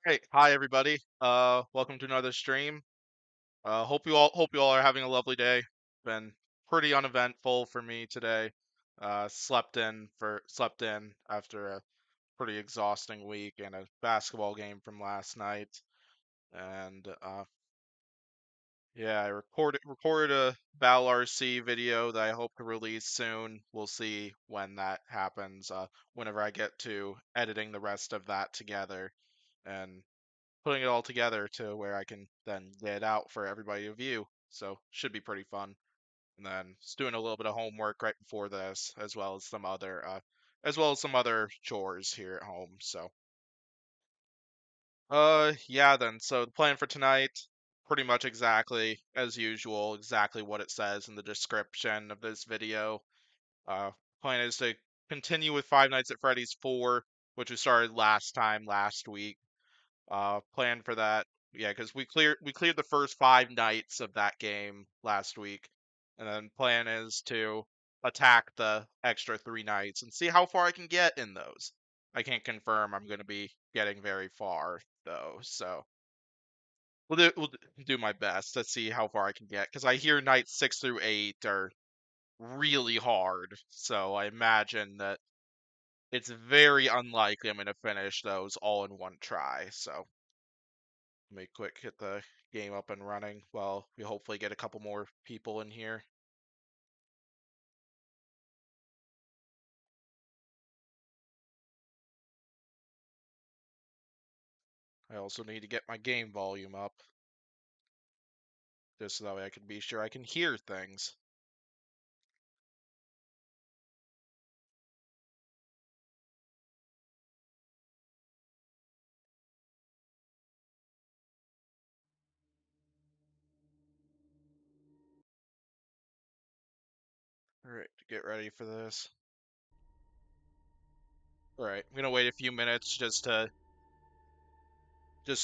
Hey, hi everybody. Welcome to another stream. Hope you all are having a lovely day. Been pretty uneventful for me today. Slept in after a pretty exhausting week and a basketball game from last night. And yeah, I recorded a Battle RC video that I hope to release soon. We'll see when that happens. Whenever I get to editing the rest of that together. And putting it all together to where I can then get it out for everybody to view. So should be pretty fun. And then just doing a little bit of homework right before this, as well as some other chores here at home. So yeah then. So the plan for tonight, pretty much exactly as usual, exactly what it says in the description of this video. Uh, Plan is to continue with Five Nights at Freddy's 4, which we started last week. Plan for that. Yeah, because we cleared the first 5 nights of that game last week, and then plan is to attack the extra 3 nights and see how far I can get in those. I can't confirm I'm going to be getting very far though, so we'll do my best to see how far I can get. Because I hear nights 6 through 8 are really hard, so I imagine that it's very unlikely I'm going to finish those all in one try. So let me quick get the game up and running while we hopefully get a couple more people in here. I also need to get my game volume up, just so that way I can be sure I can hear things. Alright, get ready for this. Alright, I'm gonna wait a few minutes just so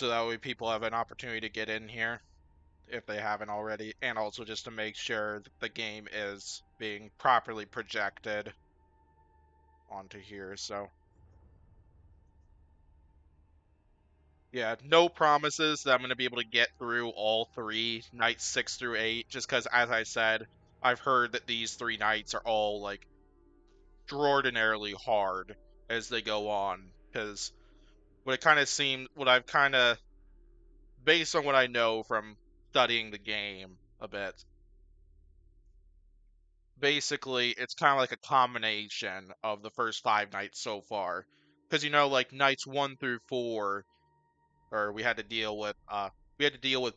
that way people have an opportunity to get in here if they haven't already, and also just to make sure that the game is being properly projected onto here, so yeah, no promises that I'm going to be able to get through all 3 nights 6 through 8, just because, as I said, I've heard that these 3 nights are all like extraordinarily hard as they go on. Because what I've kind of, based on what I know from studying the game a bit, basically it's kind of like a combination of the first 5 nights so far. Because, like nights 1 through 4 or we had to deal with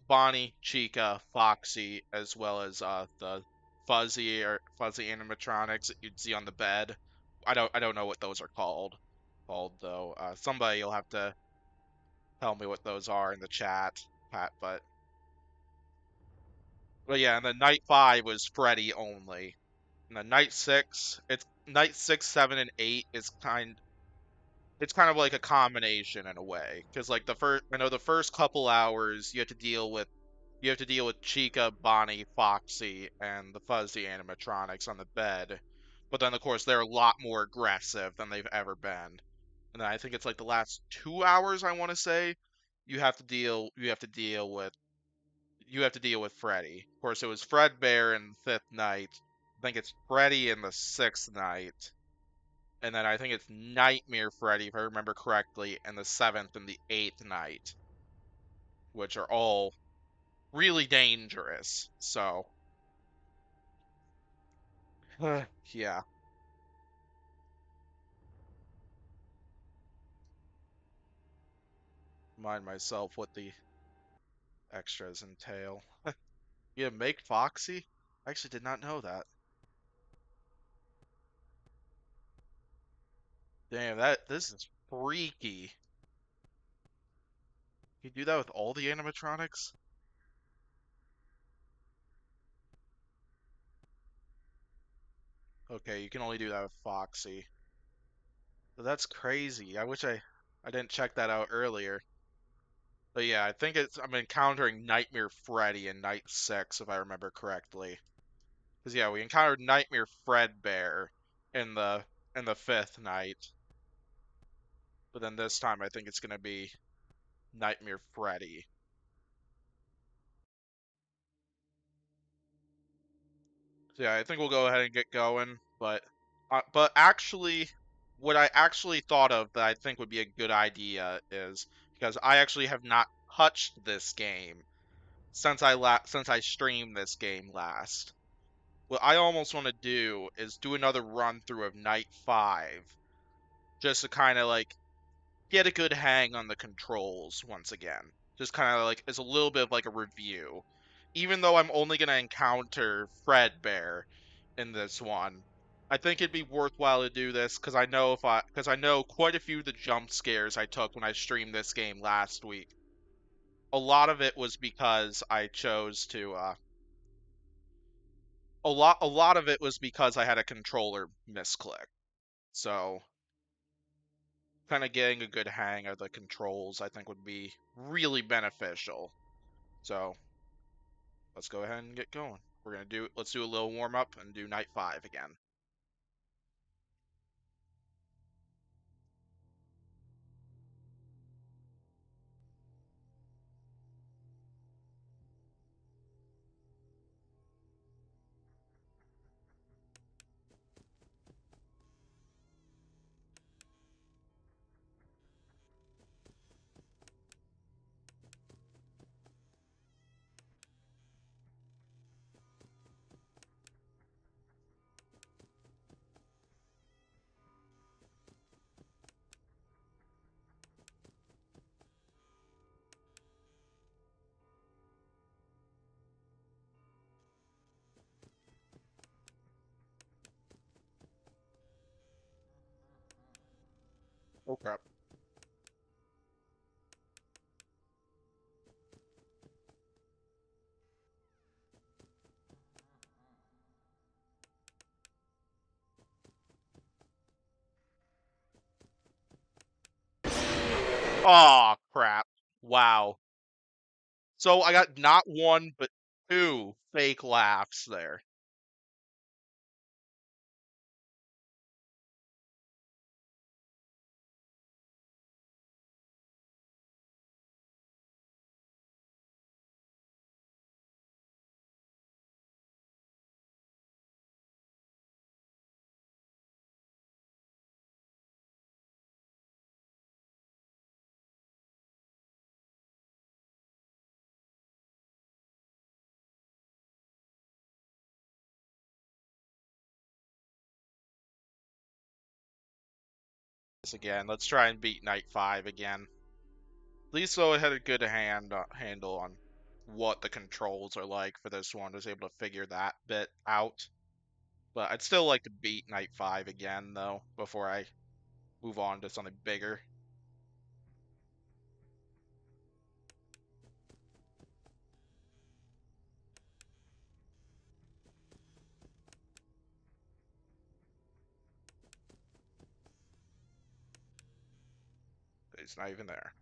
Bonnie, Chica, Foxy, as well as the fuzzy animatronics that you'd see on the bed. I don't know what those are called though. Somebody will have to tell me what those are in the chat, Pat. But yeah, and then night 5 was Freddy only. And then night 6, 7, and 8 is it's kind of like a combination in a way, because like the first couple hours you have to deal with Chica, Bonnie, Foxy, and the fuzzy animatronics on the bed. But then, of course, they're a lot more aggressive than they've ever been. And then I think it's like the last 2 hours, I want to say, you have to deal with Freddy. Of course, it was Fredbear in the fifth night. I think it's Freddy in the sixth night. And then I think it's Nightmare Freddy, if I remember correctly, in the seventh and the eighth night, which are all really dangerous. So, yeah, remind myself what the extras entail. Yeah, make Foxy? I actually did not know that. Damn, this is freaky. You do that with all the animatronics? Okay, you can only do that with Foxy. But that's crazy. I didn't check that out earlier. But yeah, I'm encountering Nightmare Freddy in night 6, if I remember correctly. Because yeah, we encountered Nightmare Fredbear in the fifth night. But then this time I think it's gonna be Nightmare Freddy. So yeah, I think we'll go ahead and get going. But actually, what I actually thought of that I think would be a good idea is because I actually have not touched this game since I streamed this game last. What I almost want to do is do another run through of Night 5 just to kind of like get a good hang on the controls once again. Just kind of like as a little bit of like a review. Even though I'm only going to encounter Fredbear in this one, I think it'd be worthwhile to do this because I know quite a few of the jump scares I took when I streamed this game last week. A lot of it was because I chose to a lot of it was because I had a controller misclick. So kind of getting a good hang of the controls I think would be really beneficial. So let's go ahead and get going. Let's do a little warm up and do night 5 again. Oh crap. Oh crap. Wow. So I got not one but two fake laughs there. This again. Let's try and beat night 5 again. At least though I had a good handle on what the controls are like for this one. I was able to figure that bit out. But I'd still like to beat night 5 again though before I move on to something bigger. He's not even there.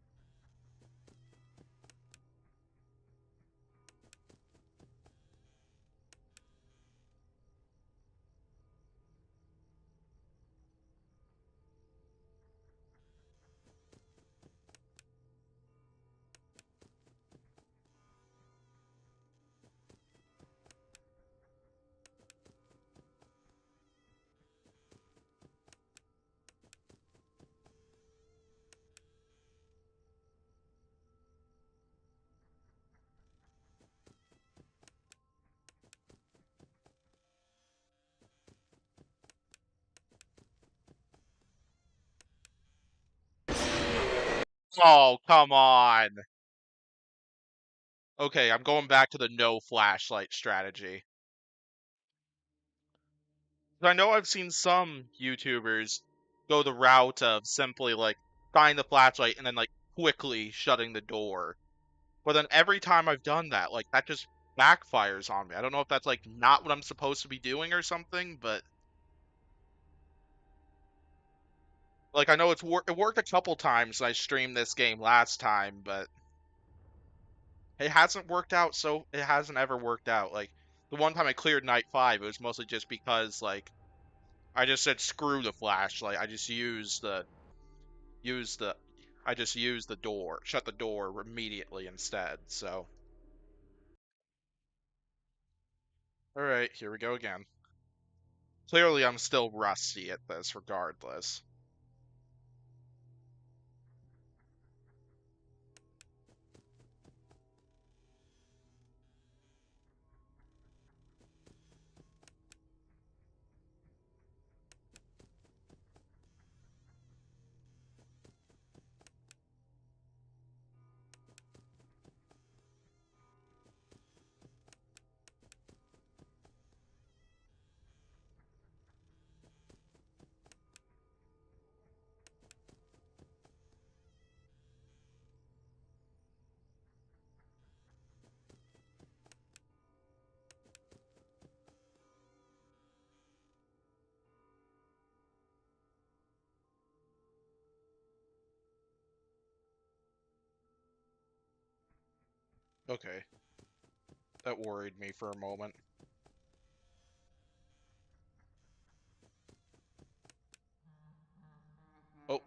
Oh, come on. Okay, I'm going back to the no flashlight strategy. I know I've seen some YouTubers go the route of simply like find the flashlight and then like quickly shutting the door. But then every time I've done that, like that just backfires on me. I don't know if that's like not what I'm supposed to be doing or something, but like I know it worked a couple times when I streamed this game last time, but it hasn't worked out, so it hasn't ever worked out. Like the one time I cleared night 5, it was mostly just because like I just said screw the flashlight. I just used the I just used the door, shut the door immediately instead. So, all right, here we go again. Clearly, I'm still rusty at this, regardless. Okay, that worried me for a moment. Oh,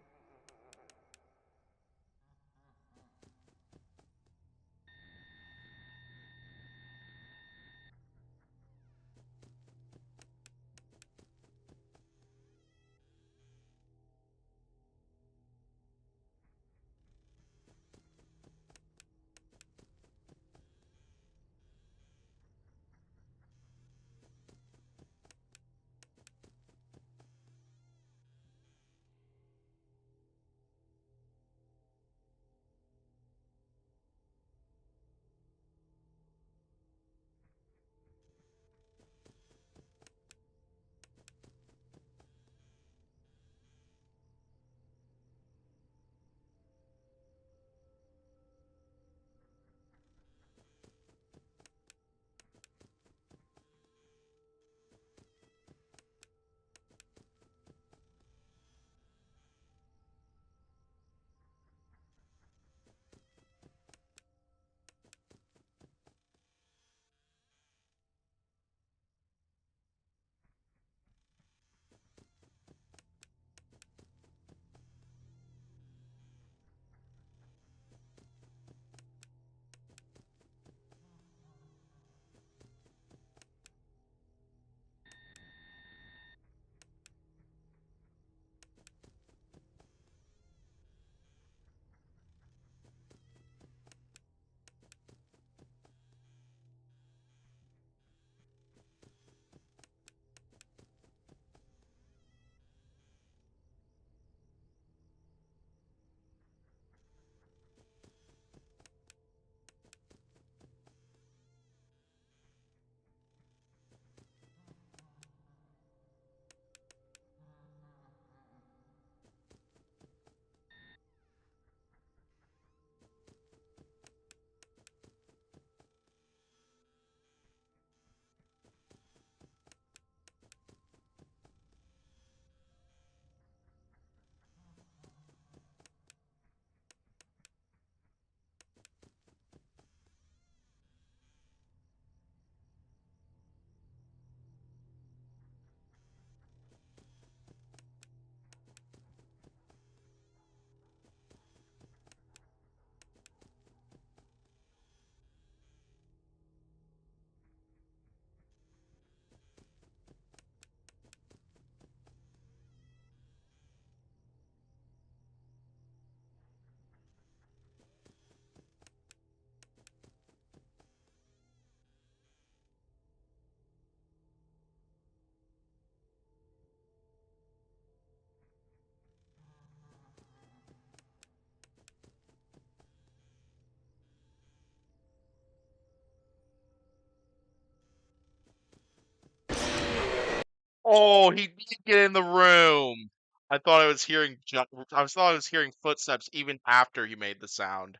oh, he did get in the room. I thought I was hearing thought I was hearing footsteps even after he made the sound.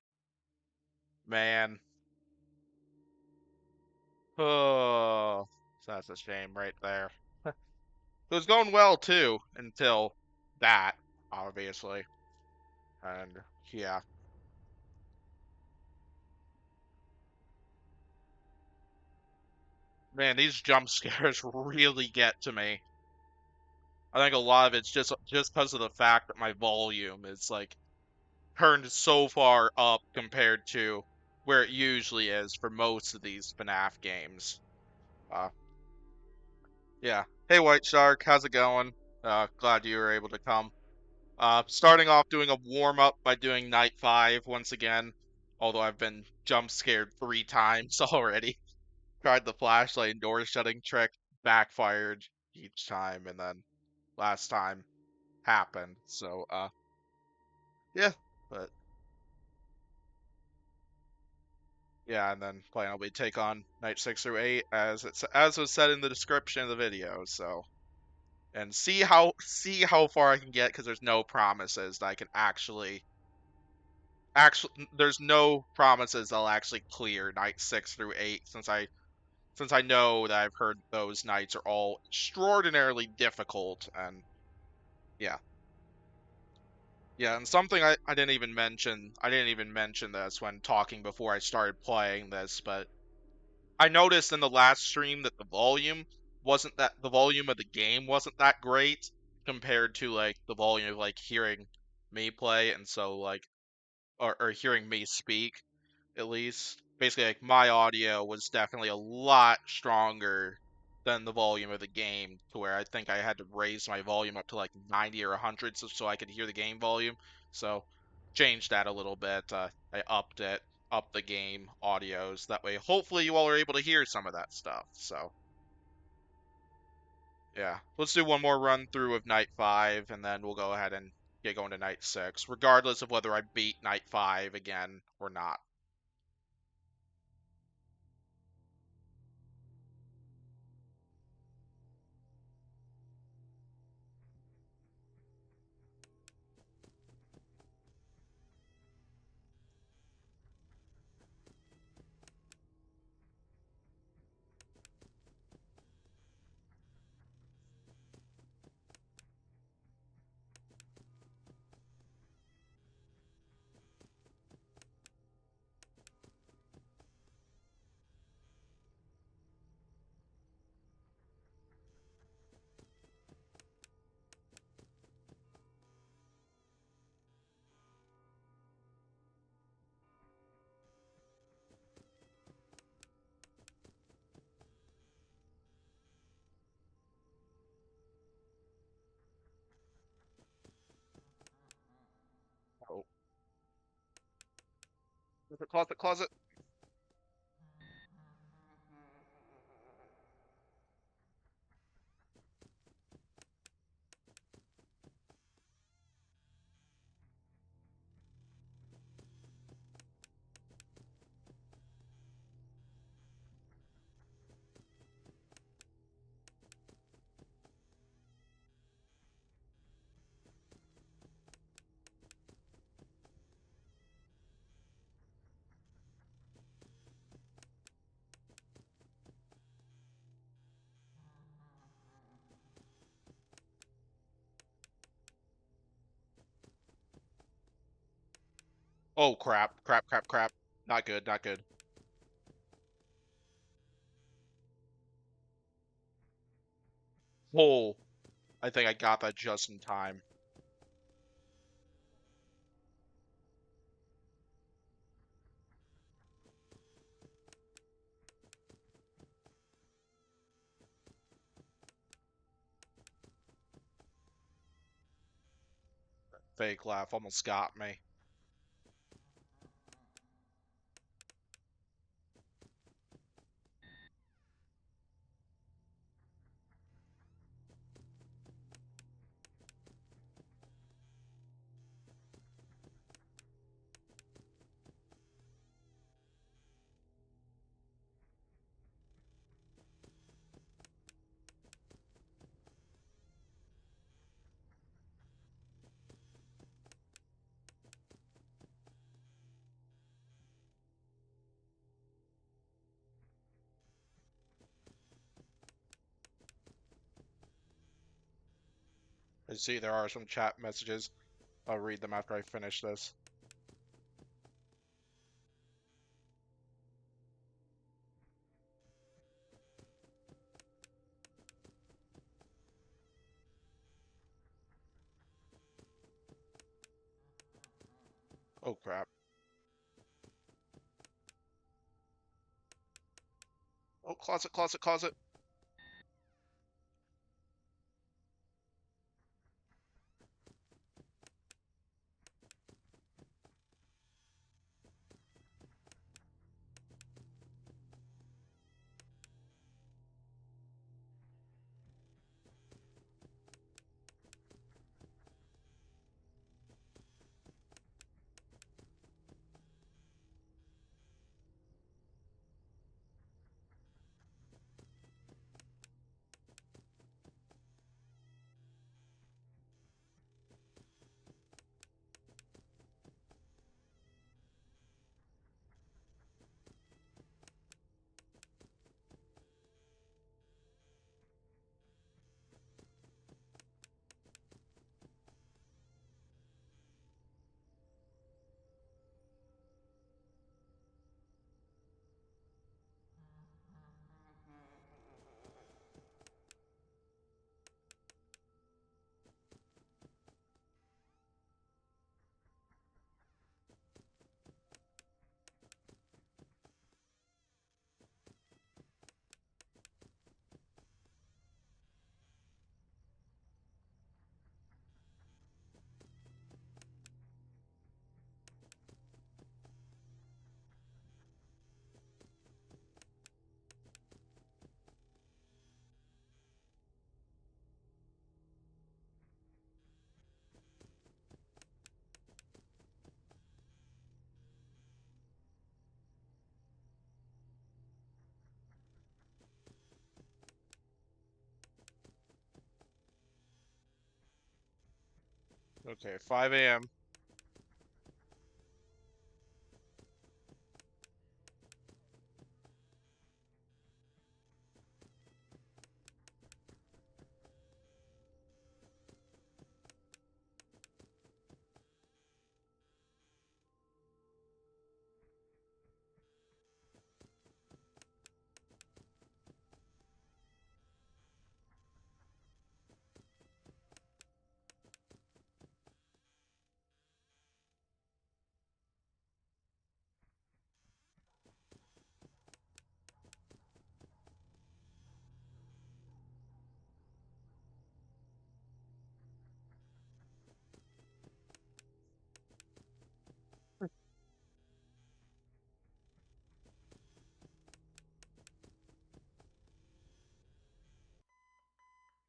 Man. Oh, that's a shame right there. It was going well too until that, obviously. And yeah, man, these jump scares really get to me. I think a lot of it's just because of the fact that my volume is like turned so far up compared to where it usually is for most of these FNAF games. Uh, yeah. Hey, White Shark, how's it going? Glad you were able to come. Starting off doing a warm up by doing night 5 once again, although I've been jump scared 3 times already. Tried the flashlight and door shutting trick, backfired each time, and then last time happened. So, yeah, but yeah, and then plan will be take on night 6 through 8 as was said in the description of the video. So, and see how far I can get because there's no promises that I can actually there's no promises I'll actually clear night 6 through 8 since I know that I've heard those nights are all extraordinarily difficult and yeah. Yeah, and something I didn't even mention this when talking before I started playing this, but I noticed in the last stream that the volume of the game wasn't that great compared to like the volume of like hearing me play and so like or hearing me speak at least. Basically, like my audio was definitely a lot stronger than the volume of the game, to where I think I had to raise my volume up to like 90 or 100 so I could hear the game volume. So, changed that a little bit. I upped the game audios. That way, hopefully, you all are able to hear some of that stuff. So, yeah, let's do one more run through of night 5, and then we'll go ahead and get going to night 6, regardless of whether I beat night 5 again or not. Oh, closet, closet. Oh crap, crap, crap, crap. Not good, not good. Oh, I think I got that just in time. Fake laugh almost got me. I see there are some chat messages. I'll read them after I finish this. Oh crap. Oh, closet, closet, closet. Okay, 5 a.m.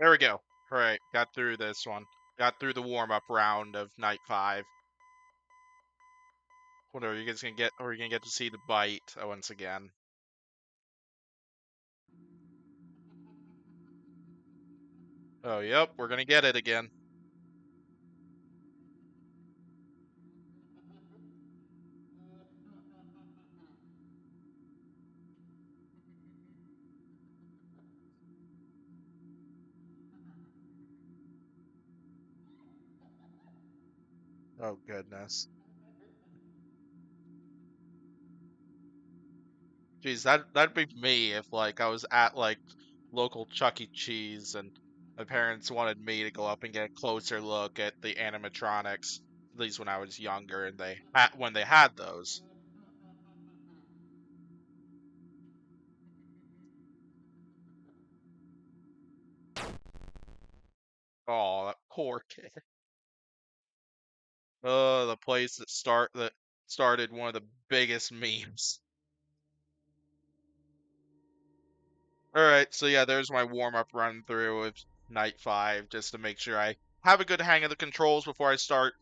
There we go. All right, got through this one. Got through the warm-up round of night 5. What are you guys gonna get? Or are you gonna get to see the bite once again? Oh, yep, we're gonna get it again. Oh goodness. Geez, that'd be me if like I was at like local Chuck E. Cheese and my parents wanted me to go up and get a closer look at the animatronics, at least when I was younger and when they had those. Oh, that poor kid. Oh, the place that started one of the biggest memes. All right, so yeah, there's my warm-up run through of night 5, just to make sure I have a good hang of the controls before I start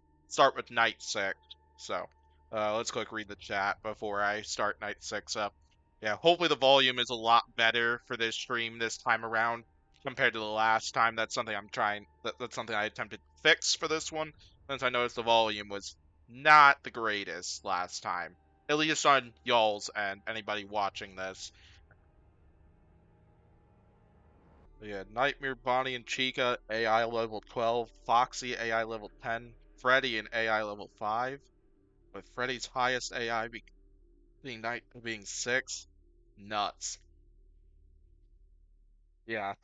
with night 6. So, let's quick read the chat before I start night 6 up. Yeah, hopefully the volume is a lot better for this stream this time around compared to the last time. That's something I attempted to fix for this one, since I noticed the volume was not the greatest last time, at least on y'all's and anybody watching this. Yeah, Nightmare Bonnie and Chica, AI level 12, Foxy, AI level 10, Freddy and AI level 5, with Freddy's highest AI being 6. Nuts. Yeah,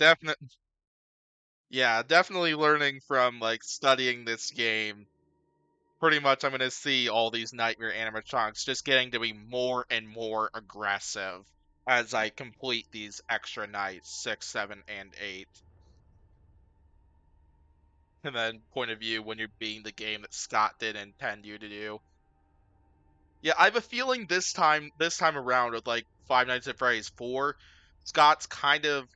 definitely learning from like studying this game pretty much I'm gonna see all these nightmare animatronics just getting to be more and more aggressive as I complete these extra nights, 6, 7, and 8. And then point of view when you're beating the game that Scott didn't intend you to do. Yeah, I have a feeling this time around with like Five Nights at Freddy's 4, Scott's kind of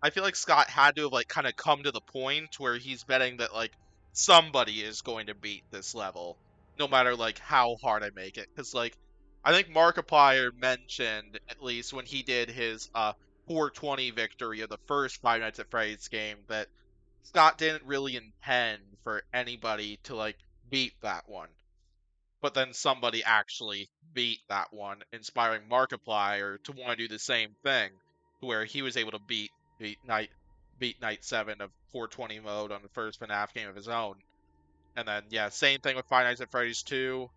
I feel like Scott had to have like kind of come to the point where he's betting that like somebody is going to beat this level, no matter like how hard I make it. Because like I think Markiplier mentioned at least when he did his 420 victory of the first Five Nights at Freddy's game that Scott didn't really intend for anybody to like beat that one. But then somebody actually beat that one, inspiring Markiplier to want to do the same thing, to where he was able to beat night beat night 7 of 420 mode on the first FNAF game of his own. And then yeah, same thing with Five Nights at Freddy's 2.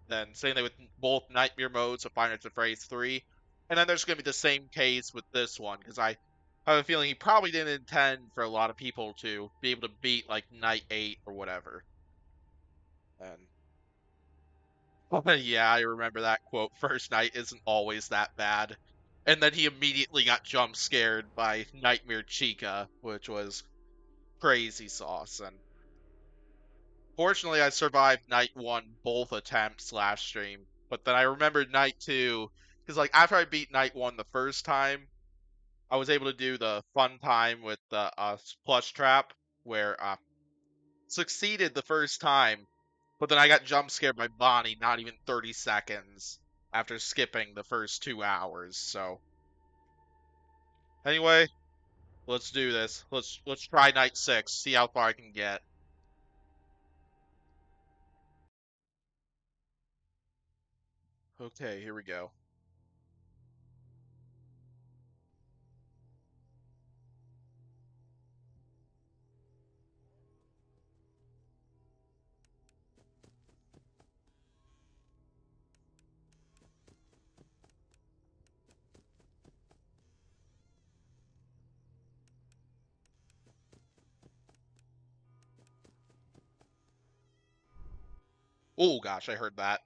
Then same thing with both Nightmare modes of Five Nights at Freddy's 3. And then there's gonna be the same case with this one, because I have a feeling he probably didn't intend for a lot of people to be able to beat like night 8 or whatever. And yeah, I remember that quote. First night isn't always that bad. And then he immediately got jump scared by Nightmare Chica, which was crazy sauce. And fortunately, I survived night 1 both attempts last stream. But then I remembered night 2, because like after I beat night 1 the first time, I was able to do the fun time with the plush trap, where succeeded the first time, but then I got jump scared by Bonnie not even 30 seconds after skipping the first 2 hours. So anyway, let's do this. Let's try night 6, see how far I can get. Okay, here we go. Oh gosh, I heard that.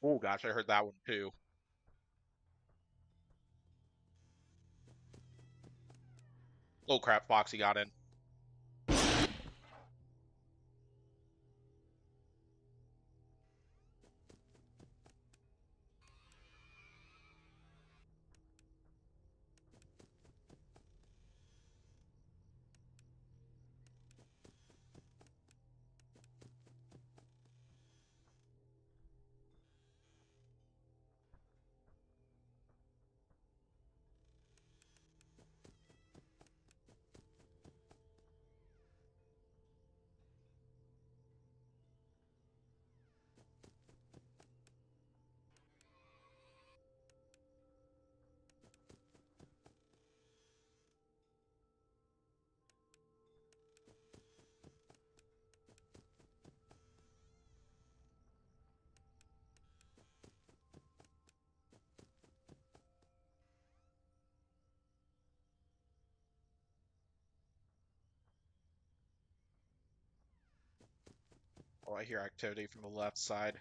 Oh gosh, I heard that one too. Oh crap, Foxy got in. Oh, I hear activity from the left side.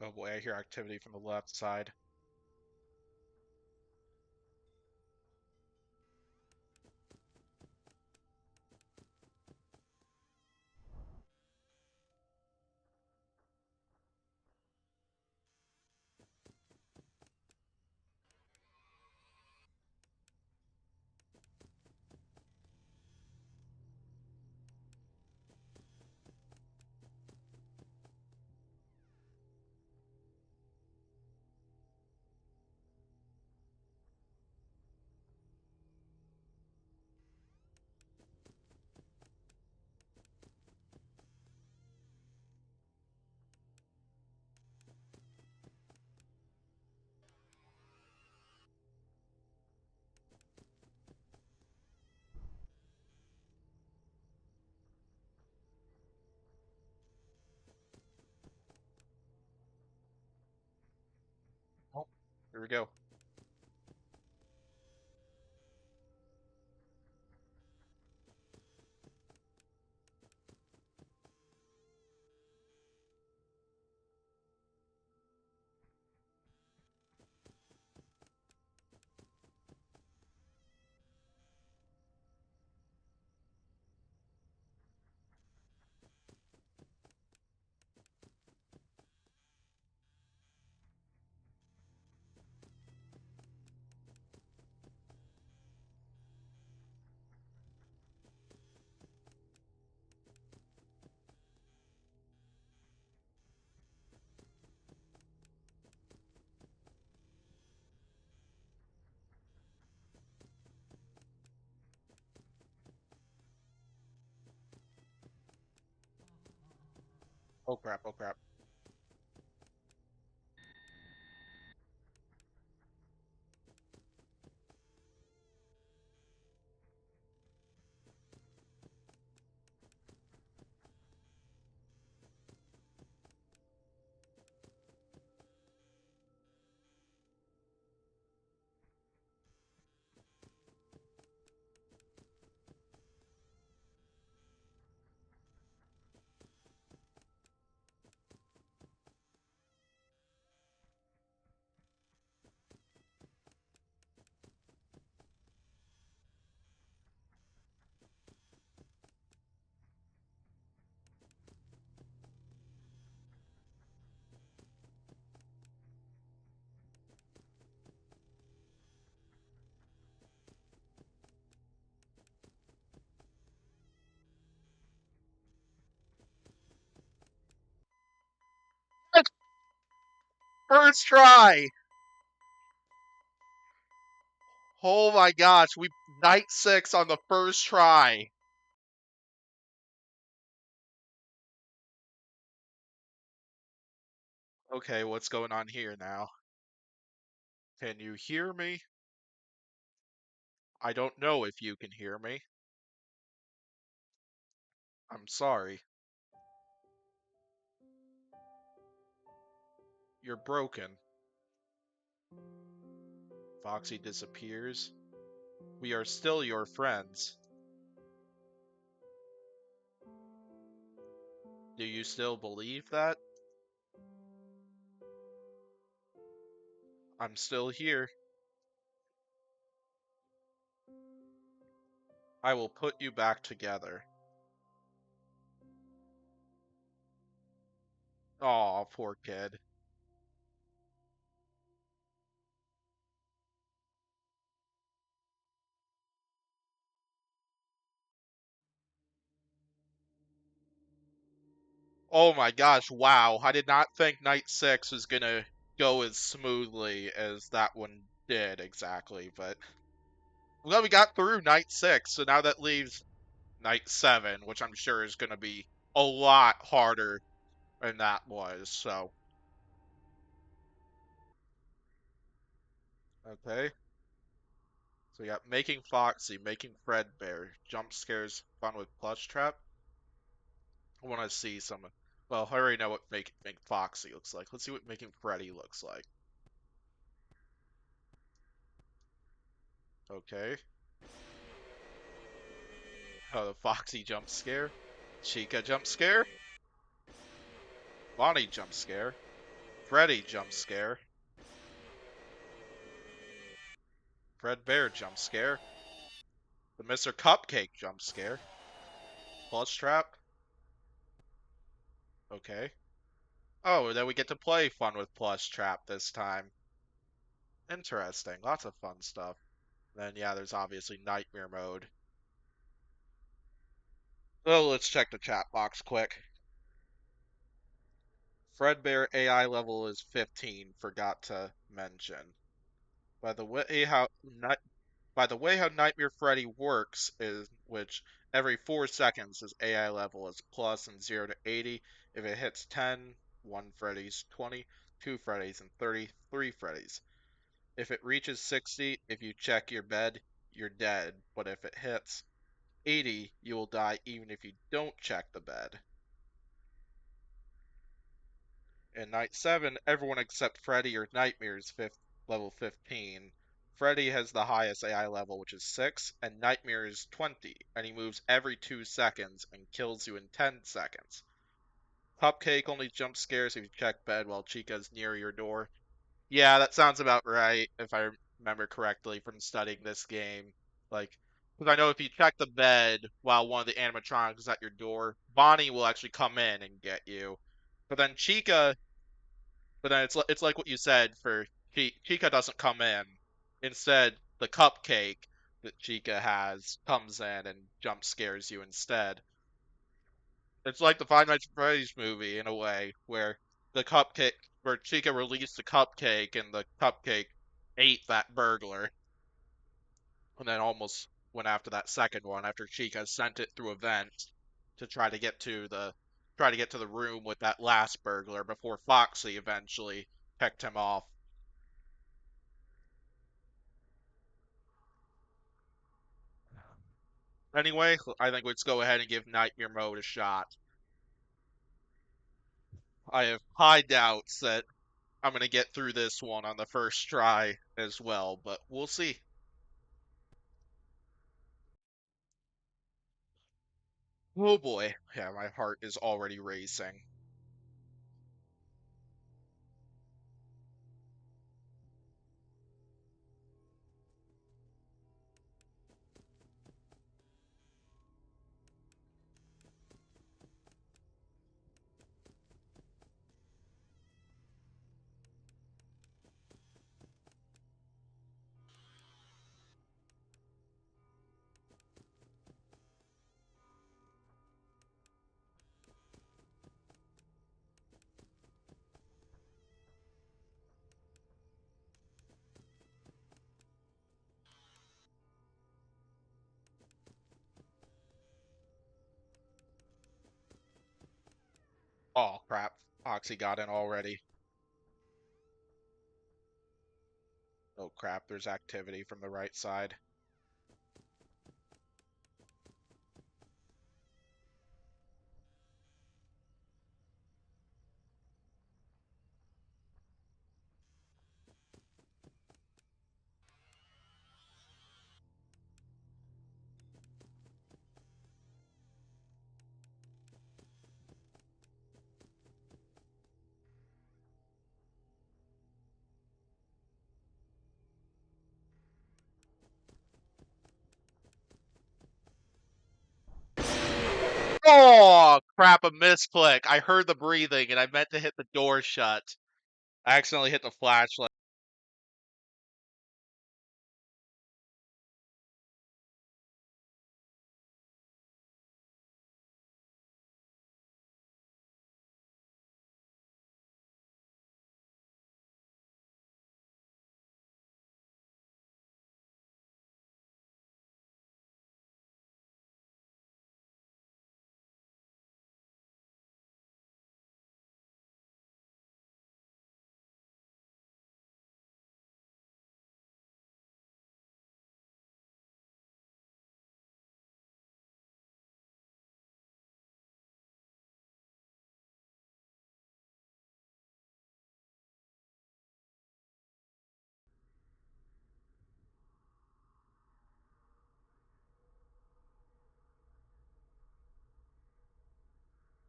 Oh boy, I hear activity from the left side. Oh, here we go. Oh crap, oh crap. First try! Oh my gosh, we night 6 on the first try. Okay, what's going on here now? Can you hear me? I don't know if you can hear me. I'm sorry. You're broken. Foxy disappears. We are still your friends. Do you still believe that? I'm still here. I will put you back together. Aw, poor kid. Oh my gosh, wow. I did not think Night 6 was gonna go as smoothly as that one did exactly, but well, we got through Night 6, so now that leaves Night 7, which I'm sure is gonna be a lot harder than that was, so. Okay. So we got Making Foxy, Making Fredbear, Jump Scares, Fun with Plush Trap. I want to see some. Well, I already know what Make Foxy looks like. Let's see what Making Freddy looks like. Okay. Oh, the Foxy jump scare. Chica jump scare. Bonnie jump scare. Freddy jump scare. Fred Bear jump scare. The Mr. Cupcake jump scare. Plus trap. Okay. Oh, then we get to play fun with plus trap this time. Interesting. Lots of fun stuff. Then yeah, there's obviously nightmare mode. Oh, let's check the chat box quick. Fredbear AI level is 15. Forgot to mention. By the way, how Nightmare Freddy works is which every 4 seconds his AI level is plus and 0 to 80. If it hits 10, one Freddy's 20, two Freddy's, and 30, three Freddy's. If it reaches 60, if you check your bed, you're dead. But if it hits 80, you will die even if you don't check the bed. In Night 7, everyone except Freddy or Nightmare is level 15. Freddy has the highest AI level, which is 6, and Nightmare is 20, and he moves every 2 seconds and kills you in 10 seconds. Cupcake only jump scares if you check bed while Chica's near your door. Yeah, that sounds about right, if I remember correctly from studying this game. Like, because I know if you check the bed while one of the animatronics is at your door, Bonnie will actually come in and get you. But then it's like what you said for Chica doesn't come in. Instead, the cupcake that Chica has comes in and jump scares you instead. It's like the Five Nights at Freddy's movie in a way, where Chica released the cupcake and the cupcake ate that burglar, and then almost went after that second one after Chica sent it through a vent to try to get to the room with that last burglar before Foxy eventually picked him off. Anyway, I think let's go ahead and give Nightmare Mode a shot. I have high doubts that I'm going to get through this one on the first try as well, but we'll see. Oh boy. Yeah, my heart is already racing. Oh crap. Oxy got in already. Oh crap, there's activity from the right side. Oh crap, a misclick. I heard the breathing and I meant to hit the door shut. I accidentally hit the flashlight.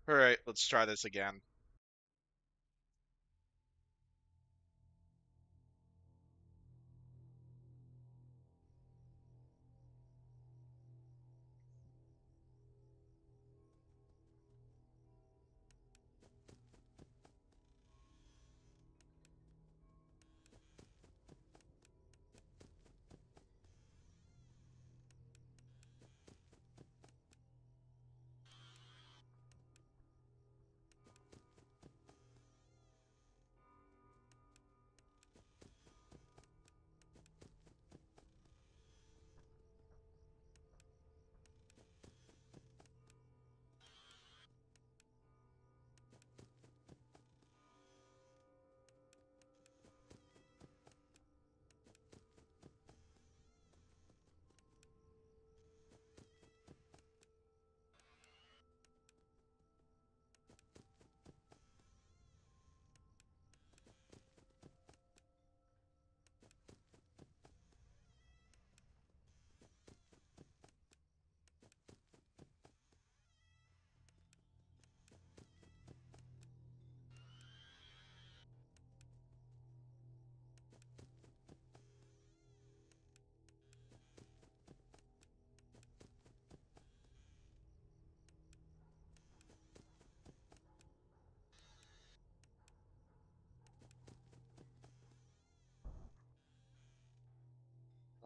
Alright, let's try this again.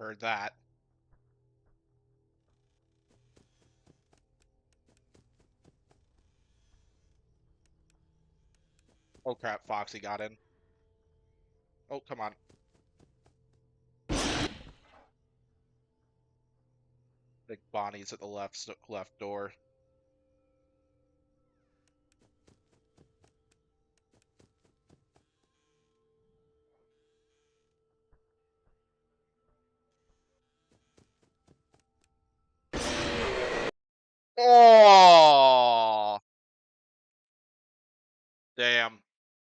Heard that. Oh crap, Foxy got in. Oh, come on. Big Bonnie's at the left door. Oh, damn.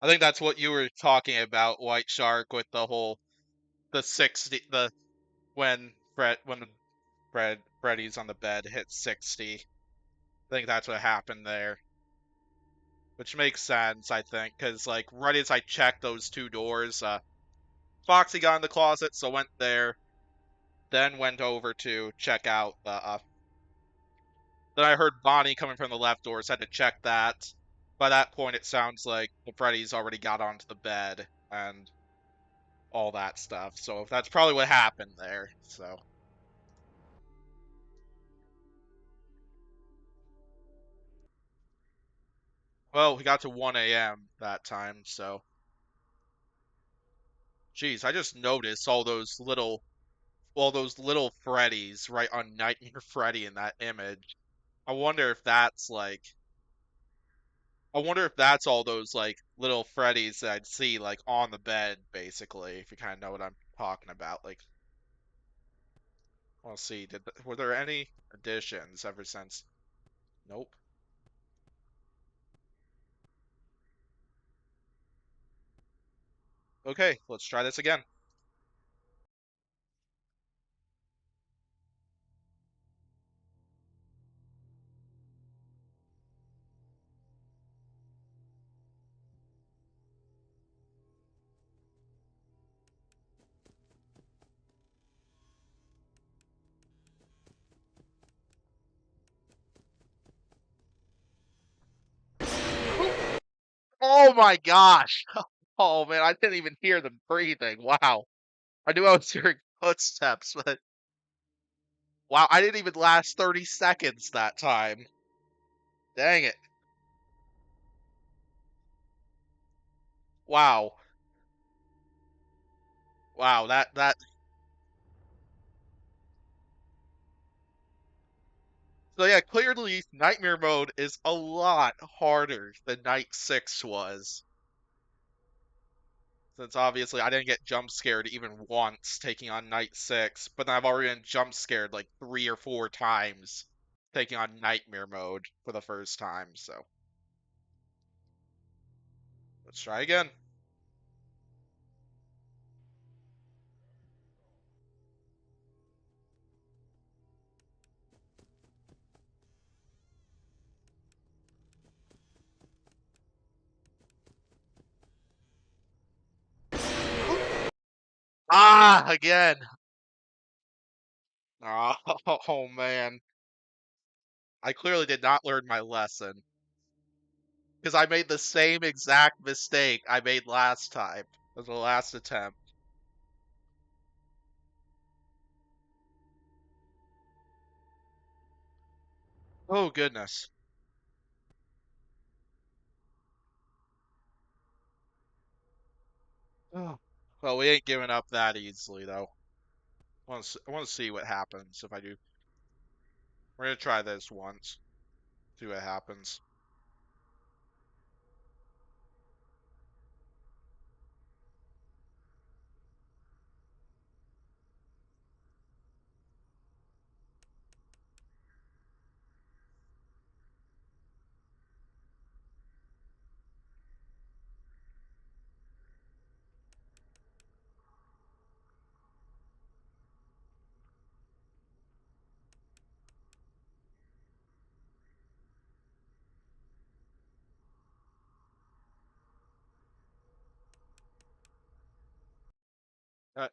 I think that's what you were talking about, White Shark, with the whole the 60 the when Freddy's on the bed hit 60. I think that's what happened there. Which makes sense, I think, because like right as I checked those two doors, Foxy got in the closet, so went there, then went over to check out the then I heard Bonnie coming from the left door, so I had to check that. By that point it sounds like the Freddy's already got onto the bed and all that stuff. So that's probably what happened there. So well, we got to 1 a.m. that time, so geez, I just noticed all those little Freddies right on Nightmare Freddy in that image. I wonder if that's like I wonder if that's all those like little Freddies that I'd see like on the bed, basically, if you kind of know what I'm talking about. Like, we'll see. Were there any additions ever since? Nope. Okay, let's try this again. Oh my gosh! Oh man, I didn't even hear them breathing. Wow. I knew I was hearing footsteps, but wow, I didn't even last 30 seconds that time. Dang it. Wow. Wow, that so yeah, clearly Nightmare Mode is a lot harder than Night 6 was. Since obviously I didn't get jump scared even once taking on Night 6, but then I've already been jump scared like 3 or 4 times taking on Nightmare Mode for the first time, so let's try again. Ah, again. Oh, oh man. I clearly did not learn my lesson because I made the same exact mistake I made last time as the last attempt. Oh goodness. Oh. Well, we ain't giving up that easily though. I want to see what happens if I do. We're gonna try this once. See what happens.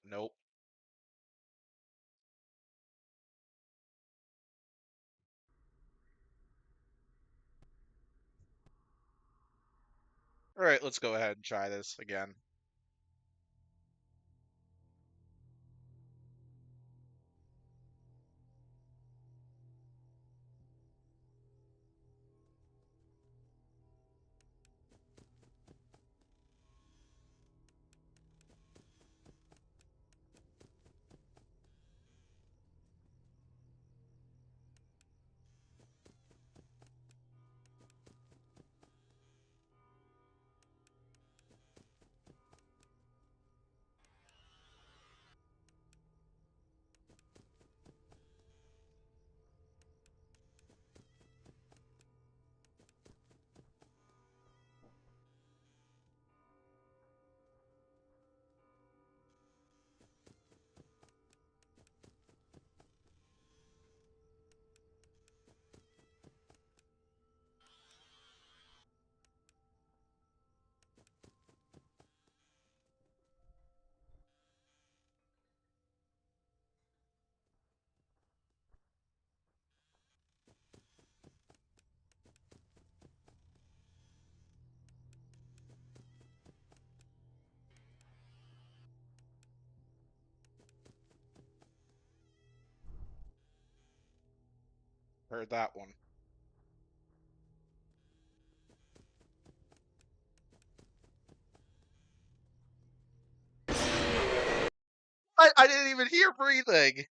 Nope. All right, let's go ahead and try this again. Heard that one. I didn't even hear breathing.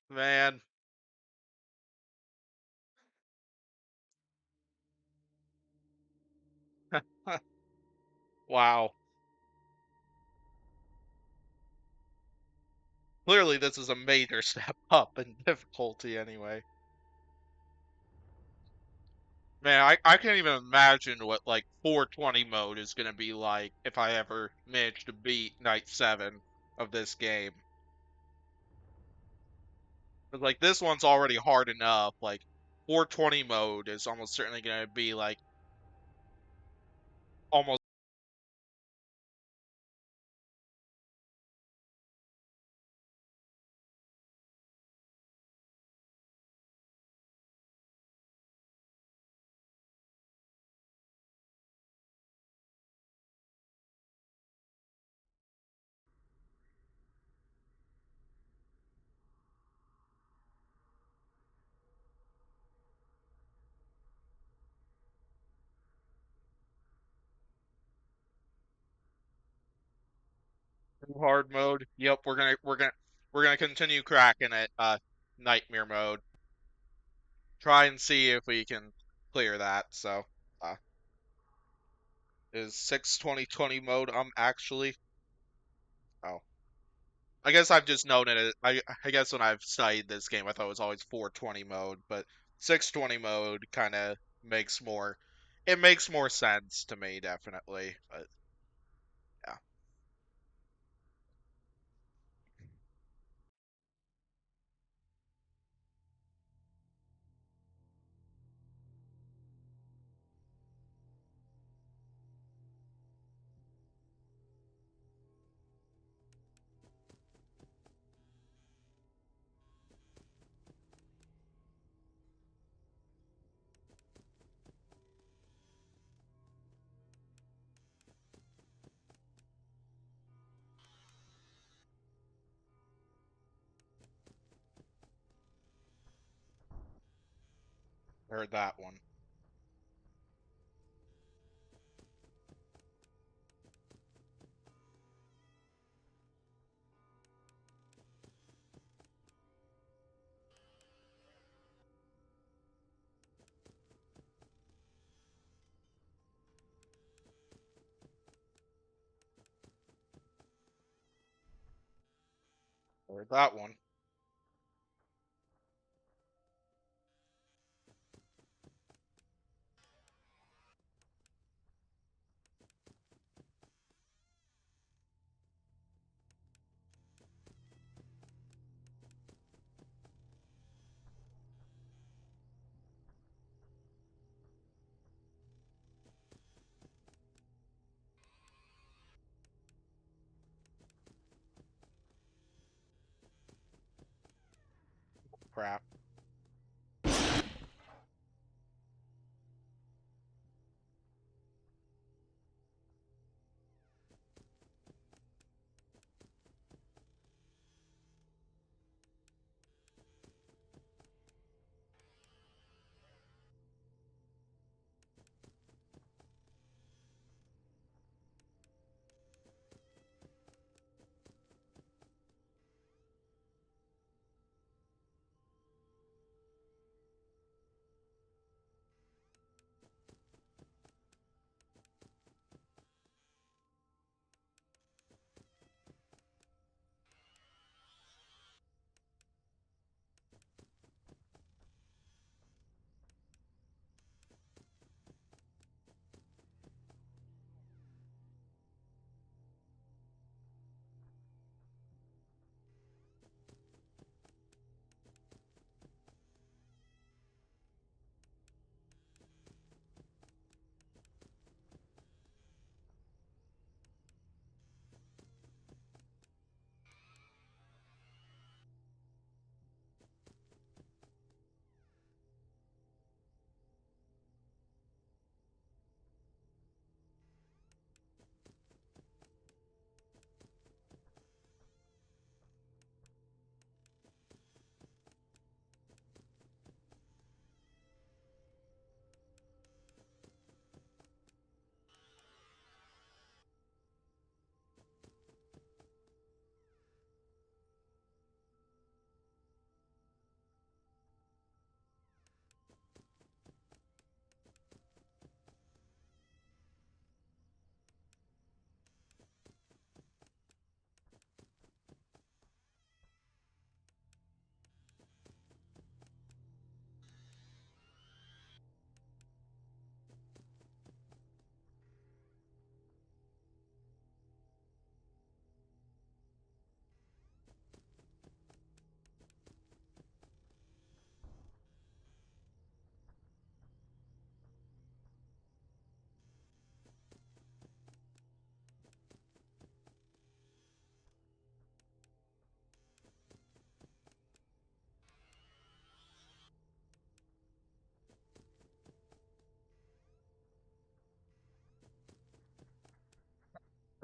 Man. Wow. Clearly, this is a major step up in difficulty anyway. Man, I can't even imagine what like 420 mode is gonna be like if I ever manage to beat Night 7 of this game. 'Cause like this one's already hard enough. Like 420 mode is almost certainly gonna be like almost hard mode. Yep, we're gonna continue cracking it. Nightmare mode. Try and see if we can clear that. So, uh, is 62020 mode actually? Oh. I guess I've just known it. I guess when I've studied this game, I thought it was always 420 mode, but 620 mode kind of makes more. It makes more sense to me, definitely. But yeah, I heard that one. I heard that one. Crap.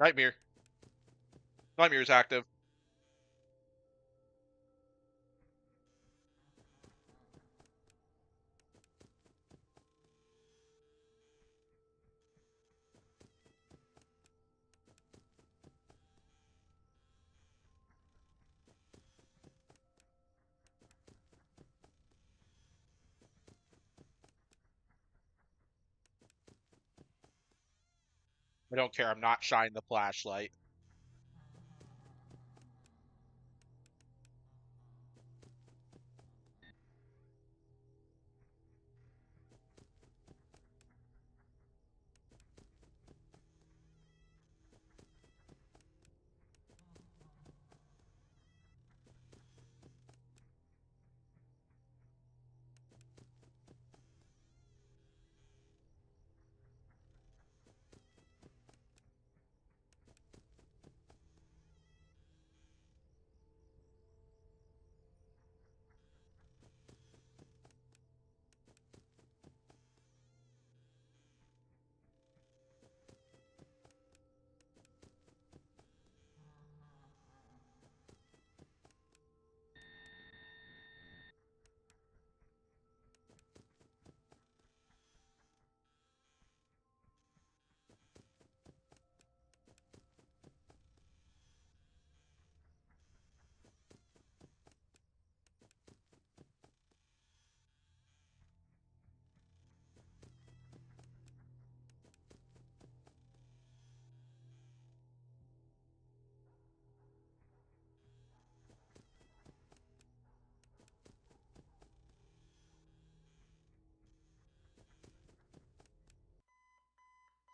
Nightmare. Nightmare is active. I don't care. I'm not shining the flashlight.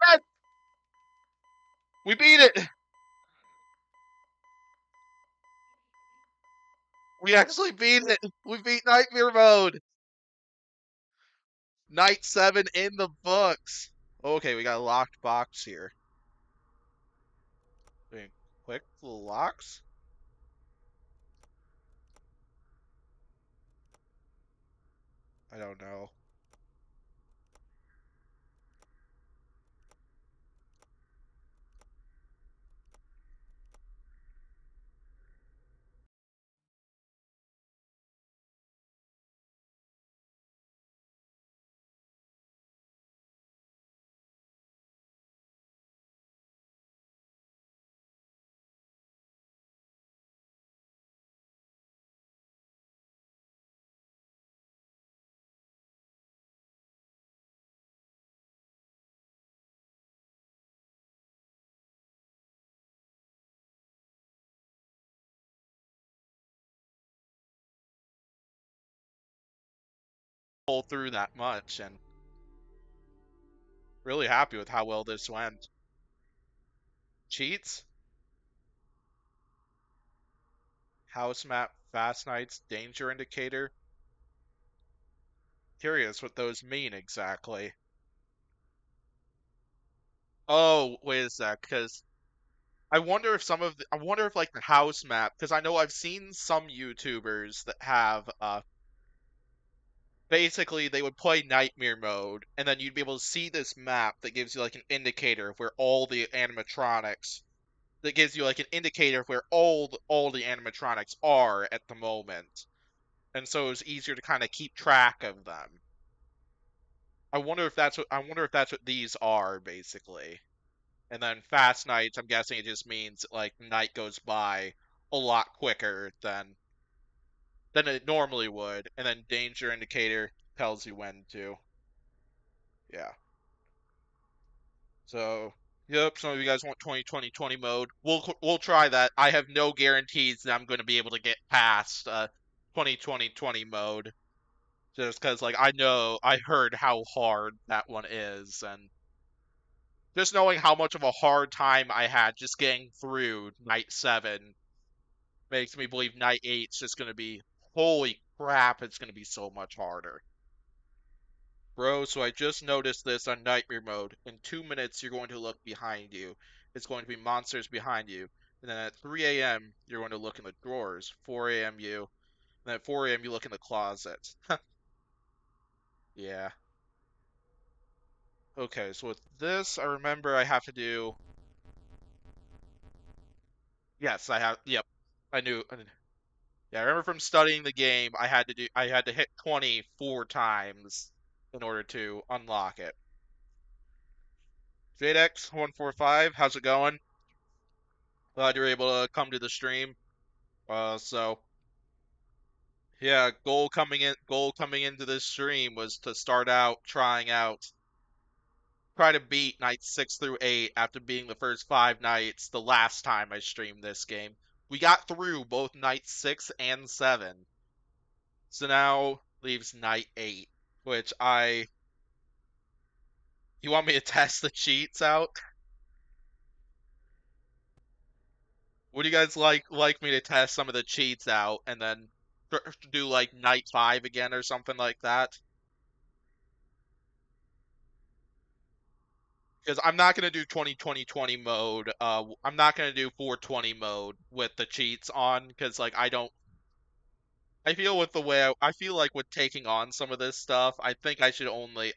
Yes! We beat it! We actually beat it! We beat Nightmare Mode! Night 7 in the books! Okay, we got a locked box here. Wait, quick little locks? I don't know. Pull through that much, and really happy with how well this went. Cheats? House map, fast nights, danger indicator? Curious what those mean exactly. Oh, wait a sec, because I wonder if I wonder if like the house map, because I know I've seen some YouTubers that have basically they would play nightmare mode and then you'd be able to see this map that gives you like an indicator of where all the animatronics that gives you like an indicator of where all the animatronics are at the moment. And so it's easier to kind of keep track of them. I wonder if that's what these are basically. And then fast nights, I'm guessing it just means like night goes by a lot quicker than it normally would. And then danger indicator tells you when to. Yeah. So, yep, some of you guys want 2020 mode. We'll try that. I have no guarantees that I'm going to be able to get past 2020 mode just cuz like I know I heard how hard that one is, and just knowing how much of a hard time I had just getting through night 7 makes me believe night 8's just going to be holy crap, it's going to be so much harder. Bro, so I just noticed this on Nightmare Mode. In 2 minutes, you're going to look behind you. It's going to be monsters behind you. And then at 3 a.m., you're going to look in the drawers. 4 a.m., and then at 4 a.m., you look in the closet. Yeah. Okay, so with this, I remember I have to do Yes, I have. Yep, I knew. Yeah, I remember from studying the game, I had to hit 20 4 times in order to unlock it. JDX145, how's it going? Glad you're able to come to the stream. So yeah, goal coming into this stream was to start out trying out, try to beat nights 6 through 8 after being the first 5 nights the last time I streamed this game. We got through both night 6 and 7, so now leaves night 8, which you want me to test the cheats out? Would you guys like me to test some of the cheats out and then do like night 5 again or something like that? Because I'm not gonna do 20 mode. I'm not gonna do 420 mode with the cheats on because like I don't. I feel with the way I feel like with taking on some of this stuff, I think I should only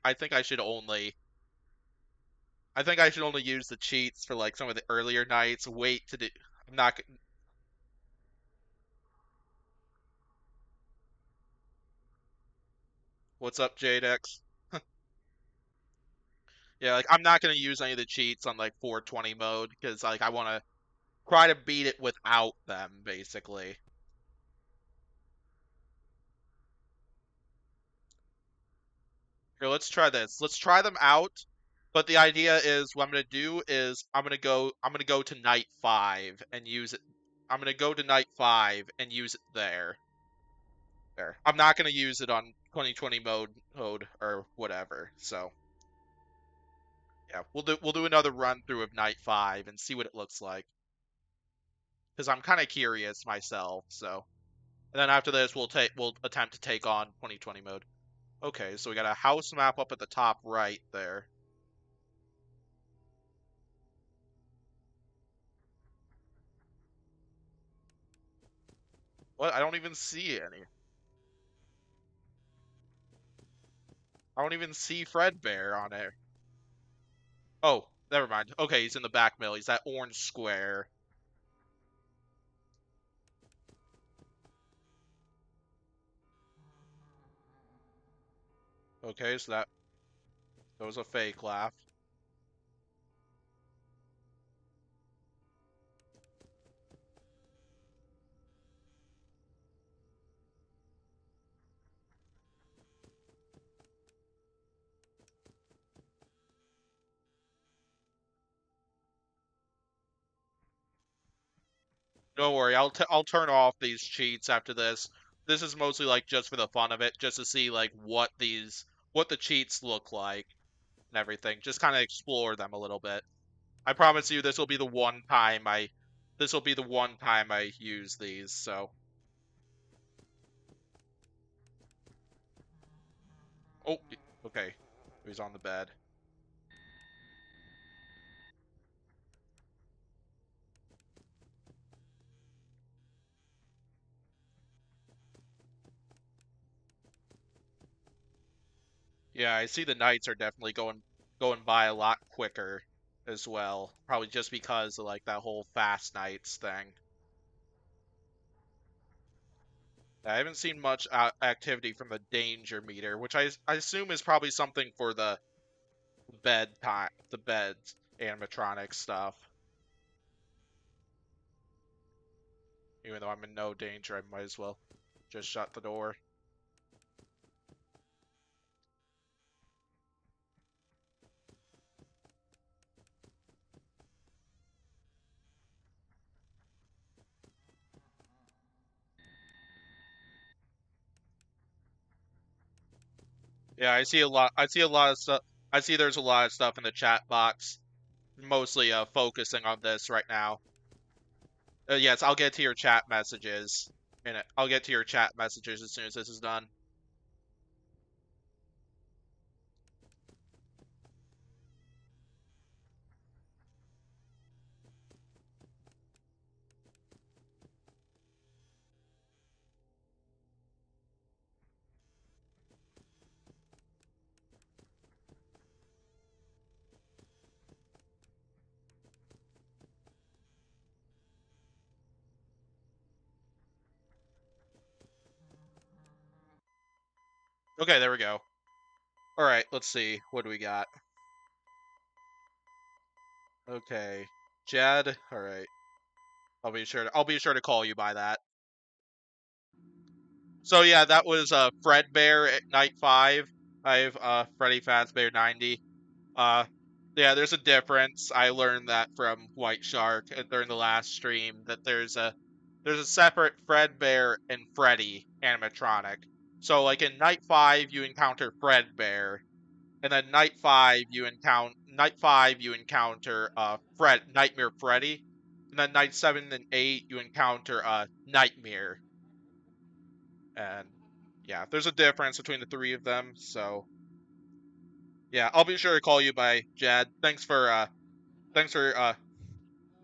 use the cheats for like some of the earlier nights. Wait to do. I'm not. What's up, Jadex? Yeah, like I'm not gonna use any of the cheats on like 420 mode because like I want to try to beat it without them, basically. Here, let's try this. Let's try them out. But the idea is what I'm gonna do is I'm gonna go to night 5 and use it. I'm gonna go to night 5 and use it there. There. I'm not gonna use it on 2020 mode or whatever. So yeah, we'll do another run through of night 5 and see what it looks like. Because I'm kind of curious myself. So and then after this we'll attempt to take on 2020 mode. Okay, so we got a house map up at the top right there. What? I don't even see any. I don't even see Fredbear on there. Oh, never mind. Okay, he's in the back middle. He's that orange square. Okay, so that was a fake laugh. Don't worry, I'll turn off these cheats after this. This is mostly like just for the fun of it, just to see like what the cheats look like and everything. Just kind of explore them a little bit. I promise you this will be the one time I use these, so. Oh, okay. He's on the bed. Yeah, I see the nights are definitely going by a lot quicker as well. Probably just because of like that whole fast nights thing. I haven't seen much activity from the danger meter, which I assume is probably something for the the bed animatronic stuff. Even though I'm in no danger, I might as well just shut the door. Yeah, I see a lot. I see a lot of stuff. I see there's a lot of stuff in the chat box, mostly focusing on this right now. Yes, I'll get to your chat messages in it. I'll get to your chat messages as soon as this is done. Okay, there we go. All right, let's see. What do we got? Okay, Jed. All right, I'll be sure to call you by that. So yeah, that was Fredbear at night 5. I have Freddy Fazbear 90. Uh, yeah, there's a difference. I learned that from White Shark during the last stream that there's a separate Fredbear and Freddy animatronic. So like in night 5 you encounter Fredbear, and then night 5 you encounter Nightmare Freddy, and then night 7 and 8 you encounter Nightmare. And yeah, there's a difference between the three of them. So yeah, I'll be sure to call you by Jad. Thanks for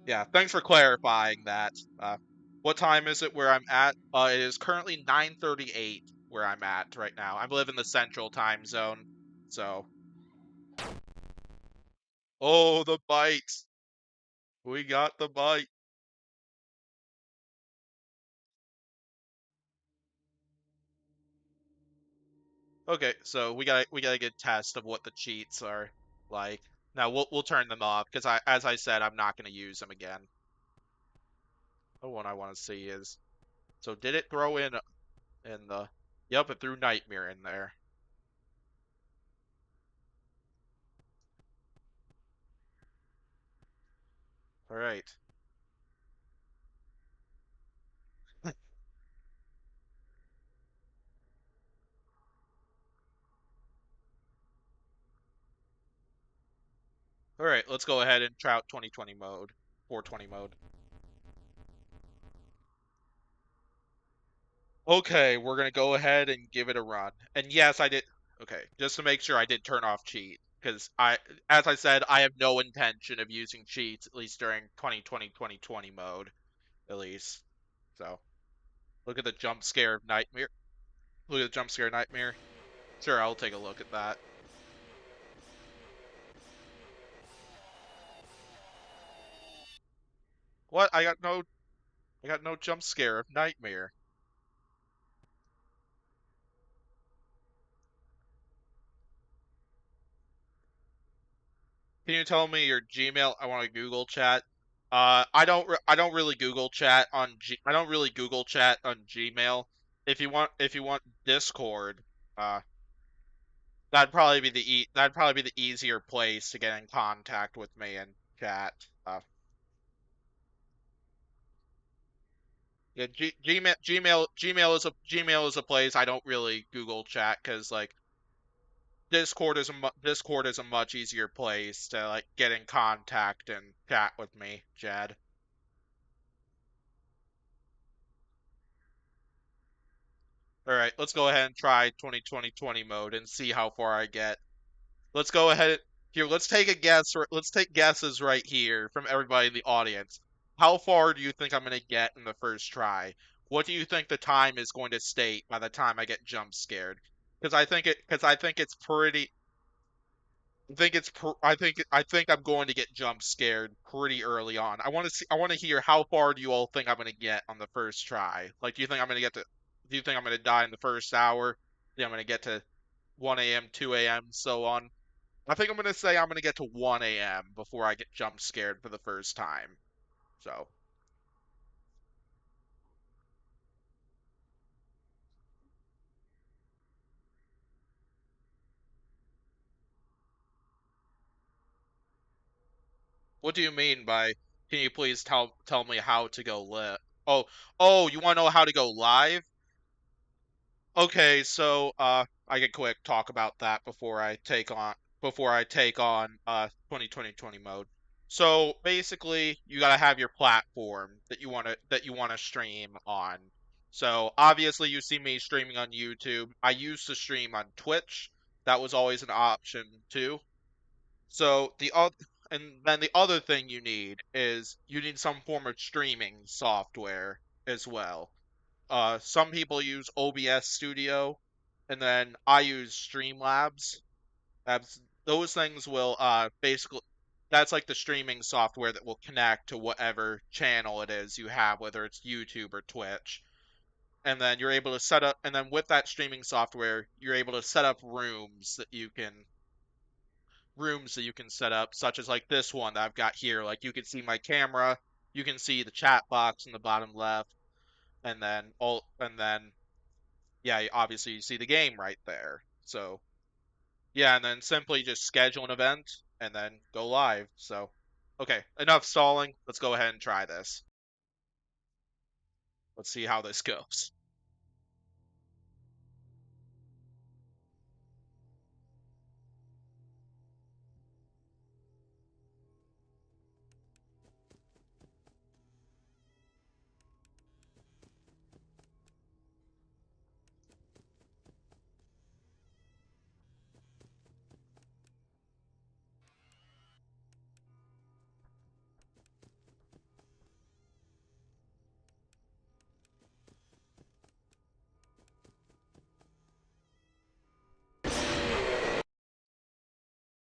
yeah, thanks for clarifying that. What time is it where I'm at? It is currently 9:38 where I'm at right now. I live in the central time zone. So, oh, the bite. We got the bite. Okay, so we got a good test of what the cheats are like. Now we'll turn them off because as I said I'm not going to use them again. The one I want to see is, so did it throw in the, yep, it threw Nightmare in there. All right. All right, let's go ahead and try out 2020 mode, 420 mode. Okay, we're gonna go ahead and give it a run. And yes, I did. Okay, just to make sure I did turn off cheat, because as I said, I have no intention of using cheats, at least during 2020 mode, at least. So, look at the jump scare of Nightmare. Look at the jump scare of Nightmare. Sure, I'll take a look at that. What? I got no jump scare of Nightmare. Can you tell me your Gmail? I want to Google chat. I don't really Google chat on I don't really Google chat on Gmail. If you want Discord, uh, that'd probably be the easier place to get in contact with me and chat. Yeah, Gmail is a place I don't really Google chat because like Discord is a much easier place to like get in contact and chat with me, Jad. All right, let's go ahead and try 2020 mode and see how far I get. Let's go ahead here. Let's take a guess. Let's take guesses right here from everybody in the audience. How far do you think I'm going to get in the first try? What do you think the time is going to state by the time I get jump scared? Because I think it's pretty I think I'm going to get jump scared pretty early on. I want to hear how far do you all think I'm going to get on the first try? Like do you think I'm going to get to do you think I'm going to die in the first hour? Do you think I'm going to get to 1 a.m., 2 a.m., so on? I think I'm going to say I'm going to get to 1 a.m. before I get jump scared for the first time. So, what do you mean by can you please tell me how to go live? Oh, oh, you want to know how to go live? Okay, so I can quick talk about that before I take on 2020 mode. So basically, you gotta have your platform that you wanna stream on. So obviously, you see me streaming on YouTube. I used to stream on Twitch. That was always an option too. So and then the other thing you need is you need some form of streaming software as well. Some people use OBS Studio, and then I use Streamlabs. Those things will basically that's like the streaming software that will connect to whatever channel it is you have, whether it's YouTube or Twitch. and then you're able to set up, and then with that streaming software, you're able to set up rooms that you can set up, such as like this one that I've got here. Like you can see my camera, you can see the chat box in the bottom left, and then yeah, obviously you see the game right there. So yeah, and then simply just schedule an event and then go live. So okay, enough stalling. Let's go ahead and try this. Let's see how this goes.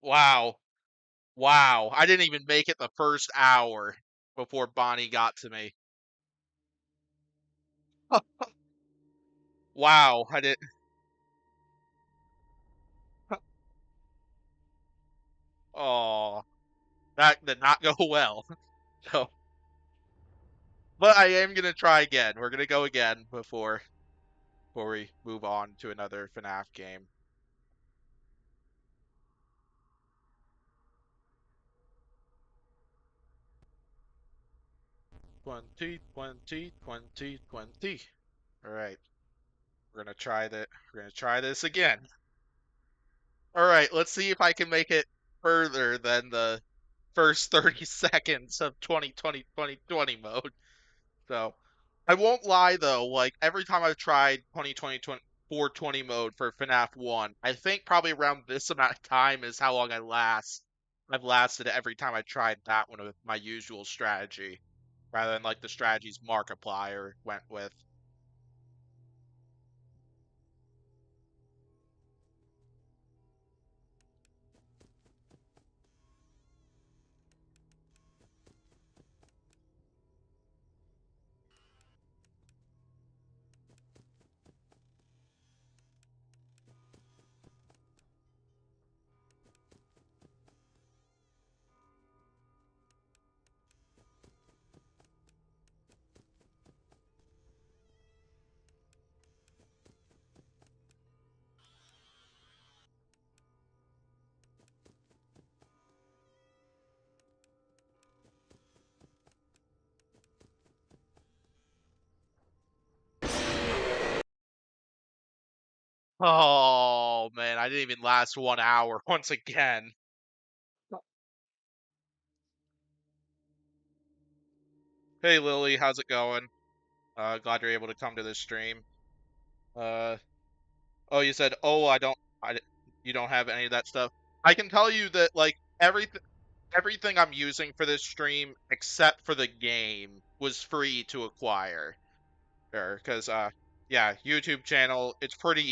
Wow. Wow. I didn't even make it the first hour before Bonnie got to me. Wow. I did. Oh, that did not go well. So, but I am gonna try again. We're gonna go again before we move on to another FNAF game. 20, 20, 20, 20. All right, we're gonna try this again. All right, let's see if I can make it further than the first 30 seconds of 2020 mode. So, I won't lie though, like every time I've tried 420 mode for FNAF 1, I think probably around this amount of time is how long I last. I've lasted every time I tried that one with my usual strategy, rather than like the strategies Markiplier went with. Oh man, I didn't even last 1 hour once again. Hey Lily, how's it going? Glad you're able to come to this stream. Uh, oh, you said, oh, you don't have any of that stuff. I can tell you that like everything I'm using for this stream except for the game was free to acquire. Because yeah, YouTube channel, it's pretty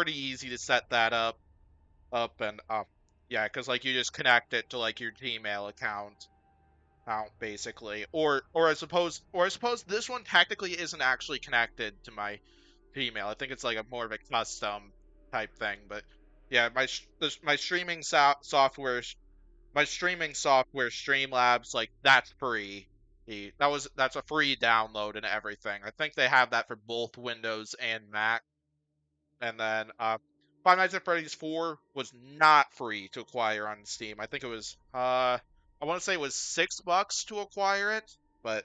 easy to set that up and yeah, because like you just connect it to like your Gmail account basically, or I suppose this one technically isn't actually connected to my Gmail. I think it's like a more of a custom type thing, but yeah, my streaming software my streaming software Streamlabs, like that's free. That's a free download and everything. I think they have that for both Windows and Mac. And then Five Nights at Freddy's 4 was not free to acquire on Steam. I think it was I want to say it was $6 to acquire it, but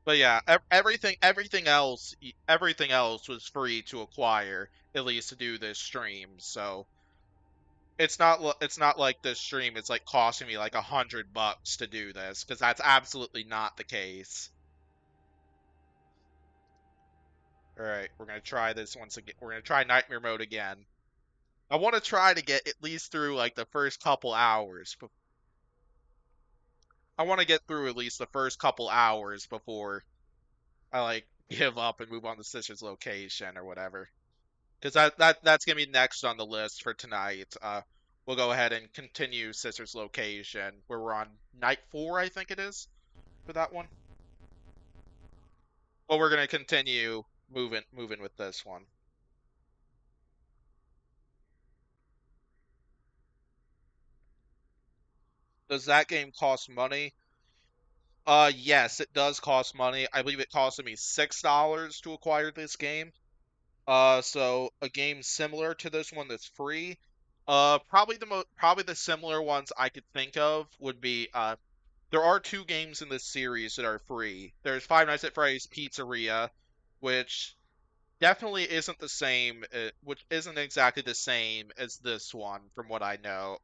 yeah, everything else was free to acquire at least to do this stream. So it's not like this stream is like costing me like $100 to do this because that's absolutely not the case. All right, we're gonna try this once again. We're gonna try nightmare mode again. I want to try to get at least through like the first couple hours. I want to get through at least the first couple hours before I like give up and move on to Sister's location or whatever. Because that's gonna be next on the list for tonight. We'll go ahead and continue Sister's location, where we're on night 4, I think it is, for that one. but we're gonna continue moving with this one. Does that game cost money? Yes, it does cost money. I believe it costed me $6 to acquire this game. So a game similar to this one that's free. Probably the similar ones I could think of would be there are two games in this series that are free. There's Five Nights at Freddy's Pizzeria, which definitely isn't the same, which isn't exactly the same as this one from what I know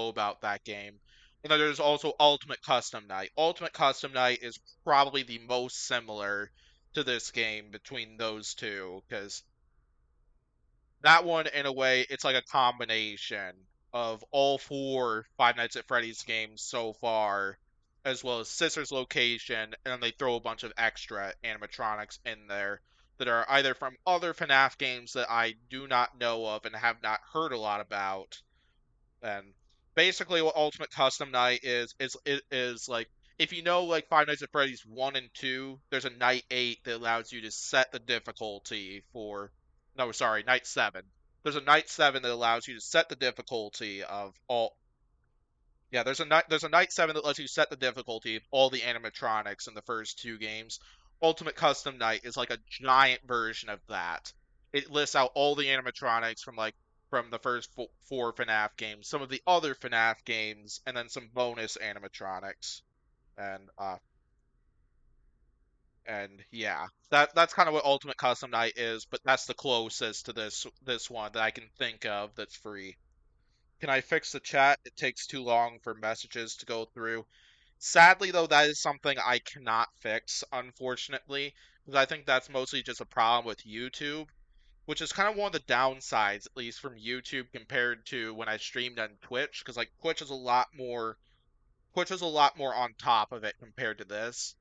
about that game. And then there's also Ultimate Custom Night. Ultimate Custom Night is probably the most similar to this game between those two, because that one, in a way, it's like a combination of all four Five Nights at Freddy's games so far, as well as Sister's Location, and then they throw a bunch of extra animatronics in there that are either from other FNAF games that I do not know of and have not heard a lot about, and basically, what Ultimate Custom Night is like, if you know like Five Nights at Freddy's 1 and 2, there's a Night 8 that allows you to set the difficulty for no, sorry, Night 7. There's a Night 7 that allows you to set the difficulty of all. Yeah, there's a Night 7 that lets you set the difficulty of all the animatronics in the first two games. Ultimate Custom Night is like a giant version of that. It lists out all the animatronics from the first four FNAF games, some of the other FNAF games, and then some bonus animatronics. And yeah, that's kind of what Ultimate Custom Night is, but that's the closest to this one that I can think of that's free. Can I fix the chat? It takes too long for messages to go through. Sadly, though, that is something I cannot fix, unfortunately, because I think that's mostly just a problem with YouTube, which is kind of one of the downsides, at least from YouTube compared to when I streamed on Twitch, because like Twitch is a lot more on top of it compared to this.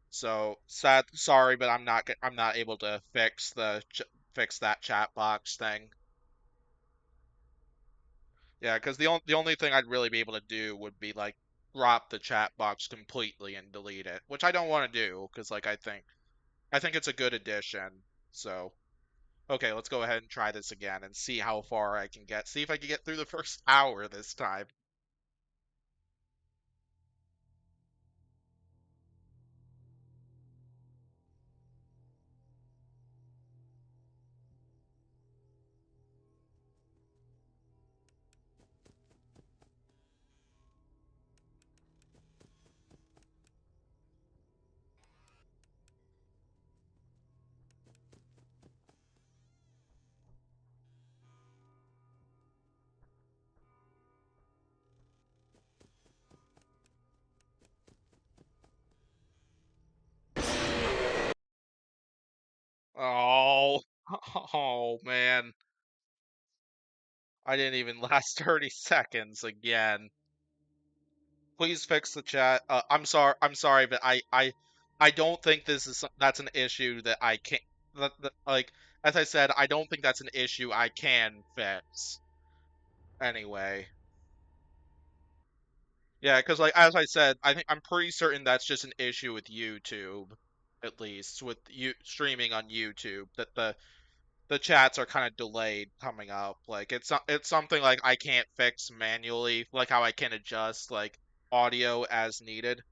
So sorry, but I'm not able to fix that chat box thing. Yeah, because the only thing I'd really be able to do would be like drop the chat box completely and delete it, which I don't want to do because like I think it's a good addition. So okay, let's go ahead and try this again and see how far I can get. See if I can get through the first hour this time. Oh, oh man, I didn't even last 30 seconds again. Please fix the chat. I'm sorry, but I don't think that's an issue that I can't. Like as I said, I don't think that's an issue I can fix. Anyway, yeah, because like as I said, I'm pretty certain that's just an issue with YouTube, at least with you streaming on YouTube, that the chats are kind of delayed coming up. Like it's something like I can't fix manually, like how I can adjust like audio as needed.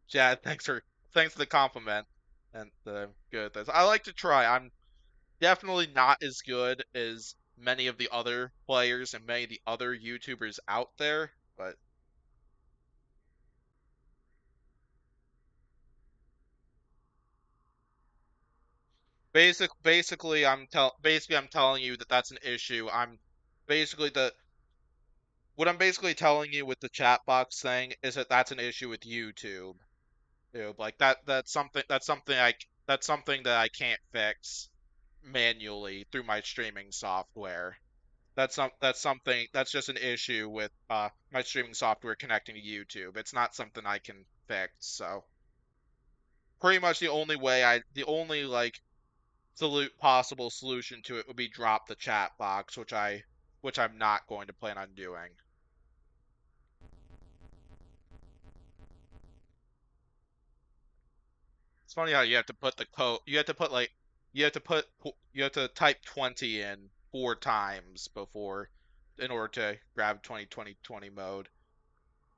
Yeah, thanks for the compliment and the good things. I like to try. I'm definitely not as good as many of the other players and many of the other YouTubers out there, but basically I'm telling you that that's an issue. Basically the what I'm basically telling you with the chat box thing is that that's an issue with YouTube. Like that's something that I can't fix manually through my streaming software. That's something that's just an issue with my streaming software connecting to YouTube. It's not something I can fix. So pretty much the only like possible solution to it would be drop the chat box, which I'm not going to plan on doing. funny how you have to put the code. You have to put like you have to type 20 in 4 times before in order to grab 20 mode.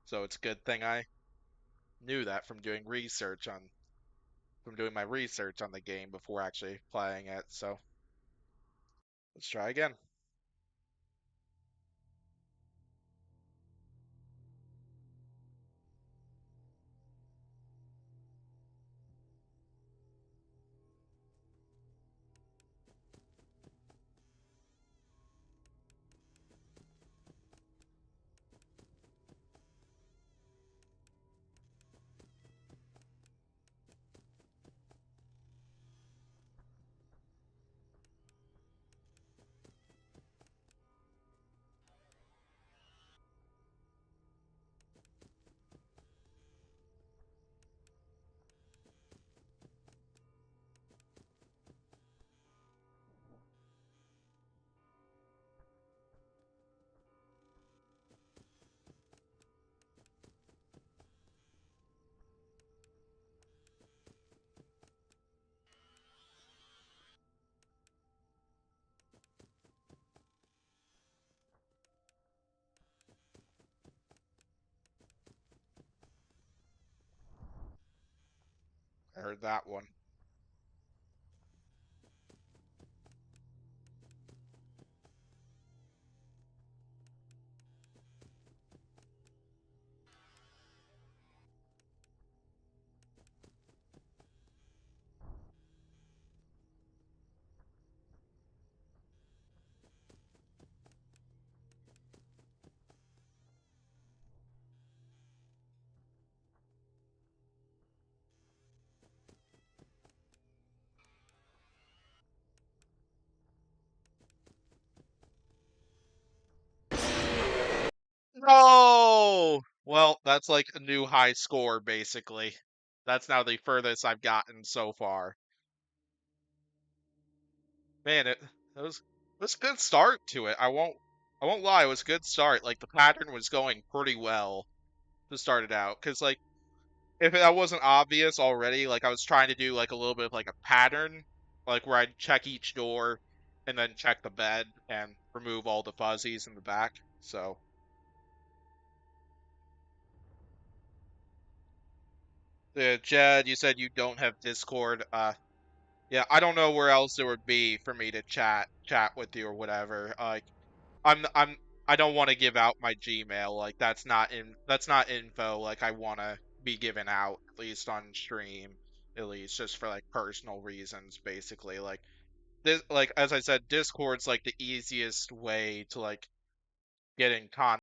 So it's a good thing I knew that from doing my research on the game before actually playing it. So let's try again. I heard that one. No! Well, that's like a new high score, basically. That's now the furthest I've gotten so far. Man, it was a good start to it. I won't lie, it was a good start. Like the pattern was going pretty well to start it out. 'Cause like if that wasn't obvious already, like I was trying to do like a little bit of like a pattern, like where I'd check each door and then check the bed and remove all the fuzzies in the back. So, Jed, you said you don't have Discord. Yeah, I don't know where else there would be for me to chat with you or whatever. Like, I'm I don't want to give out my Gmail. Like, that's not info like I want to be given out at least on stream, at least just for like personal reasons, basically. Like this, like as I said, Discord's like the easiest way to like get in contact.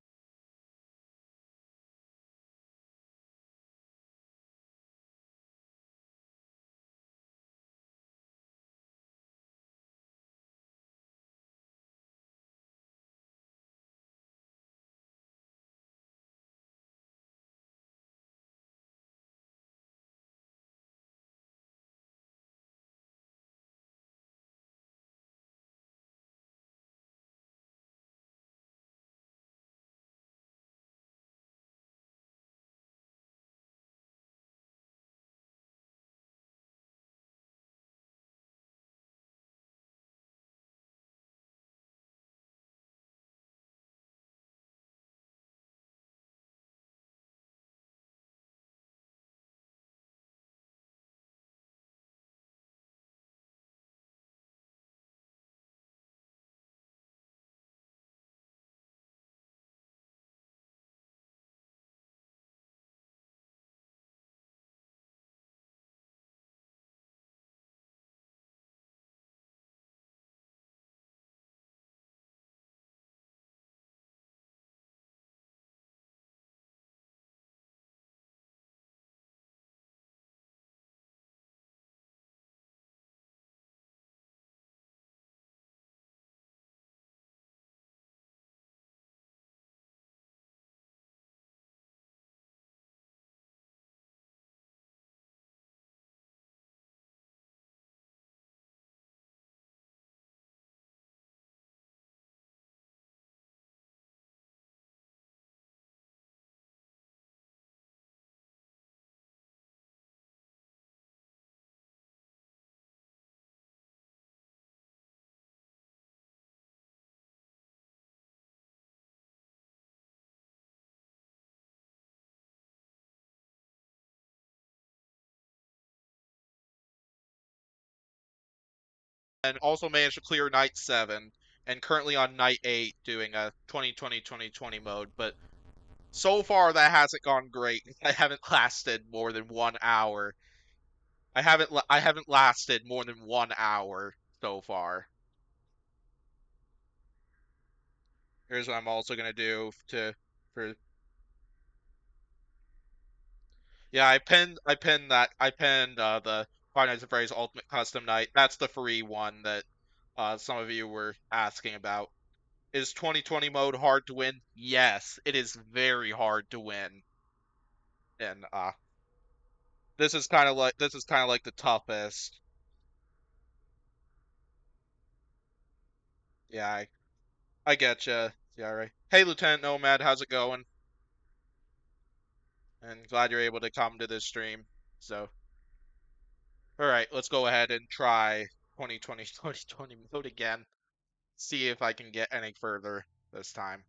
and also managed to clear night 7 and currently on night 8 doing a 2020 mode, but so far that hasn't gone great. I haven't lasted more than 1 hour. I haven't lasted more than 1 hour so far. Here's what I'm also gonna do to for yeah, I pinned the Five Nights at Freddy's Ultimate Custom Night. That's the free one that some of you were asking about. Is 2020 mode hard to win? Yes, it is very hard to win. And this is kind of like the toughest. Yeah, I get you. Yeah, right. Hey, Lieutenant Nomad, how's it going? And glad you're able to come to this stream. So, all right, let's go ahead and try 2020 mode again. See if I can get any further this time.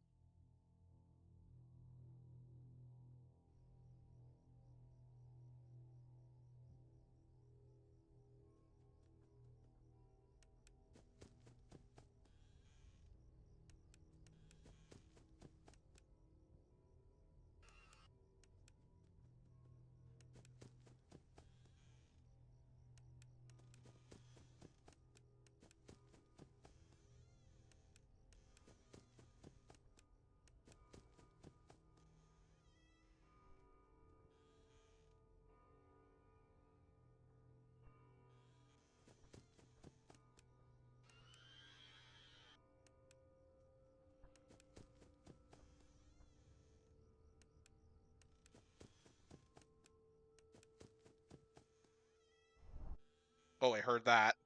Oh, I heard that.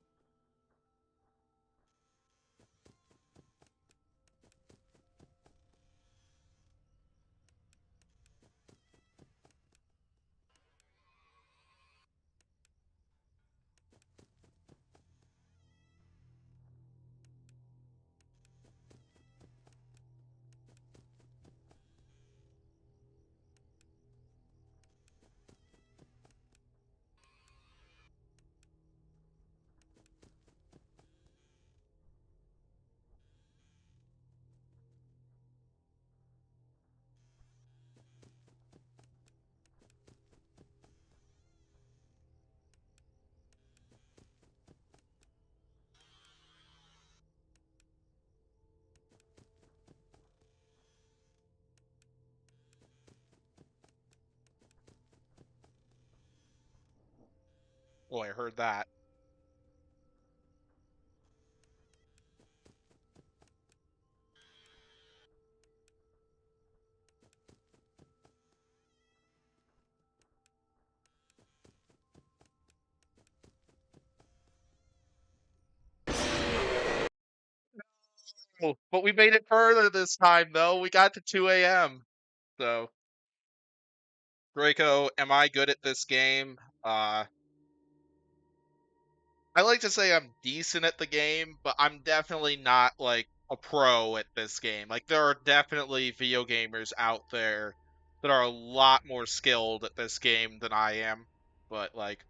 Oh, I heard that. Oh, but we made it further this time, though. We got to 2 a.m. So, Draco, am I good at this game? I like to say I'm decent at the game, but I'm definitely not like a pro at this game. Like there are definitely video gamers out there that are a lot more skilled at this game than I am. But like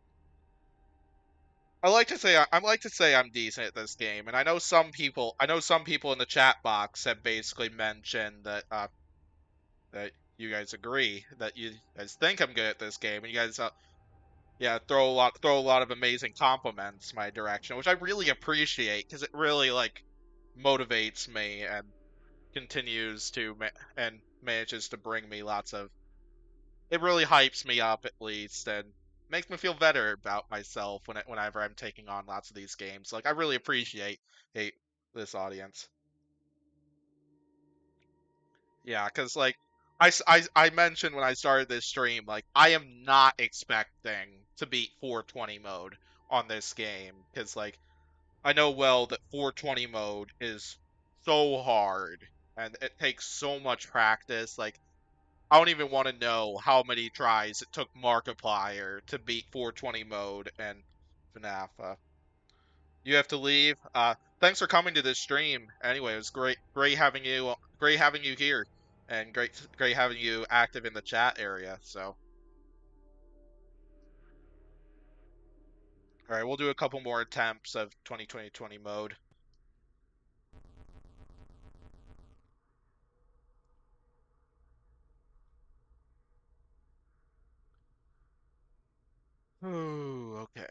I like to say I'm decent at this game, and I know some people in the chat box have basically mentioned that that you guys agree that you guys think I'm good at this game, and you guys yeah, throw a lot of amazing compliments my direction, which I really appreciate because it really like motivates me and continues to and manages to bring me lots of it really hypes me up at least and makes me feel better about myself whenever I'm taking on lots of these games. Like I really appreciate hey, this audience. Yeah, because like I mentioned when I started this stream, like I am not expecting to beat 420 mode on this game because like I know well that 420 mode is so hard and it takes so much practice. Like I don't even want to know how many tries it took Markiplier to beat 420 mode and FNAF. You have to leave. Thanks for coming to this stream. Anyway, it was great having you here, and great having you active in the chat area. So, All right, we'll do a couple more attempts of 2020 mode. Ooh, okay.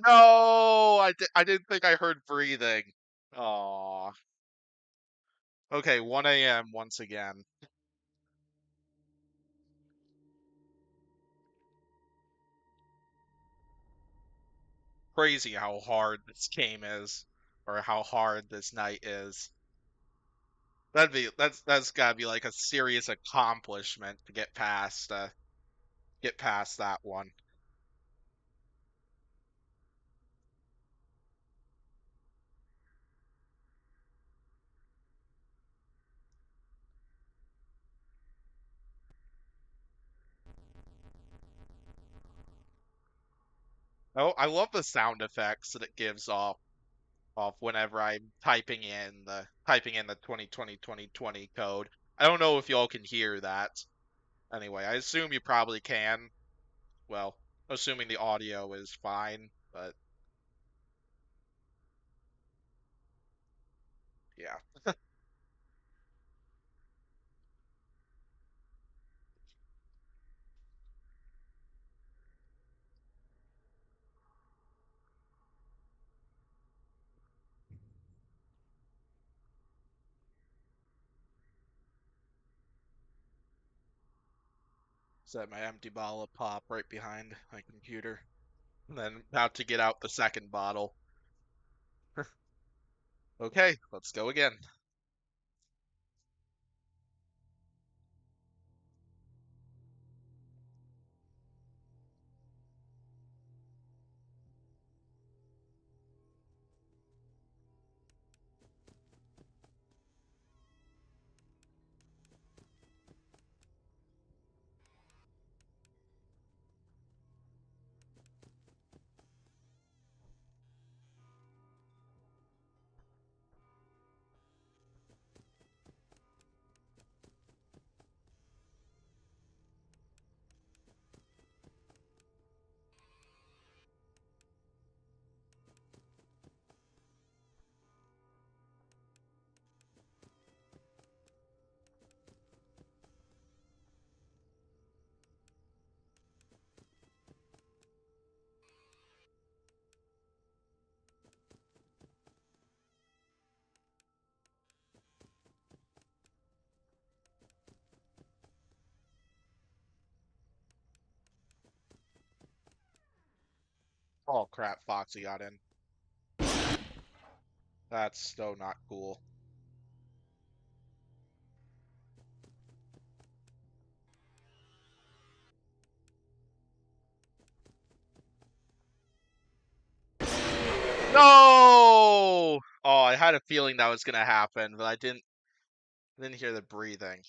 No, I didn't think I heard breathing. Aw. Okay, 1 a.m. once again. Crazy how hard this game is, or how hard this night is. That's gotta be like a serious accomplishment to get past that one. Oh, I love the sound effects that it gives off whenever I'm typing in the 2020 code. I don't know if y'all can hear that. Anyway, I assume you probably can. Well, assuming the audio is fine, but yeah. Set my empty bottle of pop right behind my computer. And then about to get out the second bottle. Okay, let's go again. Oh crap, Foxy got in. That's so not cool. No! Oh, I had a feeling that was gonna happen, but I didn't hear the breathing.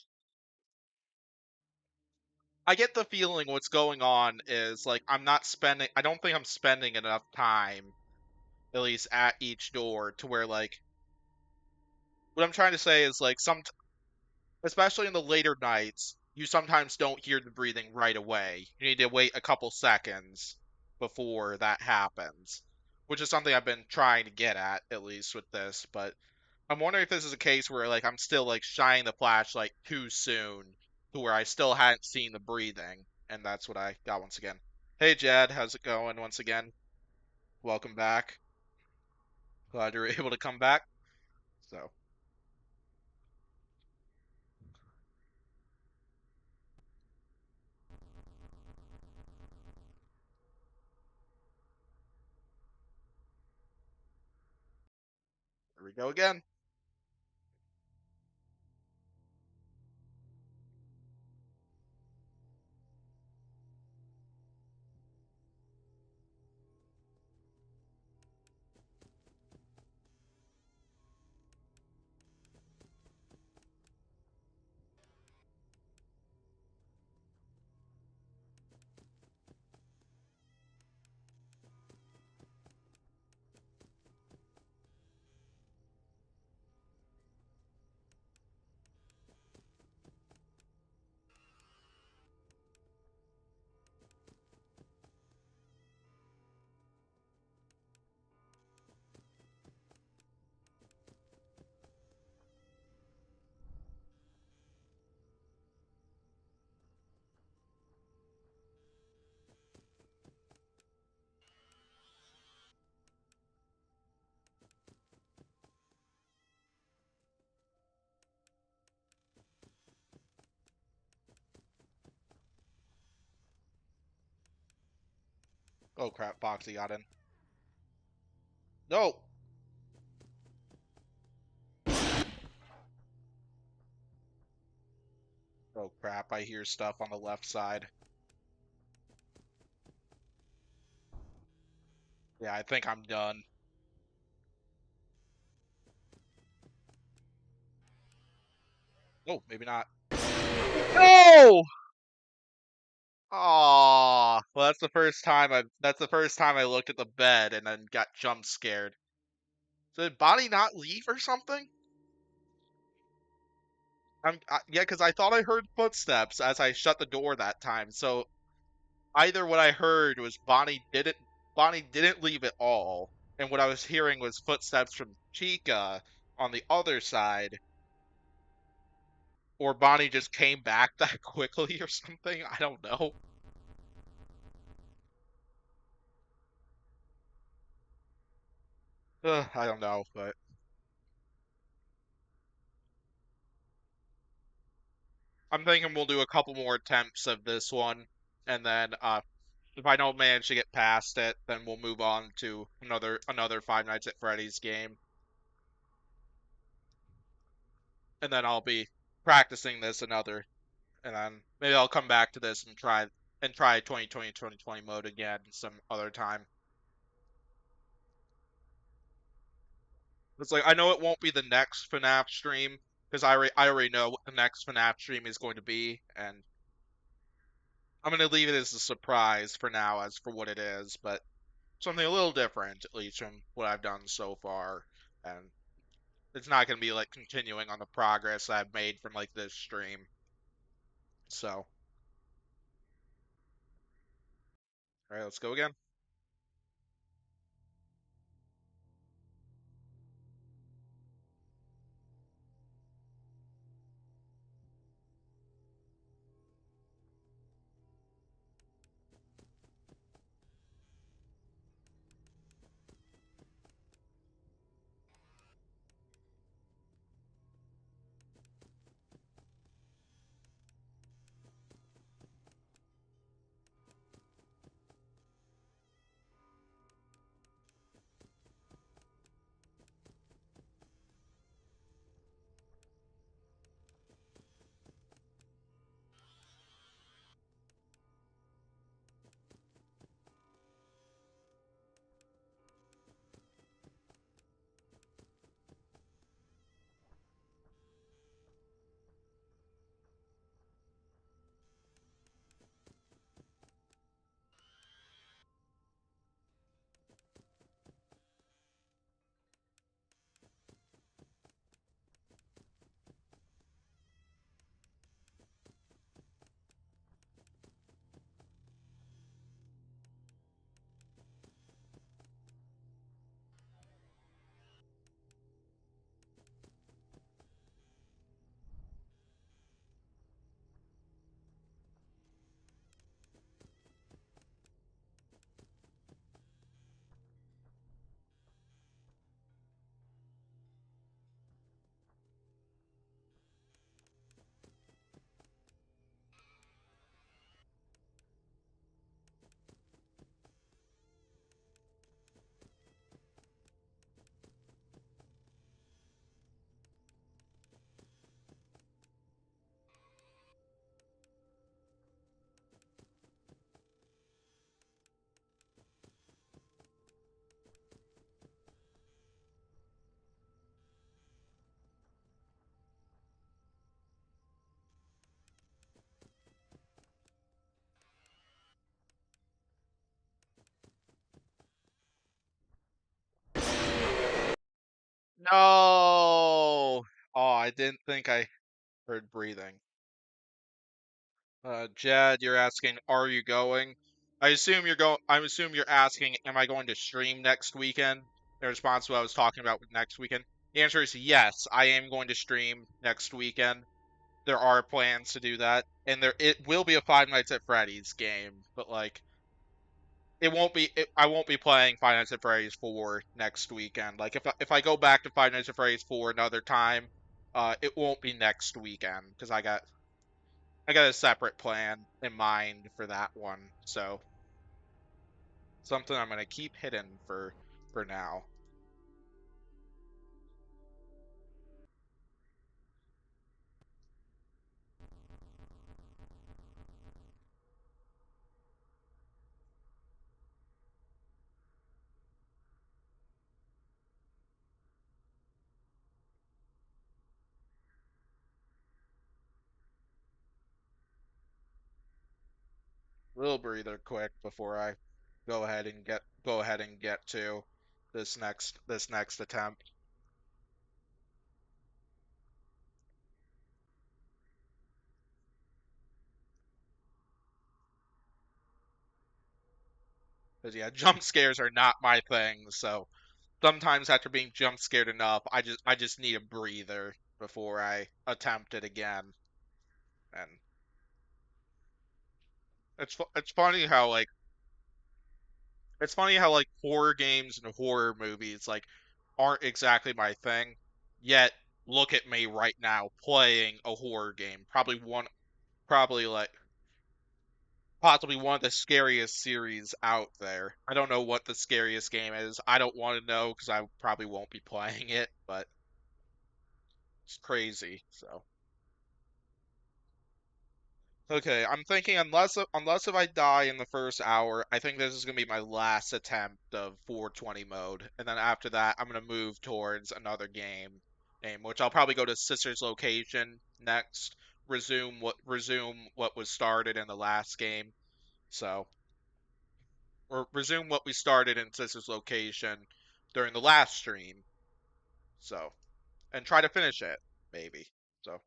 I get the feeling what's going on is like I don't think I'm spending enough time, at least at each door, to where like what I'm trying to say is like especially in the later nights, you sometimes don't hear the breathing right away. You need to wait a couple seconds before that happens, which is something I've been trying to get at least with this, but I'm wondering if this is a case where like I'm still like shining the flashlight too soon to where I still hadn't seen the breathing, and that's what I got once again. Hey Jed, how's it going once again? Welcome back. Glad you're able to come back. So, here we go again. Oh crap, Foxy got in. No! Oh crap, I hear stuff on the left side. Yeah, I think I'm done. Oh, maybe not. No! Aw, well, that's the first time I looked at the bed and then got jump scared. So did Bonnie not leave or something? Yeah, because I thought I heard footsteps as I shut the door that time. So either what I heard was Bonnie didn't leave at all, and what I was hearing was footsteps from Chica on the other side, or Bonnie just came back that quickly or something. I don't know. I don't know, but I'm thinking we'll do a couple more attempts of this one, and then if I don't manage to get past it, then we'll move on to another Five Nights at Freddy's game, and then I'll be practicing this and then maybe I'll come back to this and try 2020 mode again some other time. It's like I know it won't be the next FNAF stream because I already know what the next FNAF stream is going to be, and I'm gonna leave it as a surprise for now as for what it is, but something a little different at least from what I've done so far, and it's not gonna be like continuing on the progress I've made from like this stream. So, all right, let's go again. No. Oh, I didn't think I heard breathing. Jed, you're asking, are you going? I assume you're going. I assume you're asking, am I going to stream next weekend? In response to what I was talking about with next weekend. The answer is yes. I am going to stream next weekend. There are plans to do that, and there it will be a Five Nights at Freddy's game, but like it won't be. I won't be playing Five Nights at Freddy's 4 next weekend. Like if I go back to Five Nights at Freddy's 4 another time, it won't be next weekend because I got a separate plan in mind for that one. So something I'm gonna keep hidden for now. Little breather quick before I go ahead and get to this next attempt. Because yeah, jump scares are not my thing. So sometimes after being jump scared enough, I just need a breather before I attempt it again. And it's funny how like horror games and horror movies like aren't exactly my thing. Yet look at me right now playing a horror game. Probably like possibly one of the scariest series out there. I don't know what the scariest game is. I don't want to know because I probably won't be playing it, but it's crazy. So okay, I'm thinking unless if I die in the first hour, I think this is gonna be my last attempt of 420 mode, and then after that, I'm gonna move towards another game, which I'll probably go to Sister's Location next, resume what was started in the last game. So, or resume what we started in Sister's Location during the last stream. So, and try to finish it, maybe. So,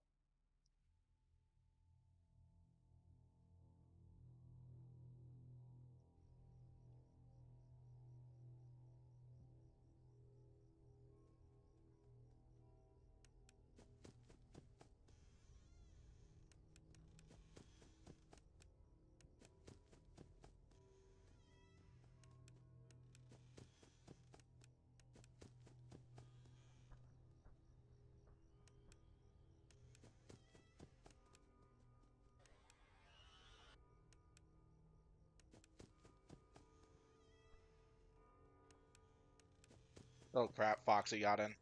oh crap, Foxy got in.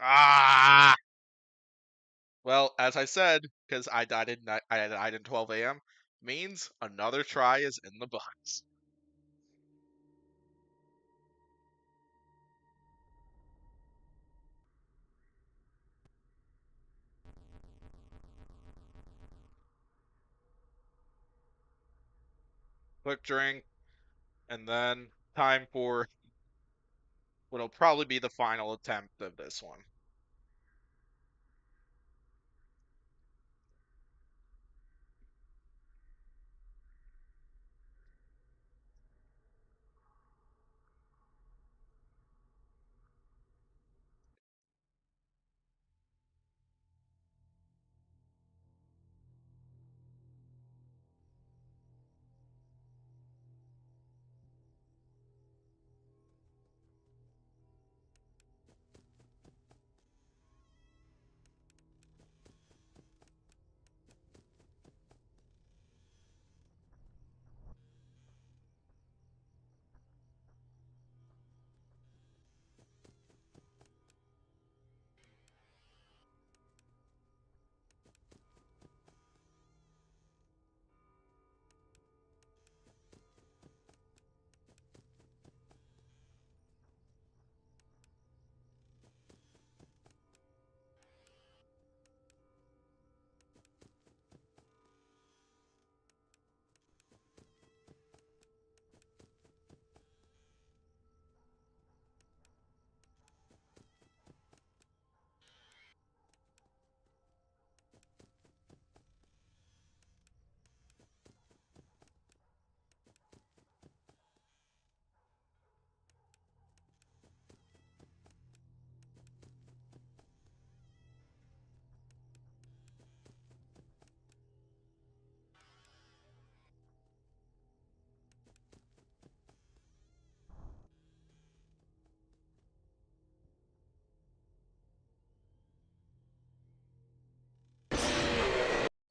Ah! Well, as I said, because I died in 12 a.m., means another try is in the books. Quick drink, and then time for what'll probably be the final attempt of this one.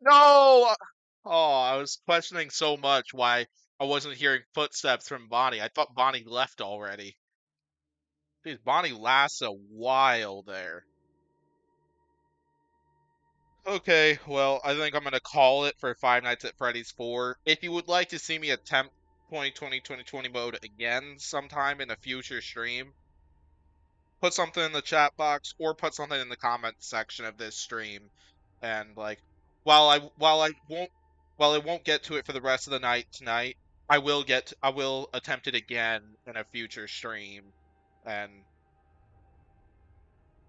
No! Oh, I was questioning so much why I wasn't hearing footsteps from Bonnie. I thought Bonnie left already. Jeez, Bonnie lasts a while there. Okay, well, I think I'm gonna call it for Five Nights at Freddy's 4. If you would like to see me attempt 2020 mode again sometime in a future stream, put something in the chat box or put something in the comment section of this stream. And like, while I won't get to it for the rest of the night tonight, I will attempt it again in a future stream. And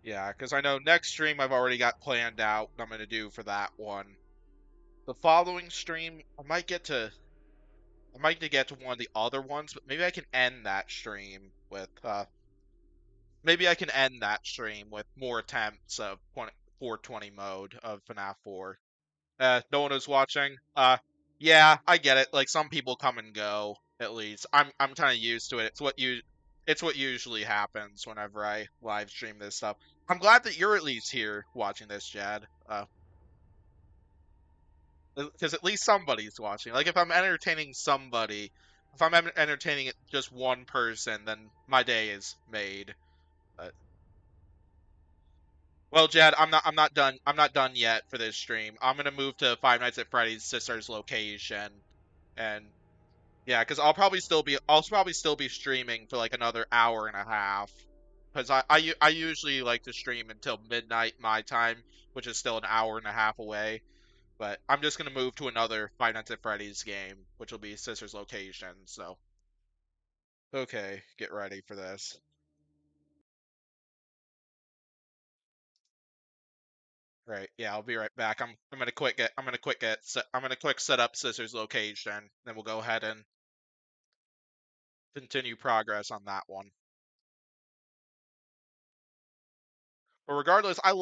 yeah, because I know next stream I've already got planned out what I'm gonna do for that one. The following stream, I might get to one of the other ones, but maybe I can end that stream with more attempts of 420 mode of FNAF 4. No one is watching. Yeah, I get it. Like some people come and go. At least I'm kind of used to it. It's what usually happens whenever I live stream this stuff. I'm glad that you're at least here watching this, Jad. Because at least somebody's watching. Like if I'm entertaining just one person, then my day is made. But well, Jed, I'm not done. I'm not done yet for this stream. I'm gonna move to Five Nights at Freddy's sister's location, and yeah, because I'll probably still be streaming for like another hour and a half. Because I usually like to stream until midnight my time, which is still an hour and a half away. But I'm just gonna move to another Five Nights at Freddy's game, which will be sister's location. So okay, get ready for this. Right, yeah, I'll be right back. I'm gonna quick set up Scissor's location, then we'll go ahead and continue progress on that one. But regardless, I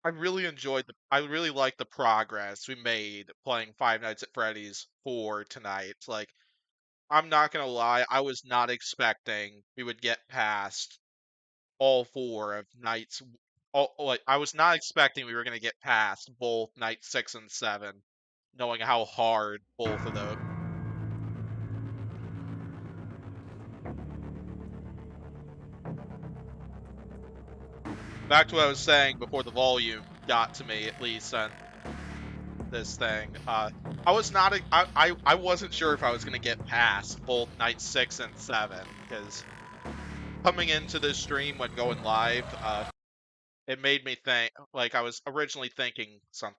really like the progress we made playing Five Nights at Freddy's 4 tonight. Like, I'm not gonna lie, I was not expecting we would get past all four of nights. Like, I was not expecting we were gonna get past both night 6 and 7, knowing how hard both of those. Back to what I was saying before the volume got to me, at least on this thing. I was not. I wasn't sure if I was gonna get past both night 6 and 7 because coming into this stream when going live, it made me think. Like I was originally thinking some.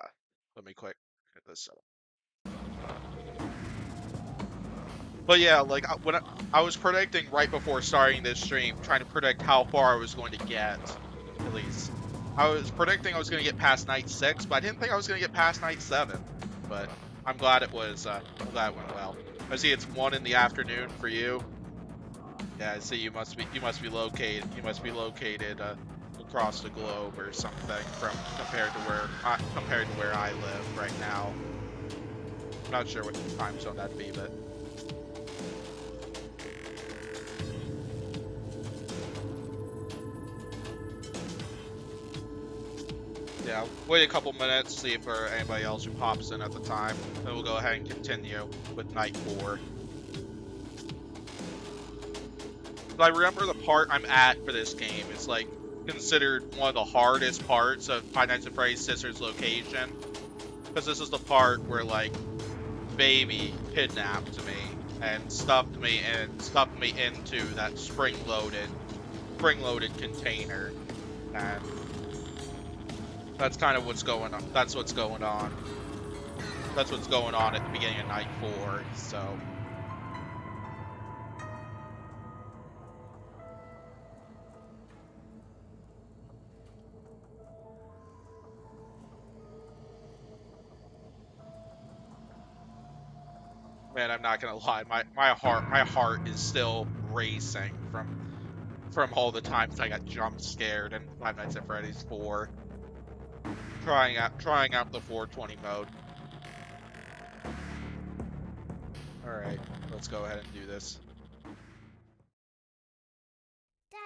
Uh, Let me quick hit this up. But yeah, like I was predicting right before starting this stream, trying to predict how far I was going to get, at least. I was predicting I was going to get past night 6, but I didn't think I was going to get past night 7. But I'm glad I'm glad it went well. I see it's 1 in the afternoon for you. Yeah, I see you must be located across the globe or something from compared to where I live right now. I'm not sure what time zone that'd be, but yeah, wait a couple minutes, see if there anybody else who pops in at the time. Then we'll go ahead and continue with night 4. But I remember the part I'm at for this game is like considered one of the hardest parts of Five Nights at Freddy's Sister's location. Because this is the part where like Baby kidnapped me and stuffed me into that spring loaded container. And that's kind of what's going on. That's what's going on. That's what's going on at the beginning of night 4. So man, I'm not gonna lie, my heart is still racing from all the times I got jump scared in Five Nights at Freddy's 4. Trying out the 420 mode. Alright, let's go ahead and do this. Daddy,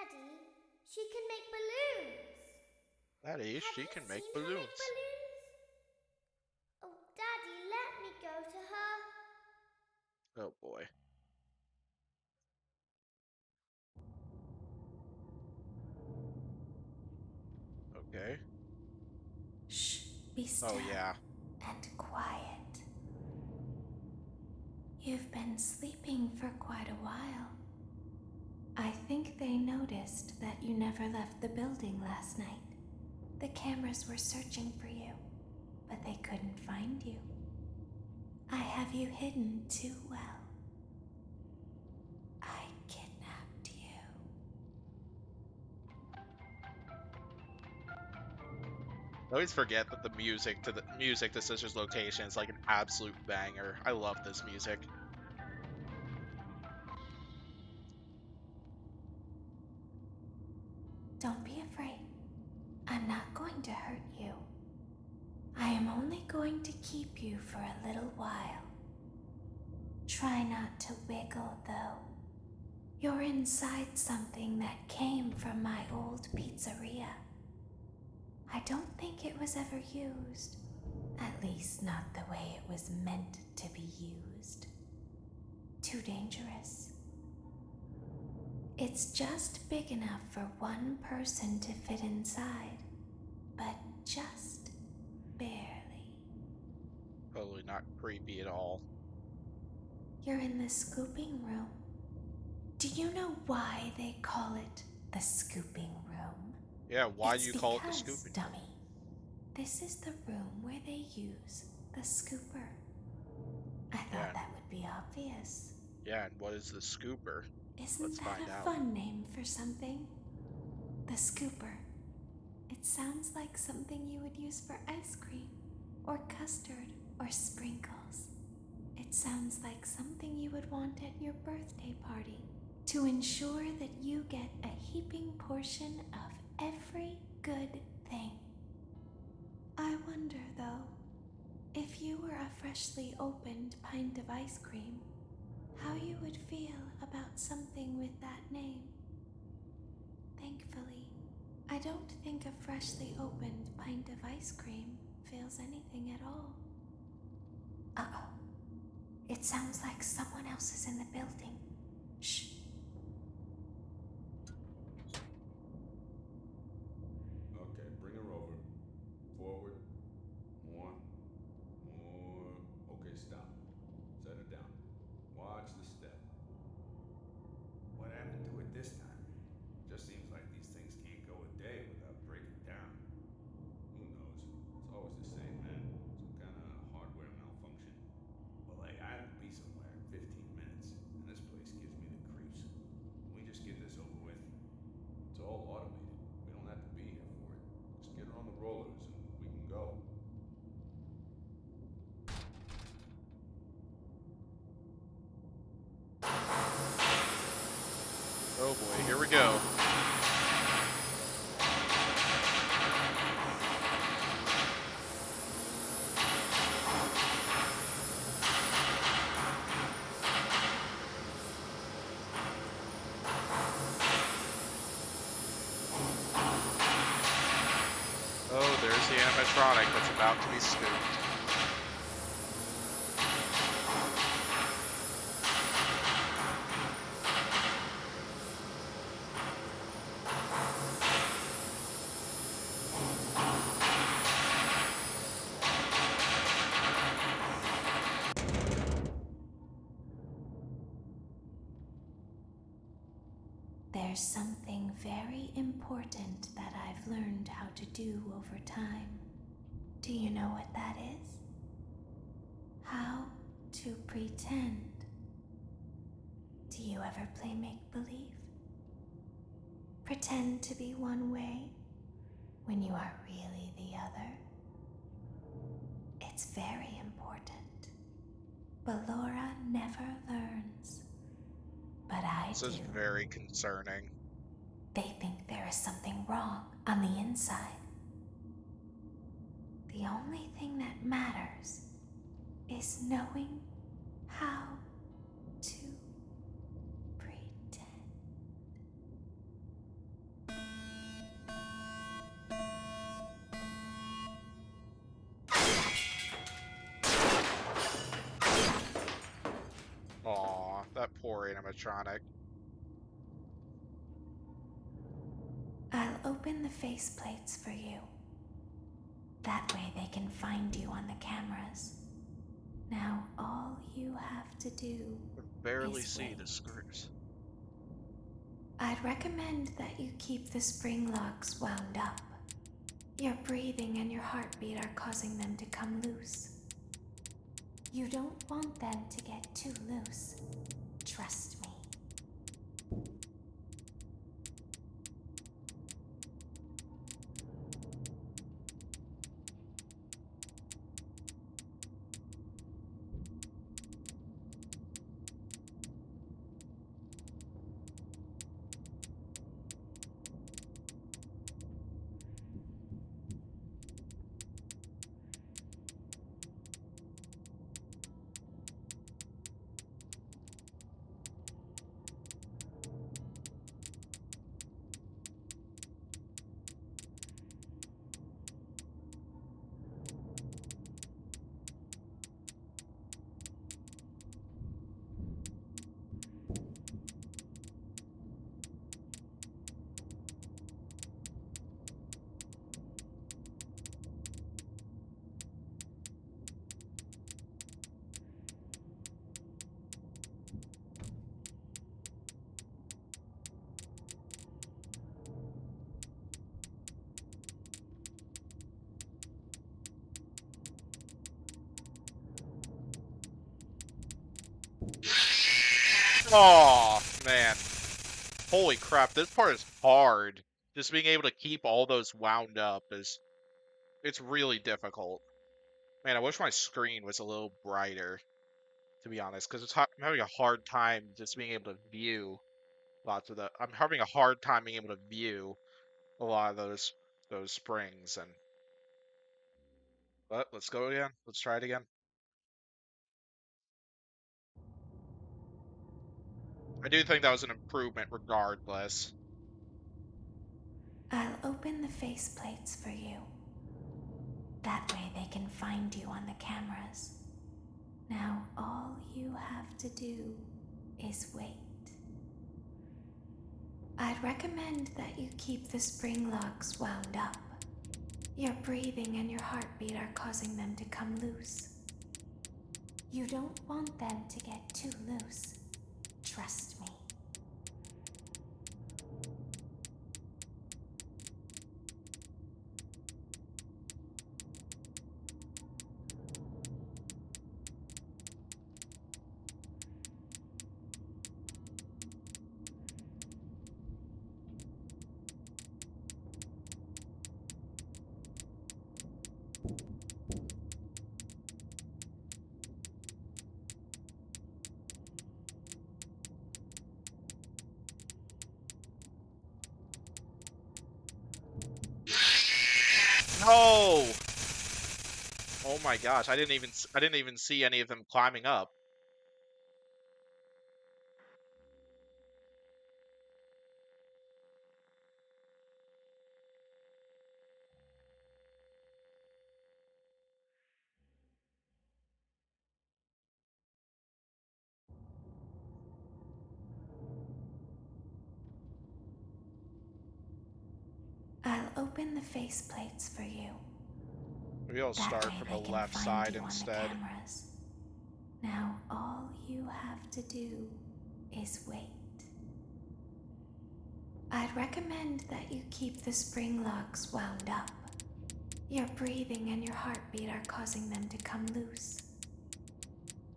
she can make balloons. Daddy, Have she you can make seen her make balloons. balloons? Oh, Daddy, let me go to her. Oh boy. Okay. Shh, be Oh still yeah. and quiet. You've been sleeping for quite a while. I think they noticed that you never left the building last night. The cameras were searching for you, but they couldn't find you. I have you hidden too well. I kidnapped you. I always forget that the music to Sister's Location is like an absolute banger. I love this music. Don't be afraid. I'm not going to hurt you. I am only going to keep you for a little while. Try not to wiggle, though. You're inside something that came from my old pizzeria. I don't think it was ever used. At least not the way it was meant to be used. Too dangerous. It's just big enough for one person to fit inside, but just barely. Totally not creepy at all. You're in the scooping room. Do you know why they call it the scooping room? Yeah, why do It's you call it the because, scooping room? dummy, this is the room where they use the scooper. I Yeah, thought that would be obvious. yeah, and what is the scooper? Isn't Let's that find a out. fun name for something? The scooper. It sounds like something you would use for ice cream, or custard, or sprinkles. It sounds like something you would want at your birthday party to ensure that you get a heaping portion of every good thing. I wonder, though, if you were a freshly opened pint of ice cream, how you would feel about something with that name. Thankfully, I don't think a freshly opened pint of ice cream feels anything at all. Uh-oh. It sounds like someone else is in the building. Shh. Okay, bring her over. Forward. More. More. Okay, stop. Set her down. Watch the step. What happened to it this time? Just seems like these things can't go a day without breaking down. Who knows? It's always the same, man. Some kind of hardware malfunction. Well, hey, I have to be somewhere in 15 minutes, and this place gives me the creeps. Can we just get this over with? It's all automated. We don't have to be here for it. Just get her on the rollers and we can go. Oh boy, here we go. Oh, there's the animatronic that's about to be scooped. There's something very important that I've learned how to do over time. Do you know what that is? How to pretend. Do you ever play make-believe? Pretend to be one way when you are really the other? It's very important. Ballora never learns. But I This do. is very concerning. They think there is something wrong on the inside. The only thing that matters is knowing how to pretend. animatronic. I'll open the faceplates for you. That way they can find you on the cameras. Now all you have to do I can barely is see wait. the screws. I'd recommend that you keep the spring locks wound up. Your breathing and your heartbeat are causing them to come loose. You don't want them to get too loose. Trust me. Oh, man. Holy crap, this part is hard. Just being able to keep all those wound up it's really difficult. Man, I wish my screen was a little brighter, to be honest, because I'm having a hard time just being able to view I'm having a hard time being able to view a lot of those springs. But let's go again. Let's try it again. I do think that was an improvement regardless. I'll open the faceplates for you. That way they can find you on the cameras. Now all you have to do is wait. I'd recommend that you keep the spring locks wound up. Your breathing and your heartbeat are causing them to come loose. You don't want them to get too loose. Trust me. No! Oh my gosh, I didn't even see any of them climbing up. I'll open the faceplates for you. Maybe I'll That start way from the they can left find side you on the instead. cameras. Now all you have to do is wait. I'd recommend that you keep the spring locks wound up. Your breathing and your heartbeat are causing them to come loose.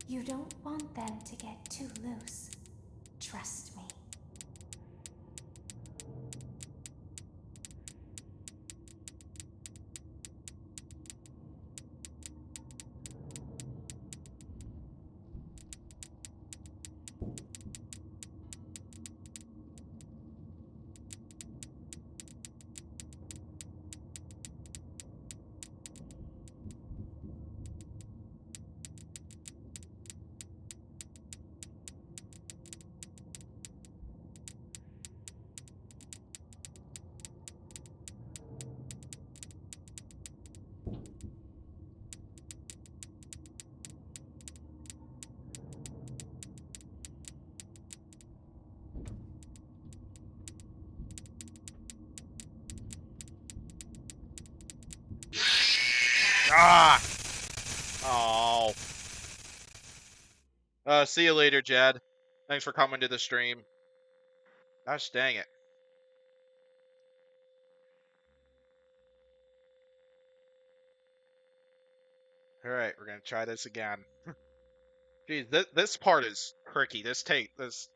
You don't want them to get too loose. Trust me. Ah! Oh. See you later, Jed. Thanks for coming to the stream. Gosh dang it. Alright, we're gonna try this again. Geez, this part is tricky. This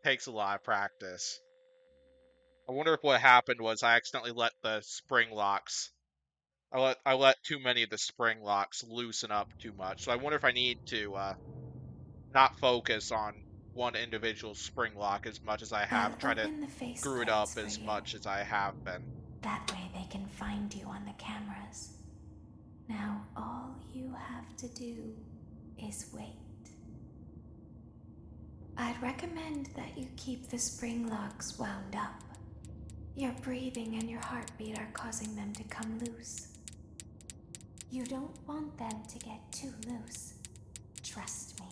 takes a lot of practice. I wonder if what happened was I accidentally let the spring locks. I let too many of the spring locks loosen up too much. So I wonder if I need to not focus on one individual spring lock as much as I I'll have. Try to open the screw it up faceplates for as you. much as I have been. That way they can find you on the cameras. Now all you have to do is wait. I'd recommend that you keep the spring locks wound up. Your breathing and your heartbeat are causing them to come loose. You don't want them to get too loose. Trust me.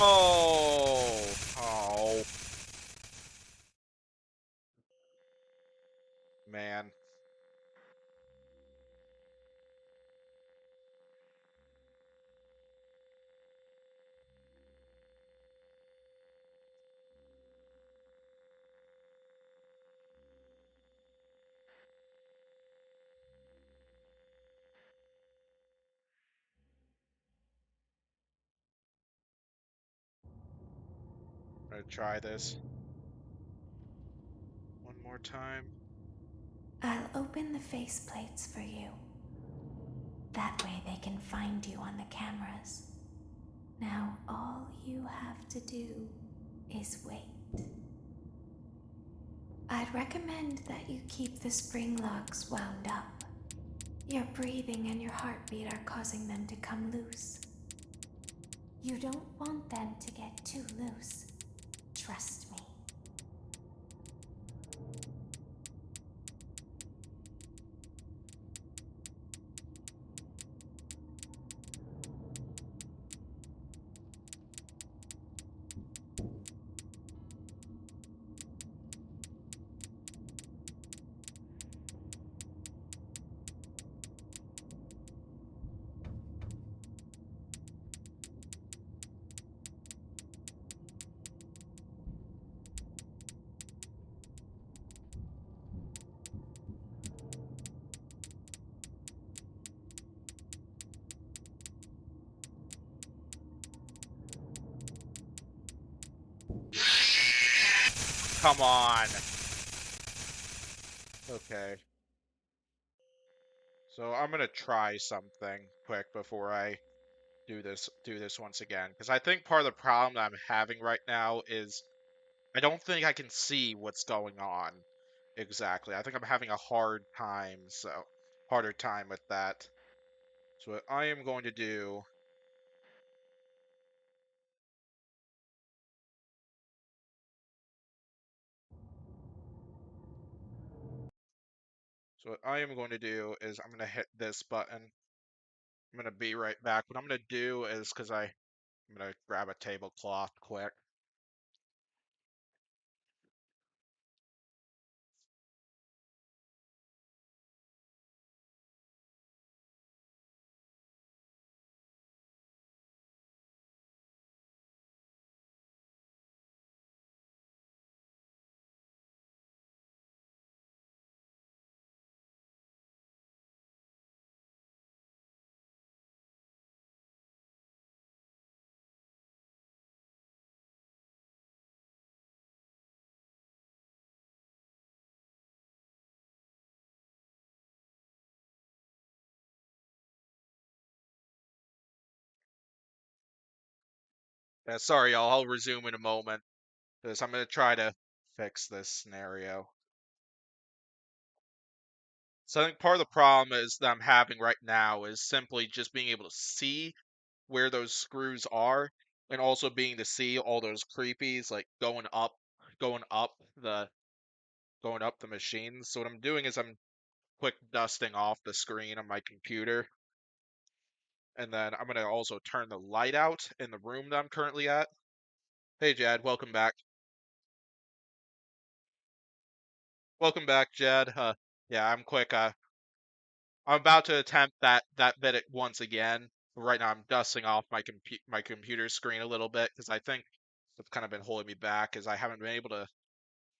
Oh, oh, man. I'm gonna try this one more time. I'll open the faceplates for you. That way they can find you on the cameras. Now all you have to do is wait. I'd recommend that you keep the spring locks wound up. Your breathing and your heartbeat are causing them to come loose. You don't want them to get too loose. Trust me. Come on. Okay. So I'm gonna try something quick before I do this once again. Because I think part of the problem that I'm having right now is I don't think I can see what's going on exactly. I think I'm having a harder time with that. So what I am going to do So what I am going to do is I'm going to hit this button. I'm going to be right back. What I'm going to do is I'm going to grab a tablecloth quick. Yeah, sorry, y'all. I'll resume in a moment because I'm gonna try to fix this scenario. So I think part of the problem is that I'm having right now is simply just being able to see where those screws are, and also being to see all those creepies like going up the going up the machine. So what I'm doing is I'm quick dusting off the screen on my computer, and then I'm gonna also turn the light out in the room that I'm currently at. Hey Jad, welcome back. Welcome back, Jad. Yeah, I'm quick. I'm about to attempt that bit at once again. Right now, I'm dusting off my computer screen a little bit because I think what's kind of been holding me back is I haven't been able to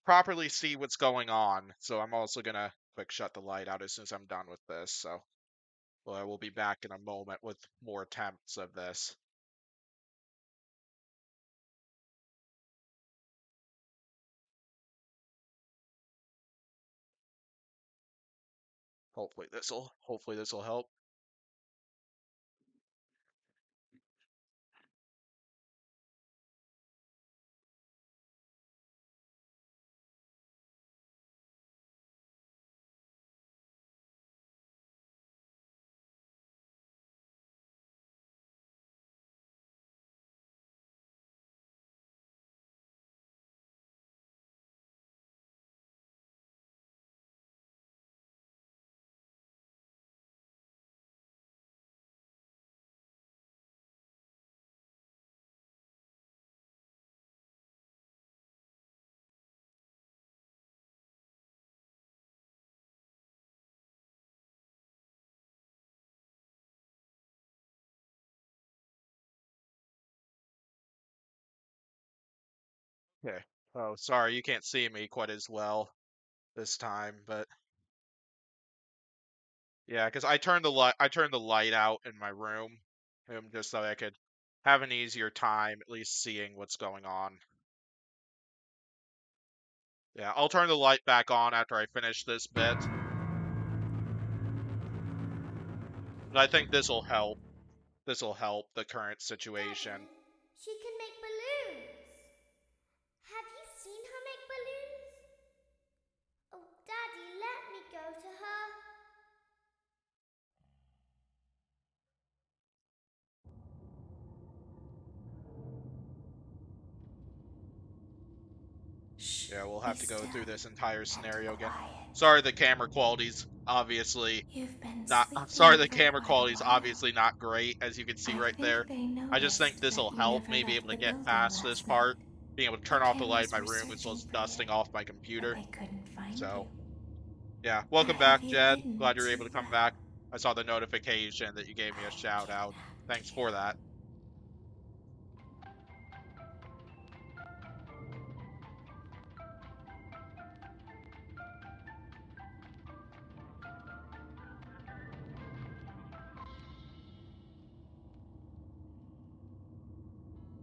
properly see what's going on. So I'm also gonna quick shut the light out as soon as I'm done with this. So well, I will be back in a moment with more attempts of this. Hopefully this'll help. Okay. Oh, sorry, you can't see me quite as well this time, but yeah, because I turned the light out in my room, just so I could have an easier time at least seeing what's going on. Yeah, I'll turn the light back on after I finish this bit, but I think this will help. This will help the current situation. Daddy, she can make balloons. Have you seen her make balloons? Oh, Daddy, let me go to her. Shh, Yeah, we'll be have to go still through this entire and scenario again. quiet. Sorry, the camera quality's obviously You've been not. I'm sorry, sleeping the for camera quite a quality's while. obviously not great, as you can see I right there. think they I just think noticed this that will you help never me be able left to the get building past this last night. part, being able to The turn off the light in cameras my were room as well searching as for you, dusting off my but computer. they couldn't find So, you. yeah, Where welcome have back, you Jed. hidden Glad you're able to to? come back. I saw the notification that you gave me a I shout out. kidnapped Thanks you. for that.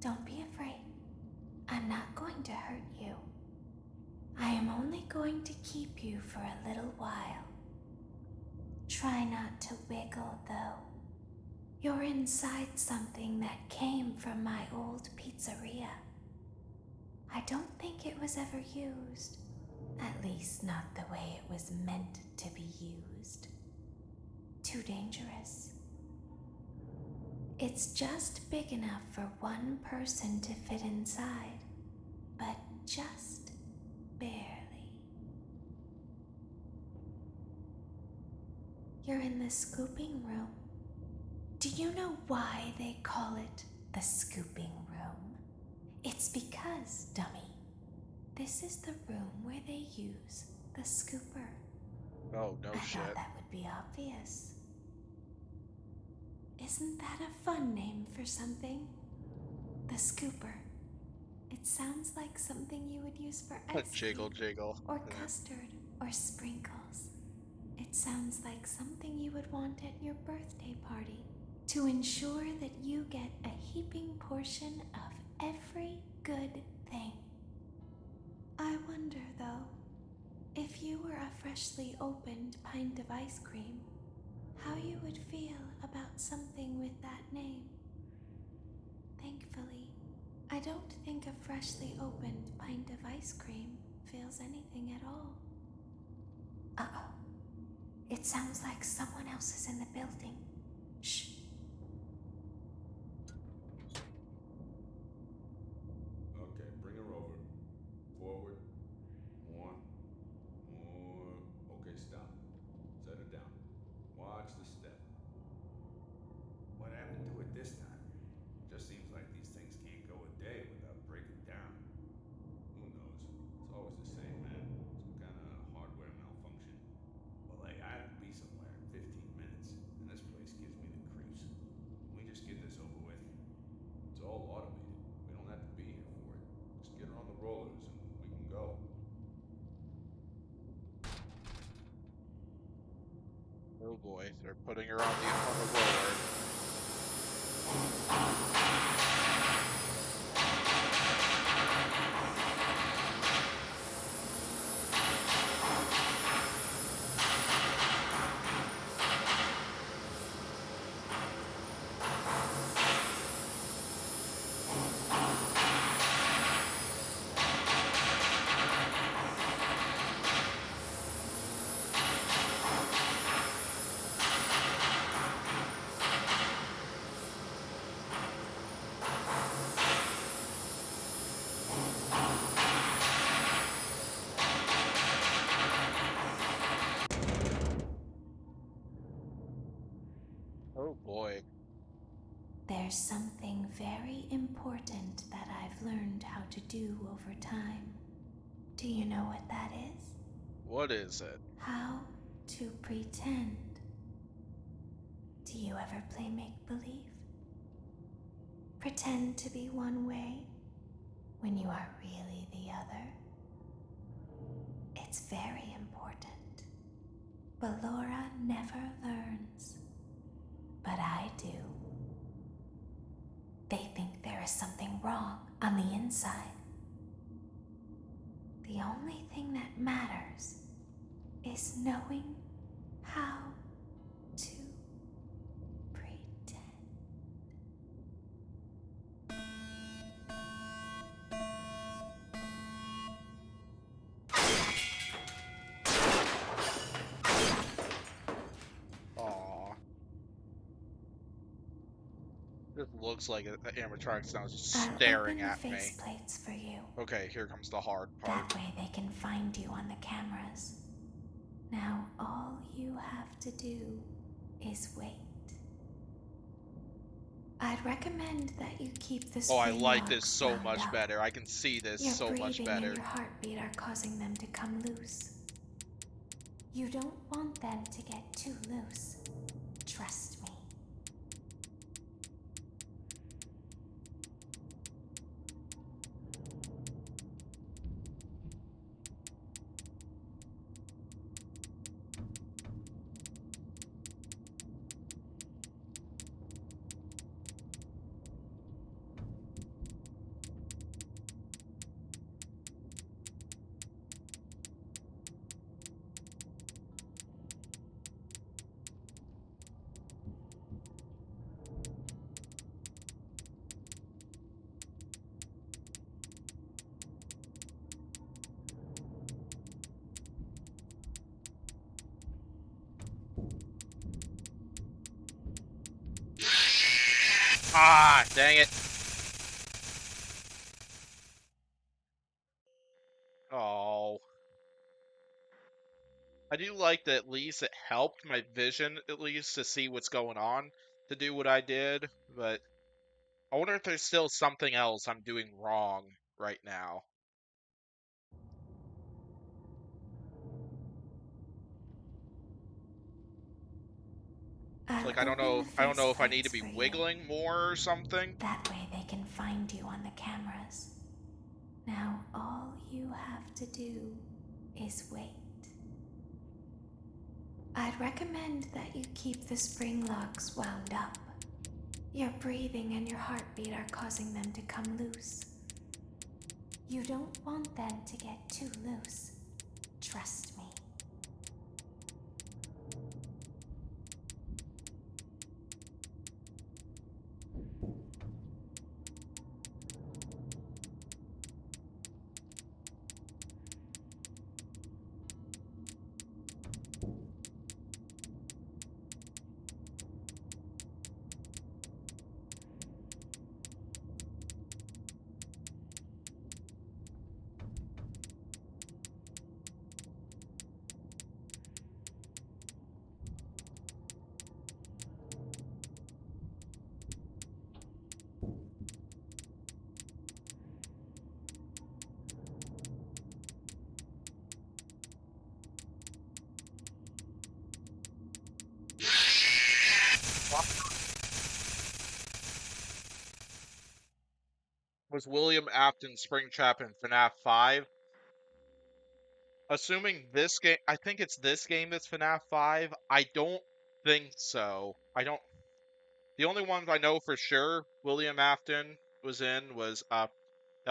Don't be afraid. I'm not going to hurt you. I am only going to keep you for a little while. Try not to wiggle, though. You're inside something that came from my old pizzeria. I don't think it was ever used. At least, not the way it was meant to be used. Too dangerous. It's just big enough for one person to fit inside, but just barely. You're in the scooping room. Do you know why they call it the scooping room? It's because, dummy, this is the room where they use the scooper. Oh, no I thought shit. that would be obvious. Isn't that a fun name for something? The scooper. It sounds like something you would use for ice Jiggle, cream, jiggle. or Yeah. custard, or sprinkles. It sounds like something you would want at your birthday party to ensure that you get a heaping portion of every good thing. I wonder, though, if you were a freshly opened pint of ice cream, how you would feel about something with that name. Thankfully, I don't think a freshly opened pint of ice cream feels anything at all. Uh-oh. It sounds like someone else is in the building. Shh. Okay, bring her over. Forward. One. More. Okay, stop. Set her down. Watch the step. What happened to it this time? Just seems like these things can't go a day without breaking down. Who knows? It's always the same, man. Some kind of hardware malfunction. Well, hey, I have to be somewhere in 15 minutes, and this place gives me the creeps. Can we just get this over with? It's all automated. We don't have to be here for it. Just get her on the rollers and we can go. Oh boy, they're putting her on the roller. Oh boy. There's something very important that I've learned how to do over time. Do you know what that is? What is it? How to pretend. Do you ever play make-believe? Pretend to be one way when you are really the other. It's very important. But Laura never learns. But I do. They think there is something wrong on the inside. The only thing that matters is knowing how to pretend. Aw. This looks like an animatronics now just I'll staring open the at me. faceplates for you. Okay, here comes the hard part. That way they can find you on the cameras. Now all you have to do is wait. I'd recommend that you keep the Oh, I spring like this locks so wound much up. better. I can see this Your so much breathing better. and your heartbeat are causing them to come loose. You don't want them to get too loose. Trust me. Ah, dang it. Oh. I do like that at least it helped my vision, at least, to see what's going on, to do what I did, but I wonder if there's still something else I'm doing wrong right now. I'll Like, I don't open know, the I don't know if I need to faceplates be for you. wiggling more or something. That way they can find you on the cameras. Now all you have to do is wait. I'd recommend that you keep the spring locks wound up. Your breathing and your heartbeat are causing them to come loose. You don't want them to get too loose. Trust me. was William Afton Springtrap in FNAF 5. Assuming this game, I think it's this game that's FNAF 5. I don't think so. I don't. The only ones I know for sure William Afton was in was that'll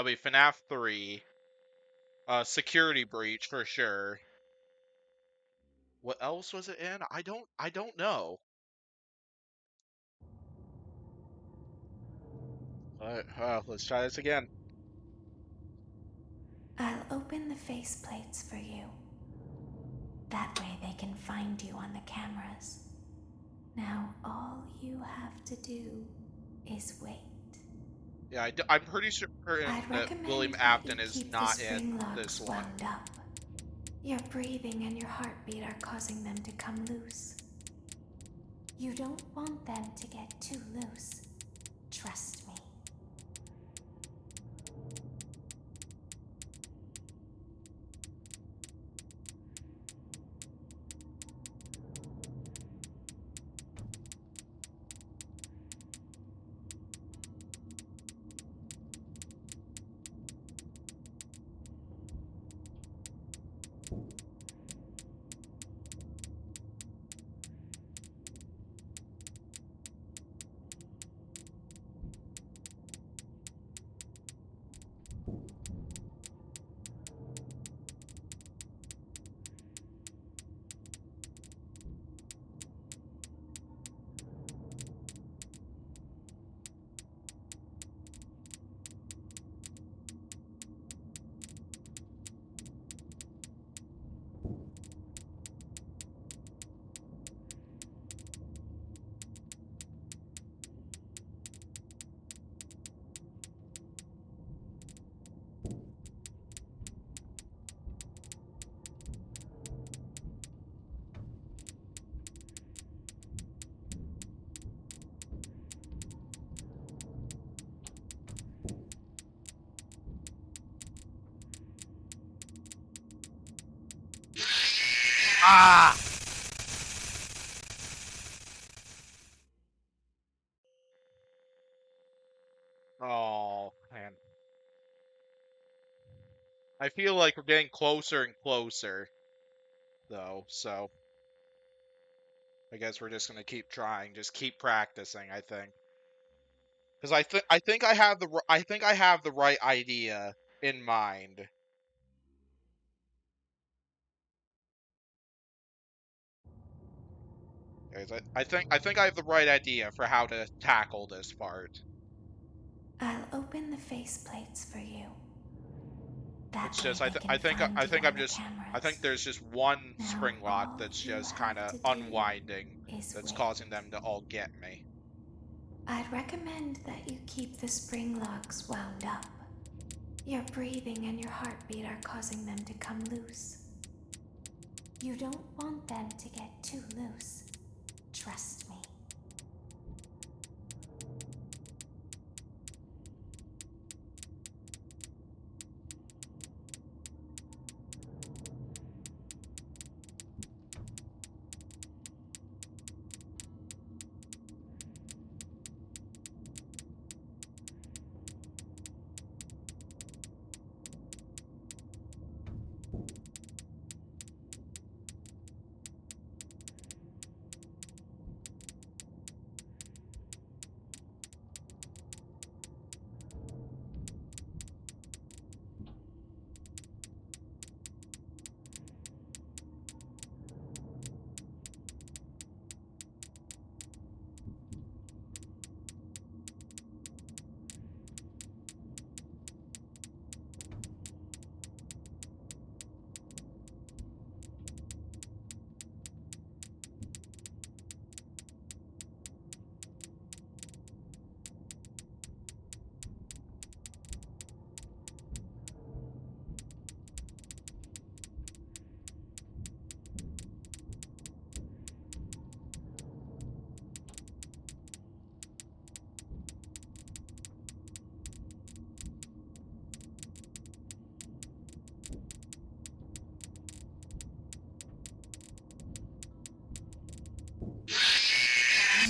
be FNAF 3, Security Breach for sure. What else was it in? I don't know. Let's try this again. I'll open the faceplates for you. That way they can find you on the cameras. Now all you have to do is wait. Yeah, I'm pretty certain I'd that William recommend that you Afton is keep the not in spring this locks one. wound up. Your breathing and your heartbeat are causing them to come loose. You don't want them to get too loose. Trust me. Ah! Oh, man. I feel like we're getting closer and closer, though, so I guess we're just gonna keep trying, just keep practicing, I think. Because I think I have the right idea in mind. I think I have the right idea for how to tackle this part. I'll open the faceplates for you. That It's way just they can find you on the I think cameras. there's just one Now spring lock all that's you just kind have of to do unwinding, is that's wait. causing them to all get me. I'd recommend that you keep the spring locks wound up. Your breathing and your heartbeat are causing them to come loose. You don't want them to get too loose. Trust me.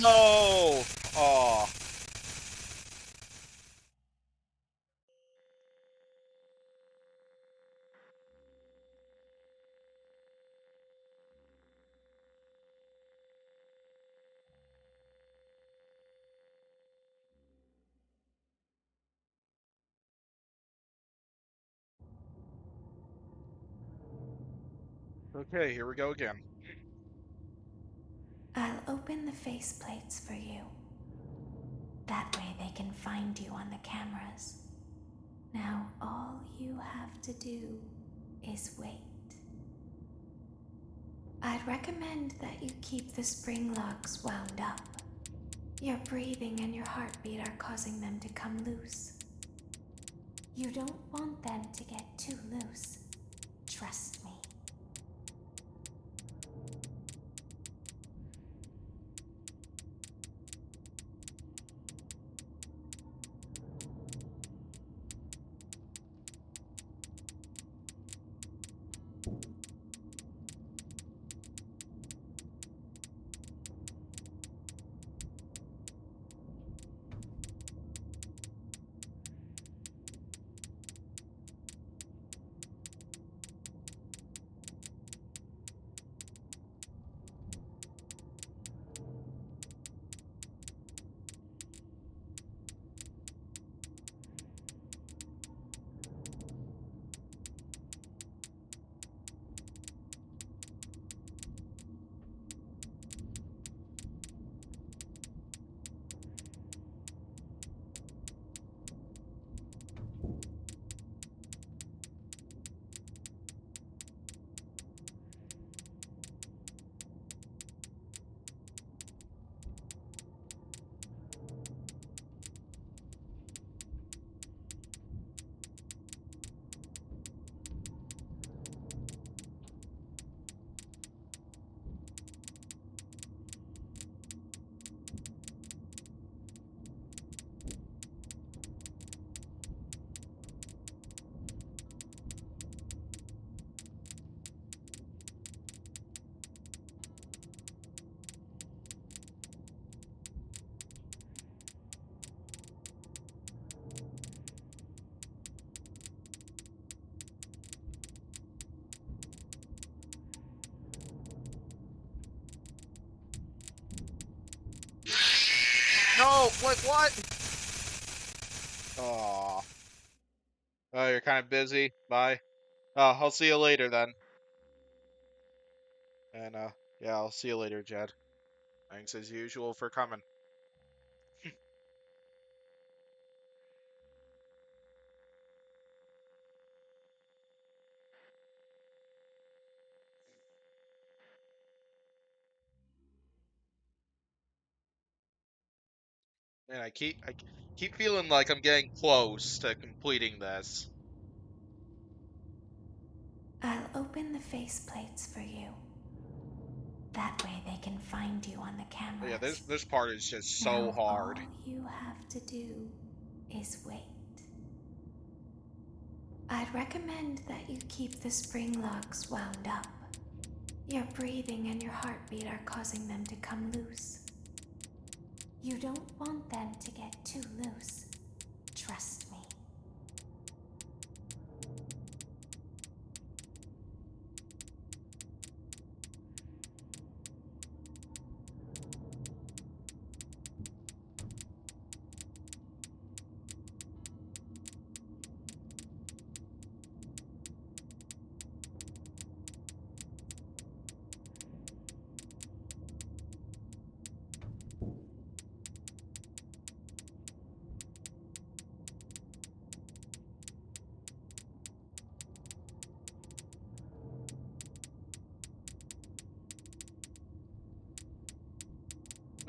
No! Oh. Okay, here we go again. I'll open the faceplates for you. That way they can find you on the cameras. Now all you have to do is wait. I'd recommend that you keep the spring locks wound up. Your breathing and your heartbeat are causing them to come loose. You don't want them to get too loose. Trust me. No, what? Aw. Oh, you're kind of busy. Bye. I'll see you later then. And, yeah, I'll see you later, Jed. Thanks as usual for coming. And I keep feeling like I'm getting close to completing this. I'll open the faceplates for you. That way they can find you on the But yeah, this cameras. this part is just so Now hard. all you have to do is wait. I'd recommend that you keep the spring locks wound up. Your breathing and your heartbeat are causing them to come loose. You don't want them to get too loose. Trust me.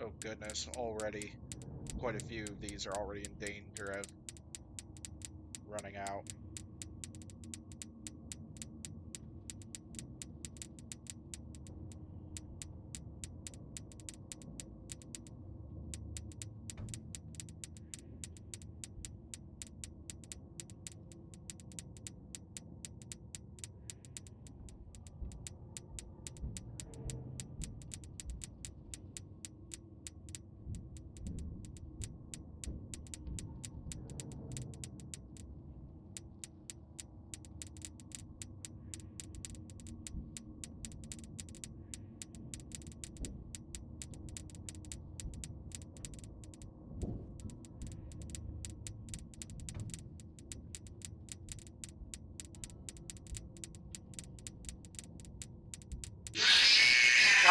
Oh goodness, already quite a few of these are already in danger of running out.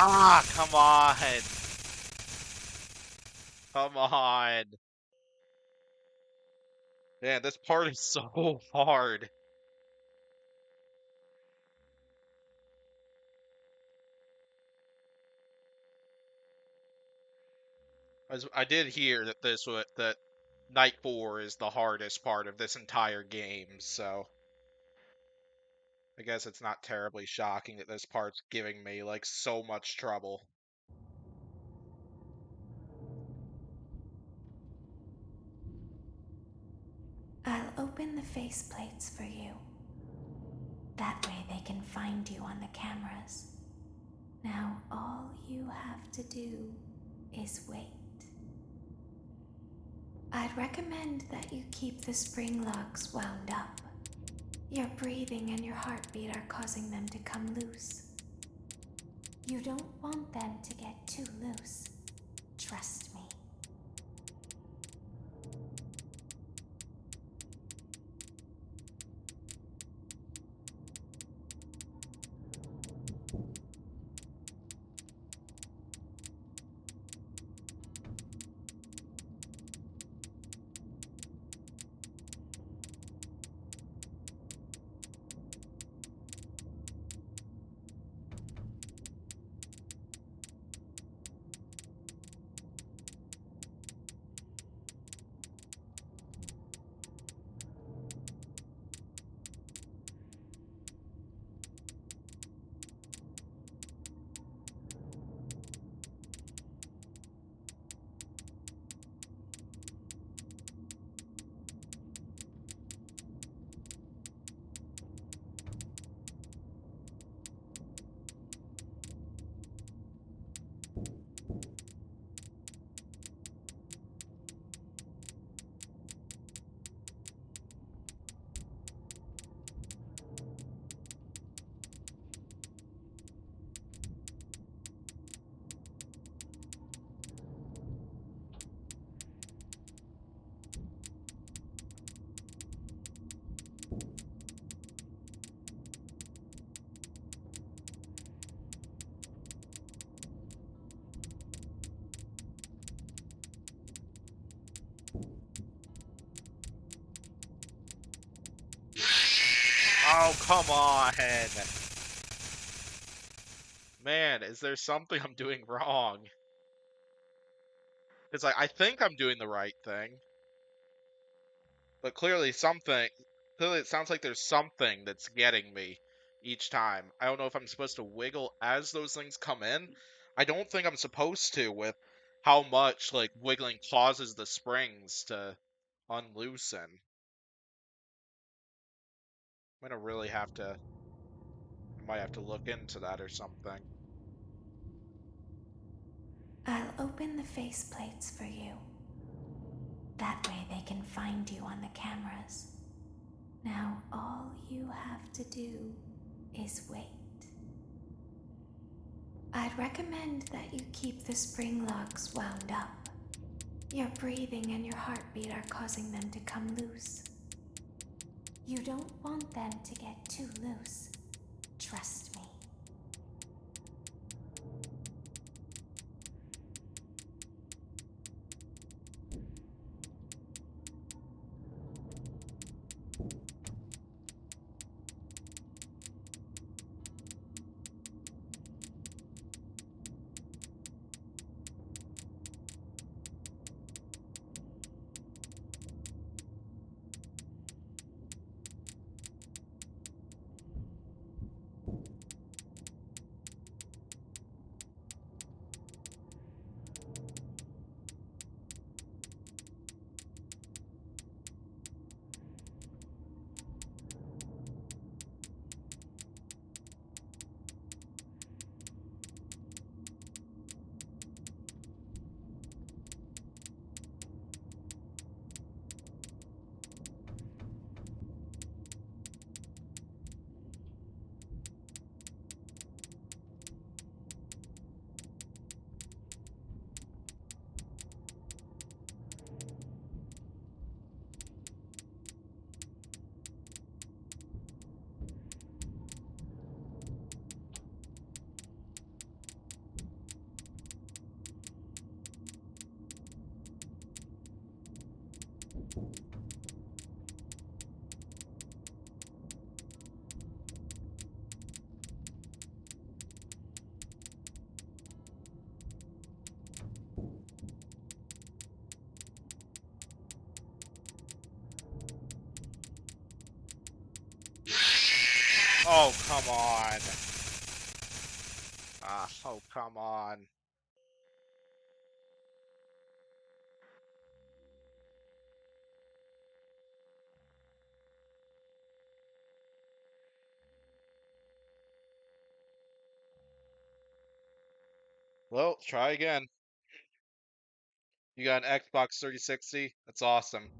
Ah, come on. Come on. Man, this part is so hard. I did hear that that Night 4 is the hardest part of this entire game, so I guess it's not terribly shocking that this part's giving me like so much trouble. I'll open the faceplates for you. That way they can find you on the cameras. Now all you have to do is wait. I'd recommend that you keep the spring locks wound up. Your breathing and your heartbeat are causing them to come loose. You don't want them to get too loose. Trust me. Oh, come on. Man, is there something I'm doing wrong? It's like I think I'm doing the right thing, but clearly it sounds like there's something that's getting me each time. I don't know if I'm supposed to wiggle as those things come in. I don't think I'm supposed to with how much like wiggling causes the springs to unloosen. I'm gonna really have to I might have to look into that or something. I'll open the faceplates for you. That way they can find you on the cameras. Now all you have to do is wait. I'd recommend that you keep the spring locks wound up. Your breathing and your heartbeat are causing them to come loose. You don't want them to get too loose. Trust me. Oh, come on. Oh, come on. Well, try again. You got an Xbox 360? That's awesome.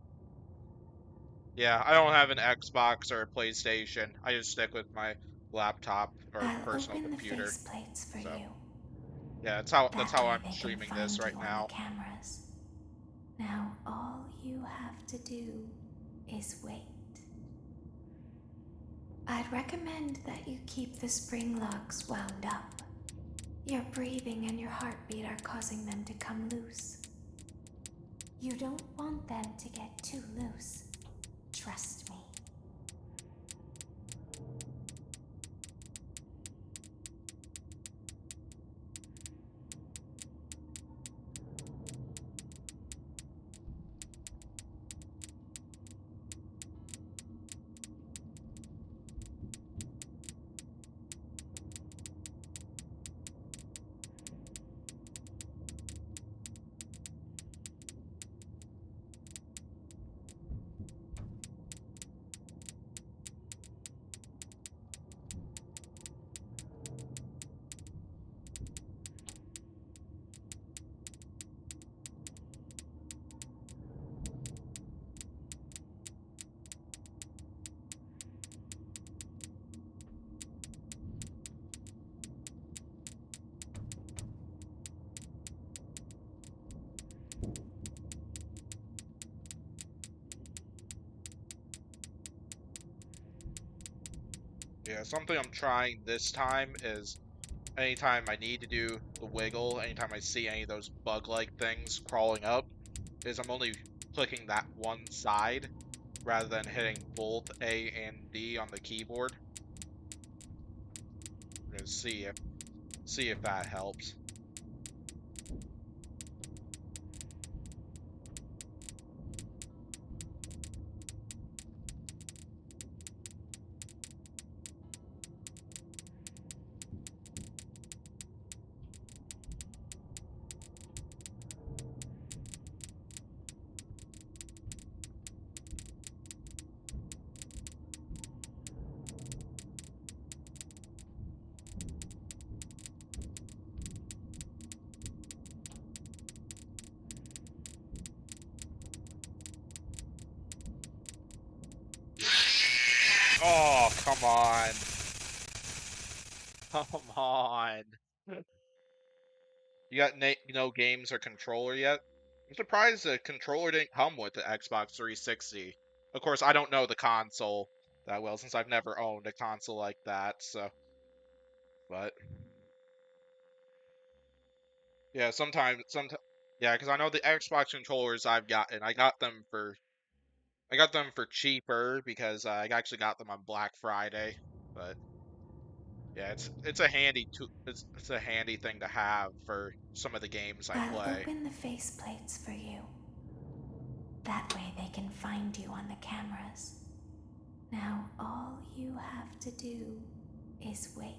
Yeah, I don't have an Xbox or a PlayStation. I just stick with my laptop or I'll personal open the computer. faceplates for So, you. yeah, that's That how way I'm they can streaming this find you right on the now. cameras. Now all you have to do is wait. I'd recommend that you keep the spring locks wound up. Your breathing and your heartbeat are causing them to come loose. You don't want them to get too loose. Trust me. Yeah, something I'm trying this time is anytime I need to do the wiggle, anytime I see any of those bug-like things crawling up, is I'm only clicking that one side rather than hitting both A and D on the keyboard. We're gonna see if that helps. Oh, come on. Come on. You got no games or controller yet? I'm surprised the controller didn't come with the Xbox 360. Of course, I don't know the console that well since I've never owned a console like that, so but yeah, sometimes yeah, because I know the Xbox controllers I've gotten, I got them for cheaper because I actually got them on Black Friday, but yeah, it's a it's a handy thing to have for some of the games I I'll play. open the faceplates for you. That way they can find you on the cameras. Now all you have to do is wait.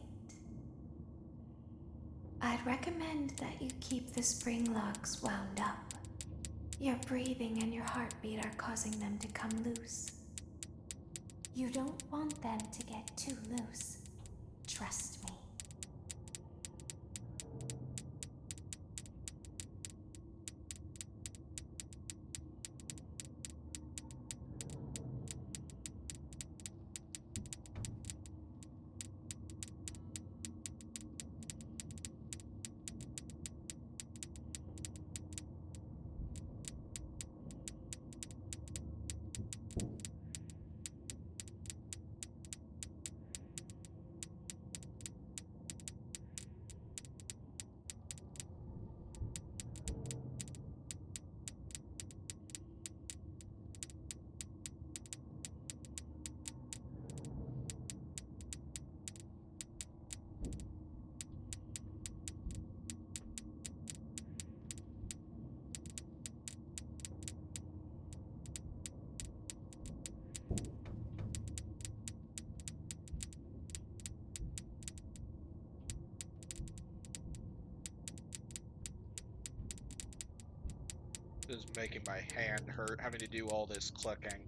I'd recommend that you keep the spring locks wound up. Your breathing and your heartbeat are causing them to come loose. You don't want them to get too loose. Trust me. This is making my hand hurt having to do all this clicking.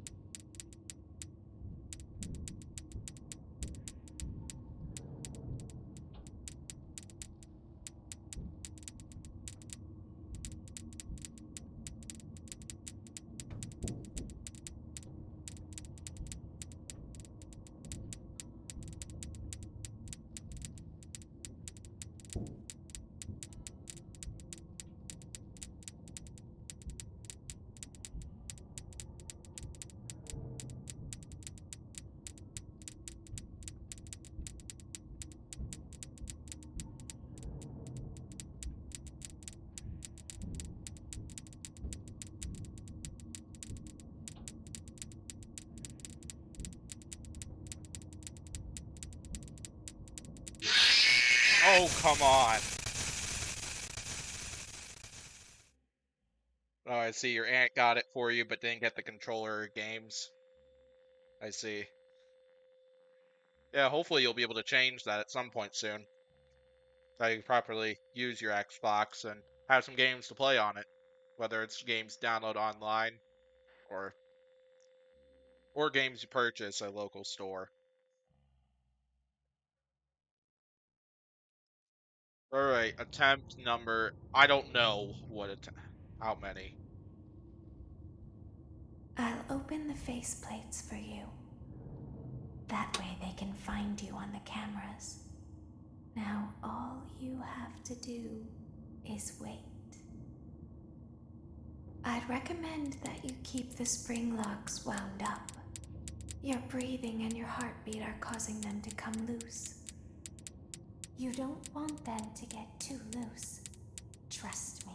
Oh, come on. Oh, I see. Your aunt got it for you, but didn't get the controller or games. I see. Yeah, hopefully you'll be able to change that at some point soon. So you can properly use your Xbox and have some games to play on it. Whether it's games download online or games you purchase at a local store. Alright, attempt number I don't know how many. I'll open the faceplates for you. That way they can find you on the cameras. Now all you have to do is wait. I'd recommend that you keep the spring locks wound up. Your breathing and your heartbeat are causing them to come loose. You don't want them to get too loose. Trust me.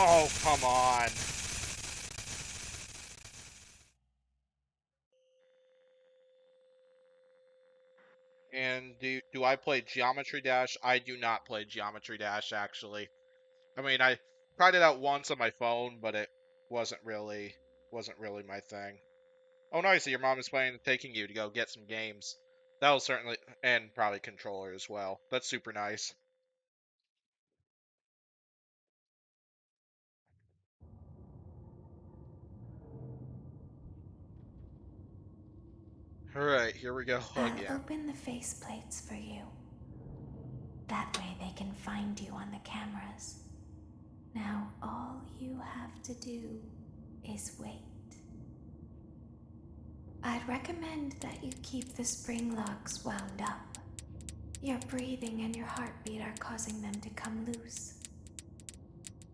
Oh, come on. And do I play Geometry Dash? I do not play Geometry Dash actually. I mean, I tried it out once on my phone, but it wasn't really my thing. Oh, no, I see your mom is planning taking you to go get some games. That will certainly, and probably controller as well. That's super nice. All right, here we go I'll again. open the faceplates for you. That way they can find you on the cameras. Now all you have to do is wait. I'd recommend that you keep the spring locks wound up. Your breathing and your heartbeat are causing them to come loose.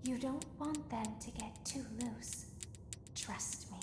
You don't want them to get too loose. Trust me.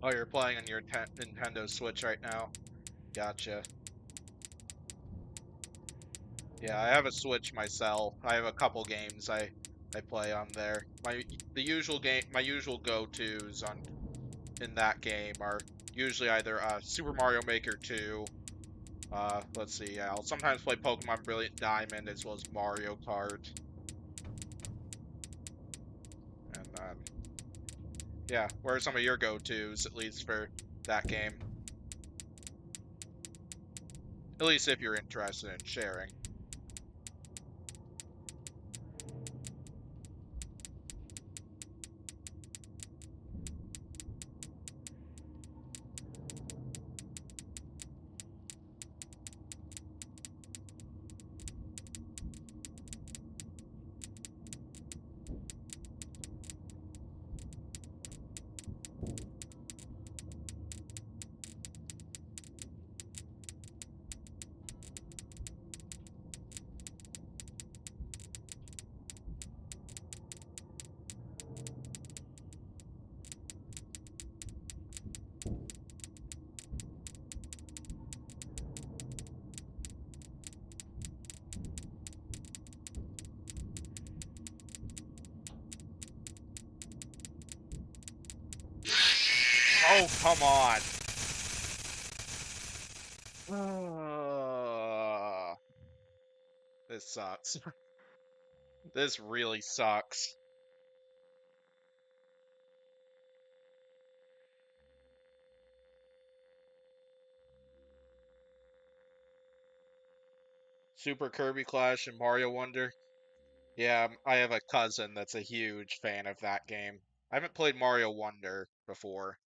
Oh, you're playing on your Nintendo Switch right now. Gotcha. Yeah, I have a Switch myself. I have a couple games I play on there. My usual go-tos on in that game are usually either Super Mario Maker 2. Let's see. I'll sometimes play Pokemon Brilliant Diamond as well as Mario Kart. And yeah, what are some of your go-tos at least for that game? At least if you're interested in sharing. Oh, come on. This sucks. This really sucks. Super Kirby Clash and Mario Wonder. Yeah, I have a cousin that's a huge fan of that game. I haven't played Mario Wonder before,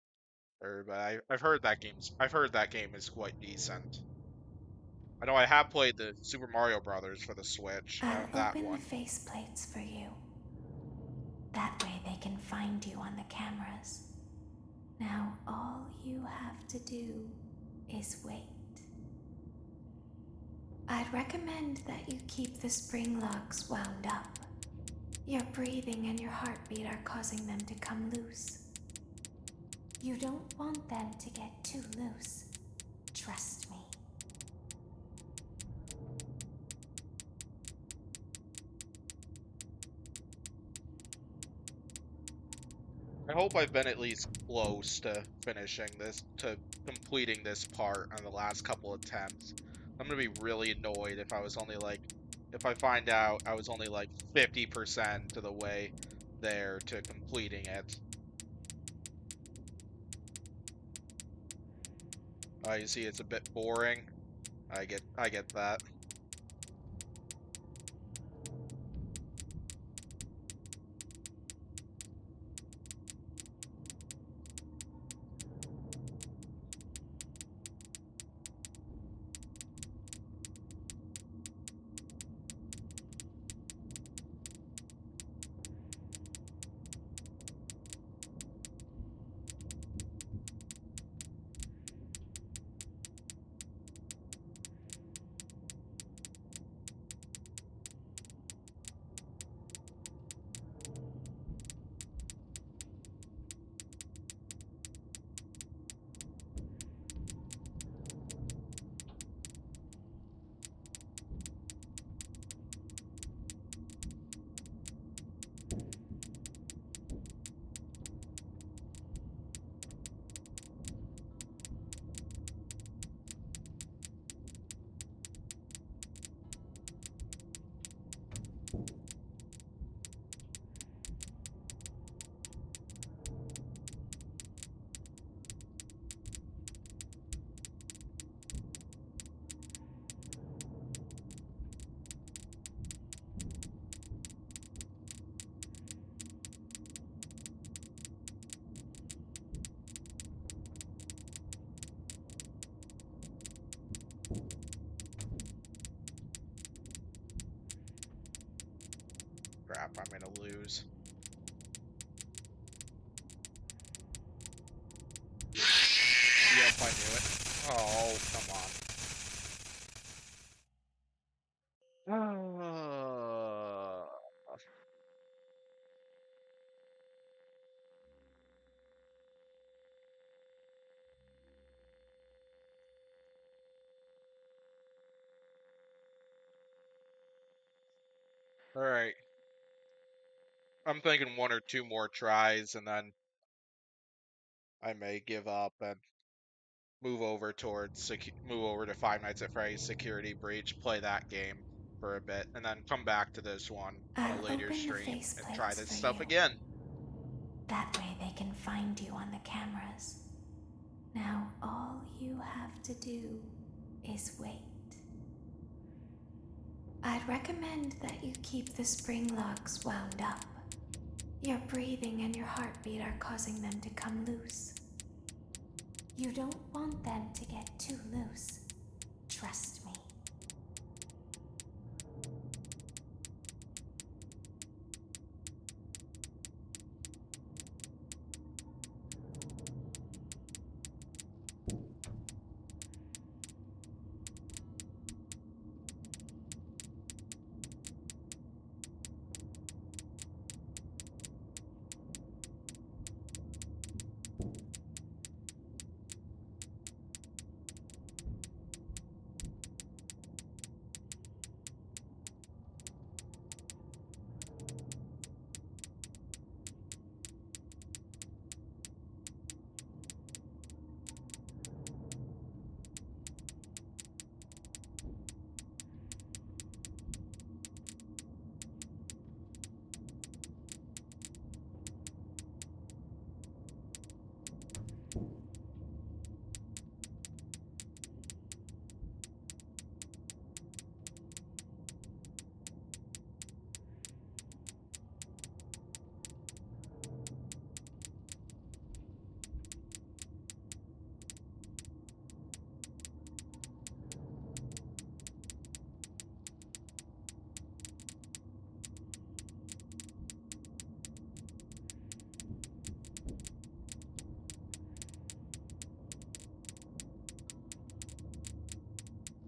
but I've heard that game is quite decent. I know I have played the Super Mario Brothers for the Switch. I I'll own that open the one. faceplates for you. That way they can find you on the cameras. Now all you have to do is wait. I'd recommend that you keep the spring locks wound up. Your breathing and your heartbeat are causing them to come loose. You don't want them to get too loose. Trust me. I hope I've been at least close to completing this part on the last couple attempts. I'm gonna be really annoyed if I find out I was only like 50% of the way there to completing it. You see, it's a bit boring. I get that. Crap, I'm gonna lose. Yep, I knew it. Oh, come on. Alright. I'm thinking one or two more tries, and then I may give up and move over to Five Nights at Freddy's Security Breach, play that game for a bit, and then come back to this one on a I'll later open the stream and try faceplates this for stuff you. again. That way they can find you on the cameras. Now all you have to do is wait. I'd recommend that you keep the spring locks wound up. Your breathing and your heartbeat are causing them to come loose. You don't want them to get too loose. Trust me.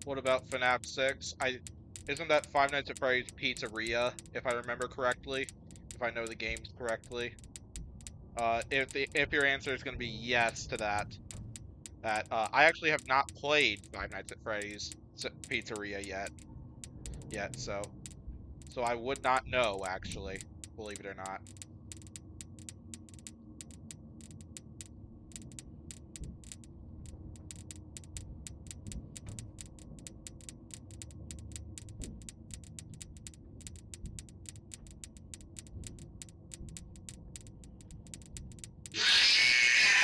What about FNAF 6? Isn't that Five Nights at Freddy's Pizzeria, if I remember correctly? If I know the games correctly? If your answer is gonna be yes to that, I actually have not played Five Nights at Freddy's Pizzeria yet, so I would not know, actually, believe it or not.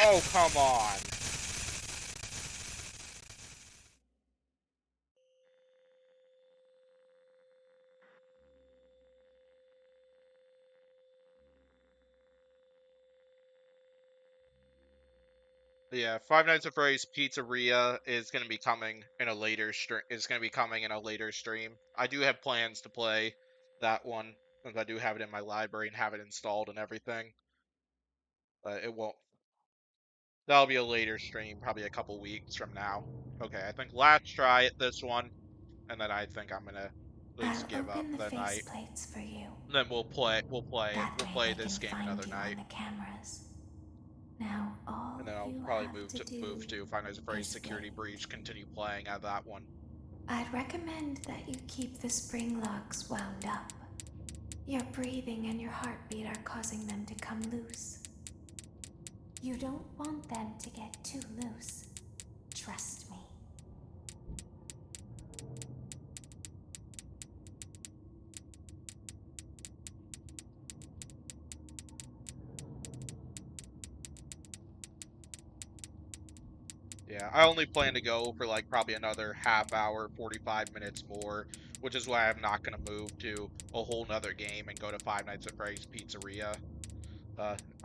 Oh, come on. Yeah, Five Nights at Freddy's Pizzeria is going to be coming in a later stream. I do have plans to play that one, since I do have it in my library and have it installed and everything. But it won't. That'll be a later stream, probably a couple weeks from now. Okay, I think last try at this one, and then I think I'm gonna at I'll least give up open the the night. faceplates for you. Then That we'll way play they can this game find another you on night. the cameras. Now all And then I'll you probably have to do move to Five Nights at Freddy's is Security wait. Breach, continue playing at that one. I'd recommend that you keep the spring locks wound up. Your breathing and your heartbeat are causing them to come loose. You don't want them to get too loose. Trust me. Yeah, I only plan to go for like probably another half hour, 45 minutes more, which is why I'm not gonna move to a whole nother game and go to Five Nights at Freddy's Pizzeria.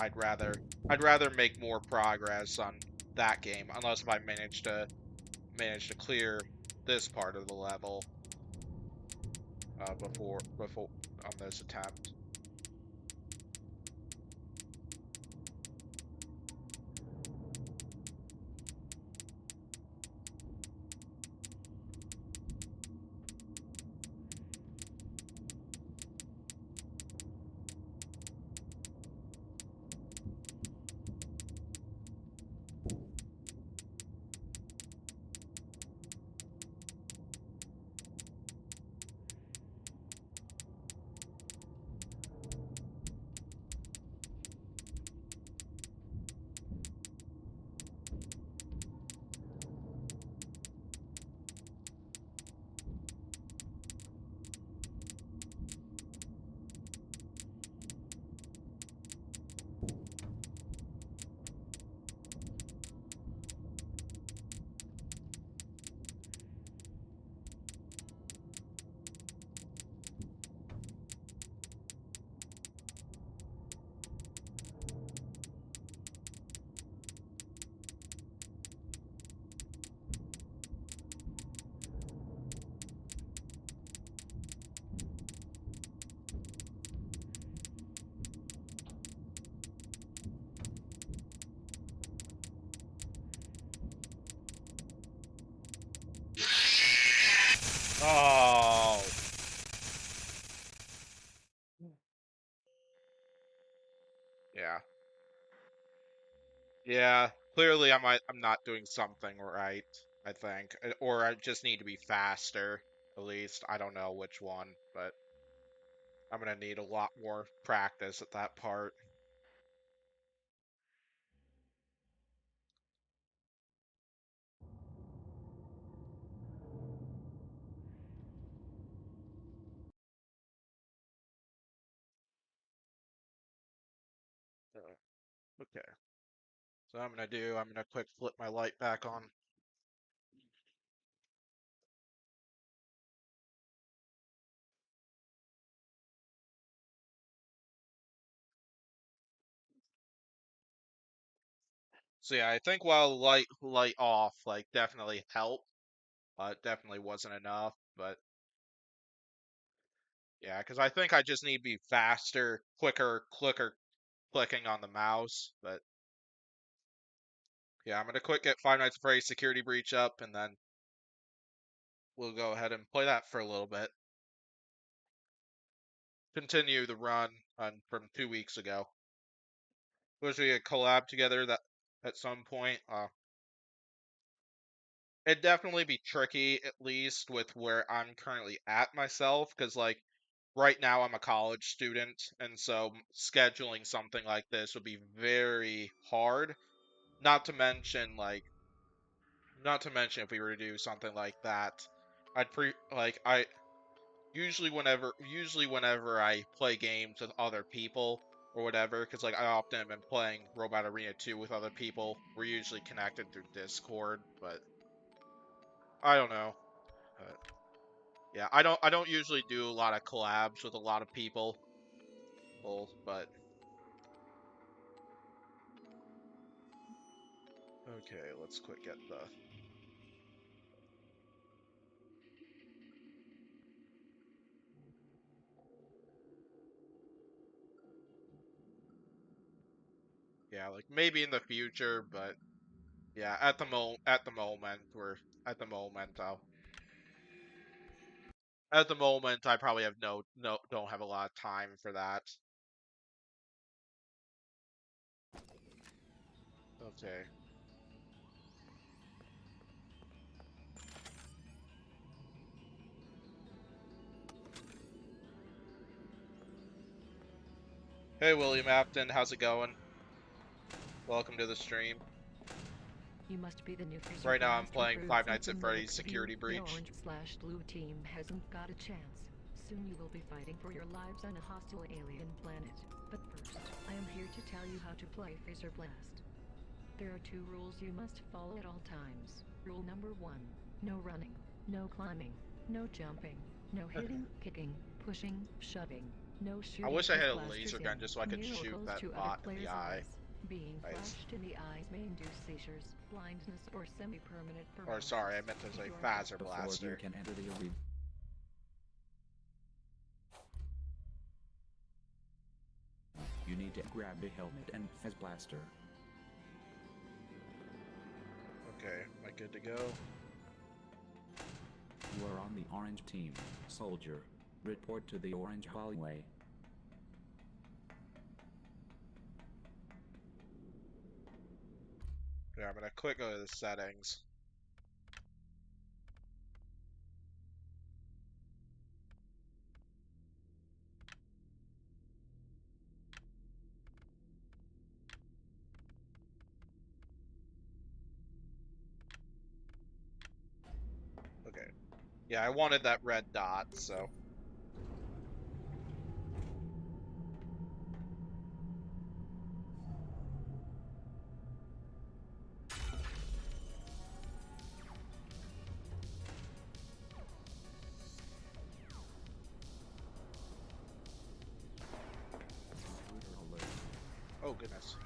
I'd rather make more progress on that game, unless if I manage to clear this part of the level before on this attempt. Oh. Yeah. Yeah. Clearly, I'm not doing something right, I think. Or I just need to be faster, at least. I don't know which one, but I'm gonna need a lot more practice at that part. Okay. So I'm gonna quick flip my light back on. So yeah, I think while light off, like definitely helped. It definitely wasn't enough, but yeah, because I think I just need to be faster, quicker clicking on the mouse. But yeah, I'm gonna quick get Five Nights at Freddy's Security Breach up, and then we'll go ahead and play that for a little bit. Continue the run from 2 weeks ago. Wish we could collab together that at some point. It'd definitely be tricky, at least with where I'm currently at myself, because like right now I'm a college student, and so scheduling something like this would be very hard. Not to mention like, not to mention if we were to do something like that, I usually whenever I play games with other people or whatever, because like I often have been playing Robot Arena 2 with other people. We're usually connected through Discord, but I don't know. Uh, Yeah, I don't usually do a lot of collabs with a lot of people, but okay, let's quick get the yeah, like maybe in the future, but yeah, at the moment we're at the moment I'll at the moment I probably have no don't have a lot of time for that. Okay. Hey William Afton, how's it going? Welcome to the stream. You must be the new Freezer Right now I'm Blast playing recruit. Five Nights at From the Freddy's looks of you, Security the Breach. orange/blue team hasn't got a chance. Soon you will be fighting for your lives on a hostile alien planet. But first, I am here to tell you how to play Freezer Blast. There are 2 rules you must follow at all times. Rule number 1: no running, no climbing, no jumping, no hitting, kicking, pushing, shoving, no I shooting wish I with had a laser blasters gun just so I could near or shoot close that to other bot in the players' eye. eyes. Being Nice. flashed in the eyes may induce seizures, blindness, or semi-permanent Or paralysis. sorry, I meant to If say you are Phaser successful, Before you Blaster. can enter the arena, you need to grab the helmet and Fez Blaster. Okay, am I good to go? You are on the orange team. Soldier, report to the orange hallway. Yeah, I'm gonna quick go to the settings. Okay. Yeah, I wanted that red dot, so. Intruder alert. Oh, goodness.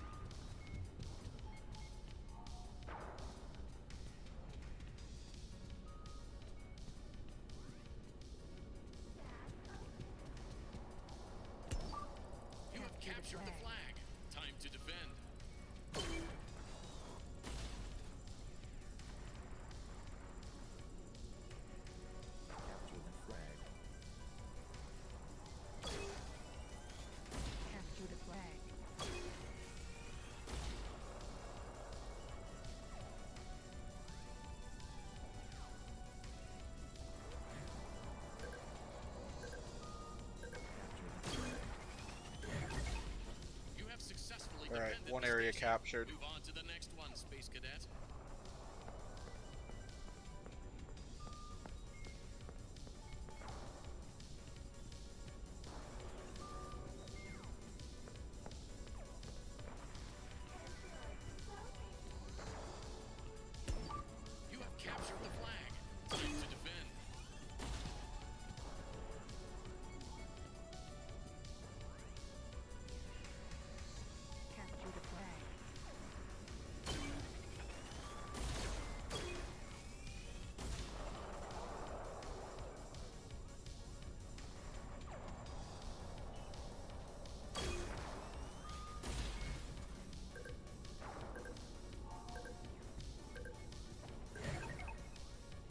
You have captured the flag. Time to defend. Capture area station. captured. Move on to the next one, Space Cadet. You have captured the flag. Time to defend. Capture the flag.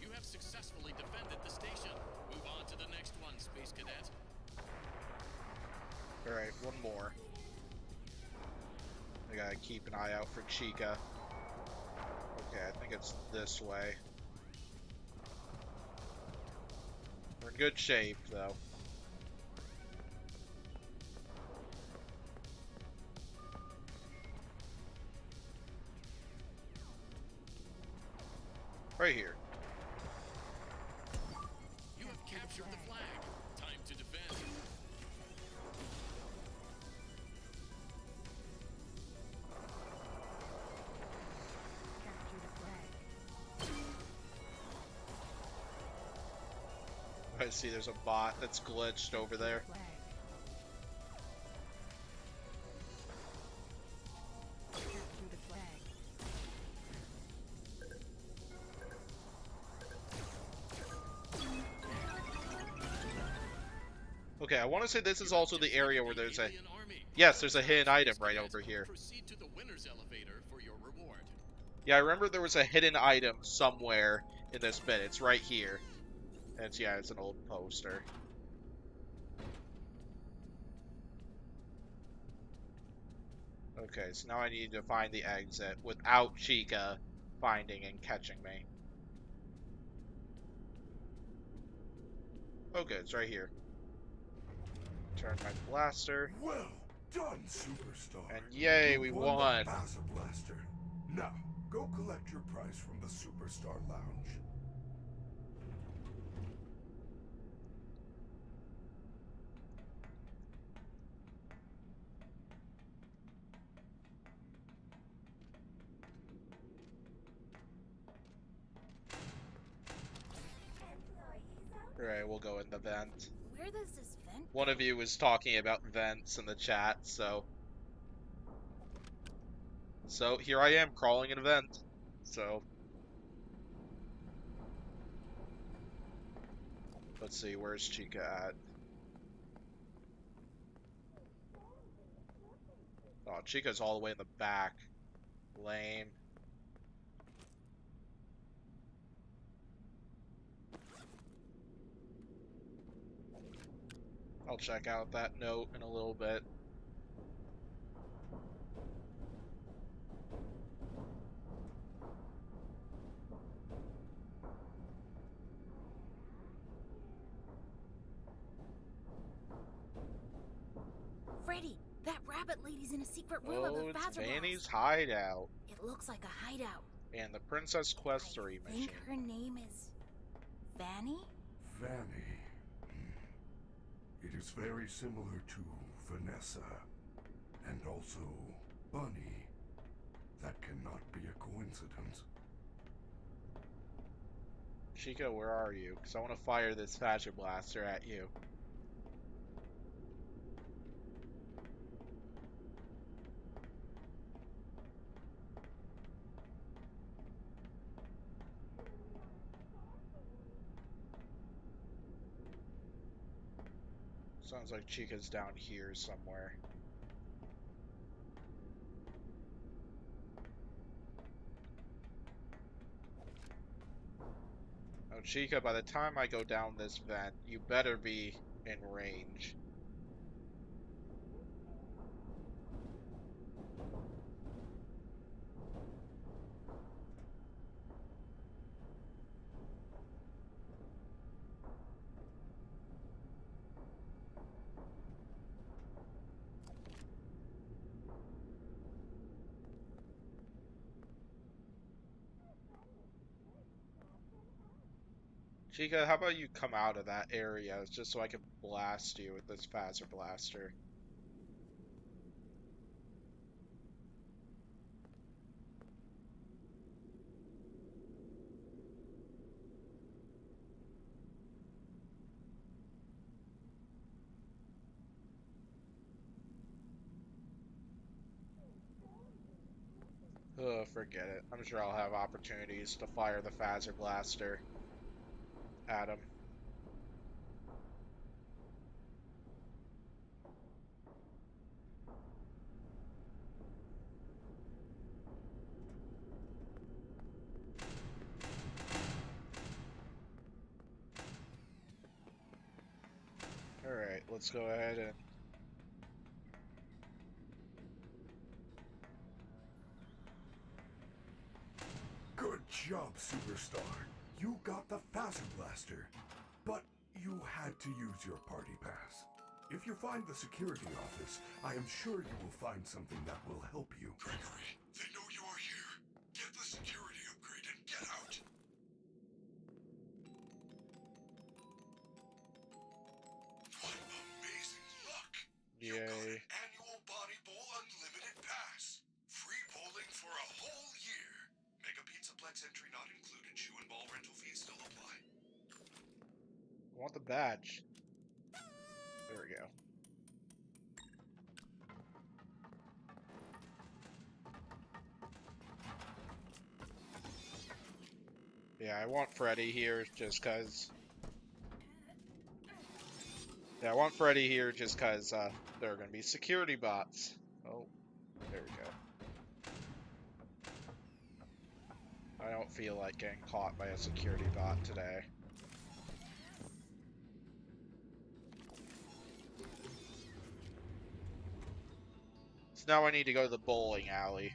You have successfully defended the station. Move on to the next one, Space Cadet. Alright, one more. I gotta keep an eye out for Chica. Okay, I think it's this way. We're in good shape, though. Right here. You have captured the flag. Time to defend. Capture the flag. I see there's a bot that's glitched over there. Flag. Capture the flag. Okay, I want to say this is also the area where there's a... Alien army. Yes, there's a hidden Space item right Cadet. over here. Proceed to the winner's elevator for your reward. Yeah, I remember there was a hidden item somewhere in this bit. It's right here. And it's, yeah, it's an old poster. Okay, so now I need to find the exit without Chica finding and catching me. Okay, it's right here. Turn my blaster. Well done, Superstar. And yay, You we the won. Baza Blaster. Now, go collect your prize from the Superstar Lounge. Alright, we'll go in the vent. Where does this vent One of you was talking about vents in the chat, so... So, here I am, crawling in a vent. So... Let's see, where's Chica at? Oh, Chica's all the way in the back. Lame. I'll check out that note in a little bit. Freddy, that rabbit lady's in a secret room of Oh, the it's Fazzer Vanny's hideout. It looks like a hideout. And the Princess Questory I machine. think her name is Vanny? Vanny. It is very similar to Vanessa. And also Bunny. That cannot be a coincidence. Chica, where are you? Because I want to fire this Fazzer Blaster at you. Sounds like Chica's down here somewhere. Oh, Chica, by the time I go down this vent, you better be in range. Chica, how about you come out of that area just so I can blast you with this Phaser Blaster? Oh, forget it. I'm sure I'll have opportunities to fire the Phaser Blaster at him. Alright, let's go ahead and... Good job, Superstar. You got the Phaser Blaster. But you had to use your party pass. If you find the security office, I am sure you will find something that will help you. Gregory, they know you are here. Get the security upgrade and get out. What amazing luck! You got Yay. an annual Body Bowl Unlimited Pass. Free bowling for a whole year. Mega Pizzaplex entry not included. Shoe and ball rental fees still apply. I want the badge. There we go. Yeah, I want Freddy here just cause... Yeah, I want Freddy here just cause, there are gonna be security bots. Oh, there we go. I don't feel like getting caught by a security bot today. So now I need to go to the bowling alley.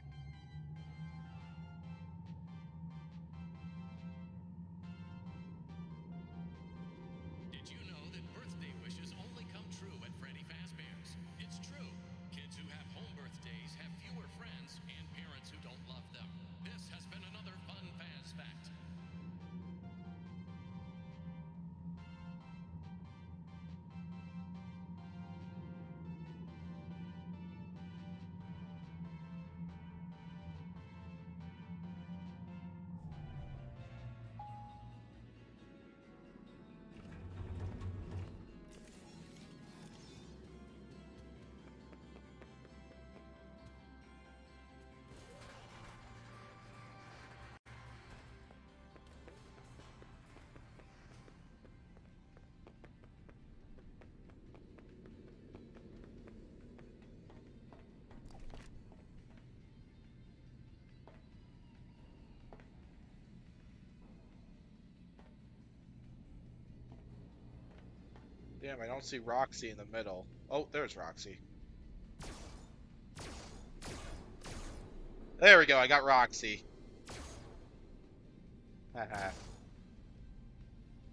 Did you know that birthday wishes only come true at Freddy Fazbear's? It's true. Kids who have home birthdays have fewer friends and parents who don't love them. This has been another fun Faz fact. Damn, I don't see Roxy in the middle. Oh, there's Roxy. There we go, I got Roxy. Haha.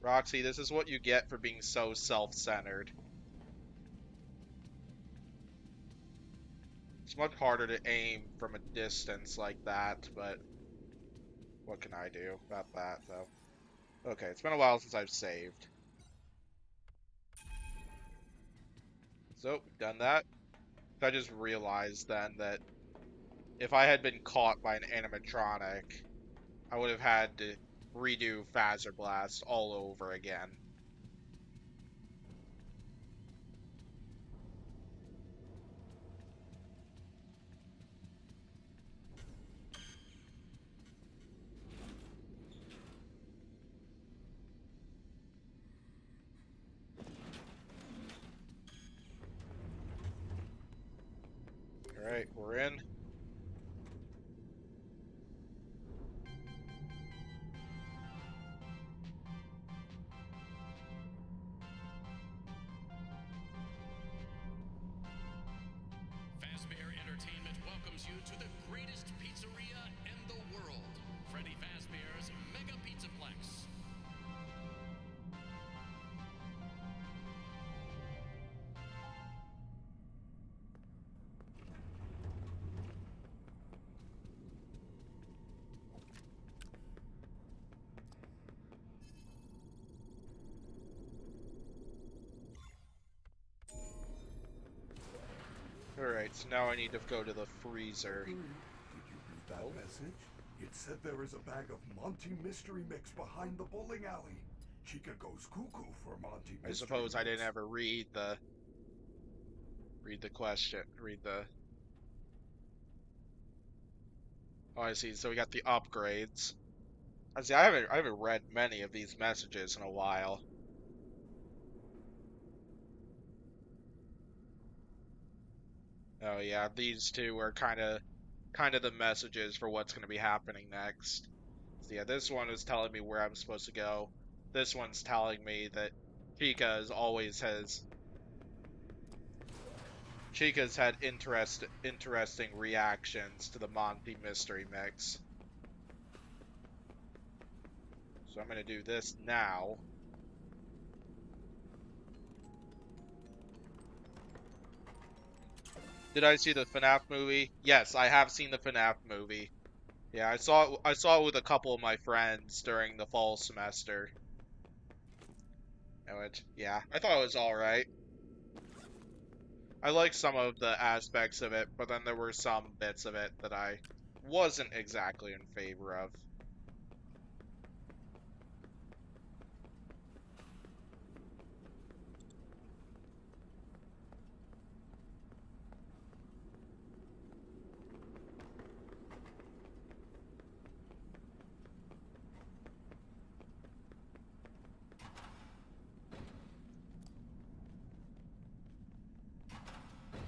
Roxy, this is what you get for being so self-centered. It's much harder to aim from a distance like that, but what can I do about that, though? Okay, it's been a while since I've saved. So, we've done that. I just realized then that if I had been caught by an animatronic, I would have had to redo Phaser Blast all over again. Alright, we're in. Fazbear Entertainment welcomes you to the greatest pizzeria in the world, Freddy Fazbear's Mega Pizzaplex. Alright, so now I need to go to the freezer. Did you read that message? It said there is a bag of Monty Mystery Mix behind the bowling alley. Chica goes cuckoo for Monty Mystery I suppose I didn't Mix. ever read the question. Oh, I see. So we got the upgrades. I see. I haven't read many of these messages in a while. Oh yeah, these two are kind of the messages for what's going to be happening next. So yeah, this one is telling me where I'm supposed to go. This one's telling me that Chica's had interesting reactions to the Monty Mystery Mix. So I'm going to do this now. Did I see the FNAF movie? Yes, I have seen the FNAF movie. Yeah, I saw it with a couple of my friends during the fall semester. Yeah, I thought it was alright. I liked some of the aspects of it, but then there were some bits of it that I wasn't exactly in favor of.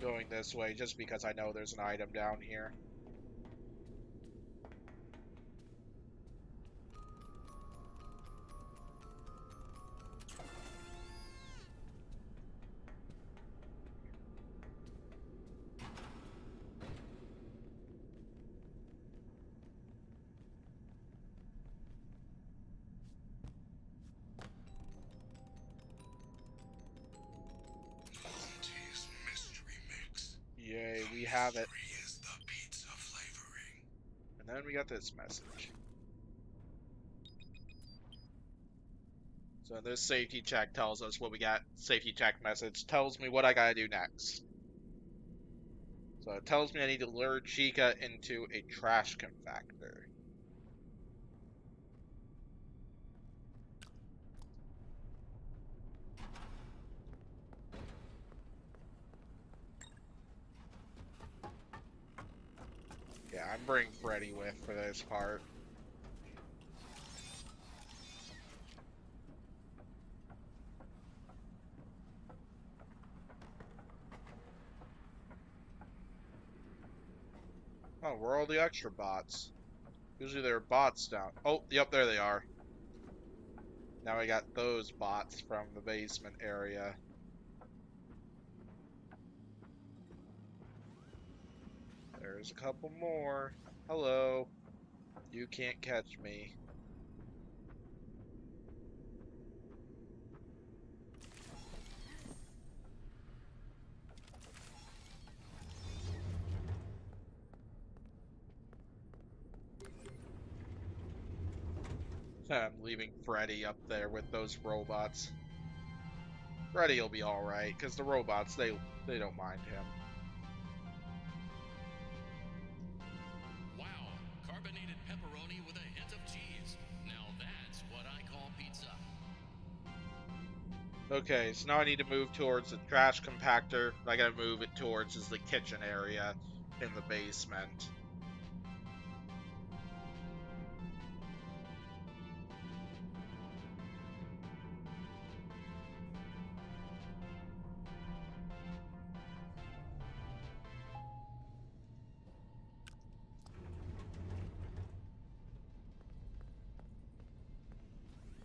Going this way just because I know there's an item down here. Monty's Mystery Mix. Yay, we have it. Mystery is the pizza flavoring. And then we got this message. So this safety check tells us what we got. Safety check message tells me what I gotta do next. So it tells me I need to lure Chica into a trash compactor. Yeah, I'm bringing Freddy with for this part. Oh, where are all the extra bots? Usually there are bots down. Oh, yep, there they are. Now I got those bots from the basement area. There's a couple more. Hello. You can't catch me. I'm leaving Freddy up there with those robots. Freddy will be alright, because the robots, they don't mind him. Wow, carbonated pepperoni with a hint of cheese. Now that's what I call pizza. Okay, so now I need to move towards the trash compactor. What I gotta move it towards is the kitchen area in the basement.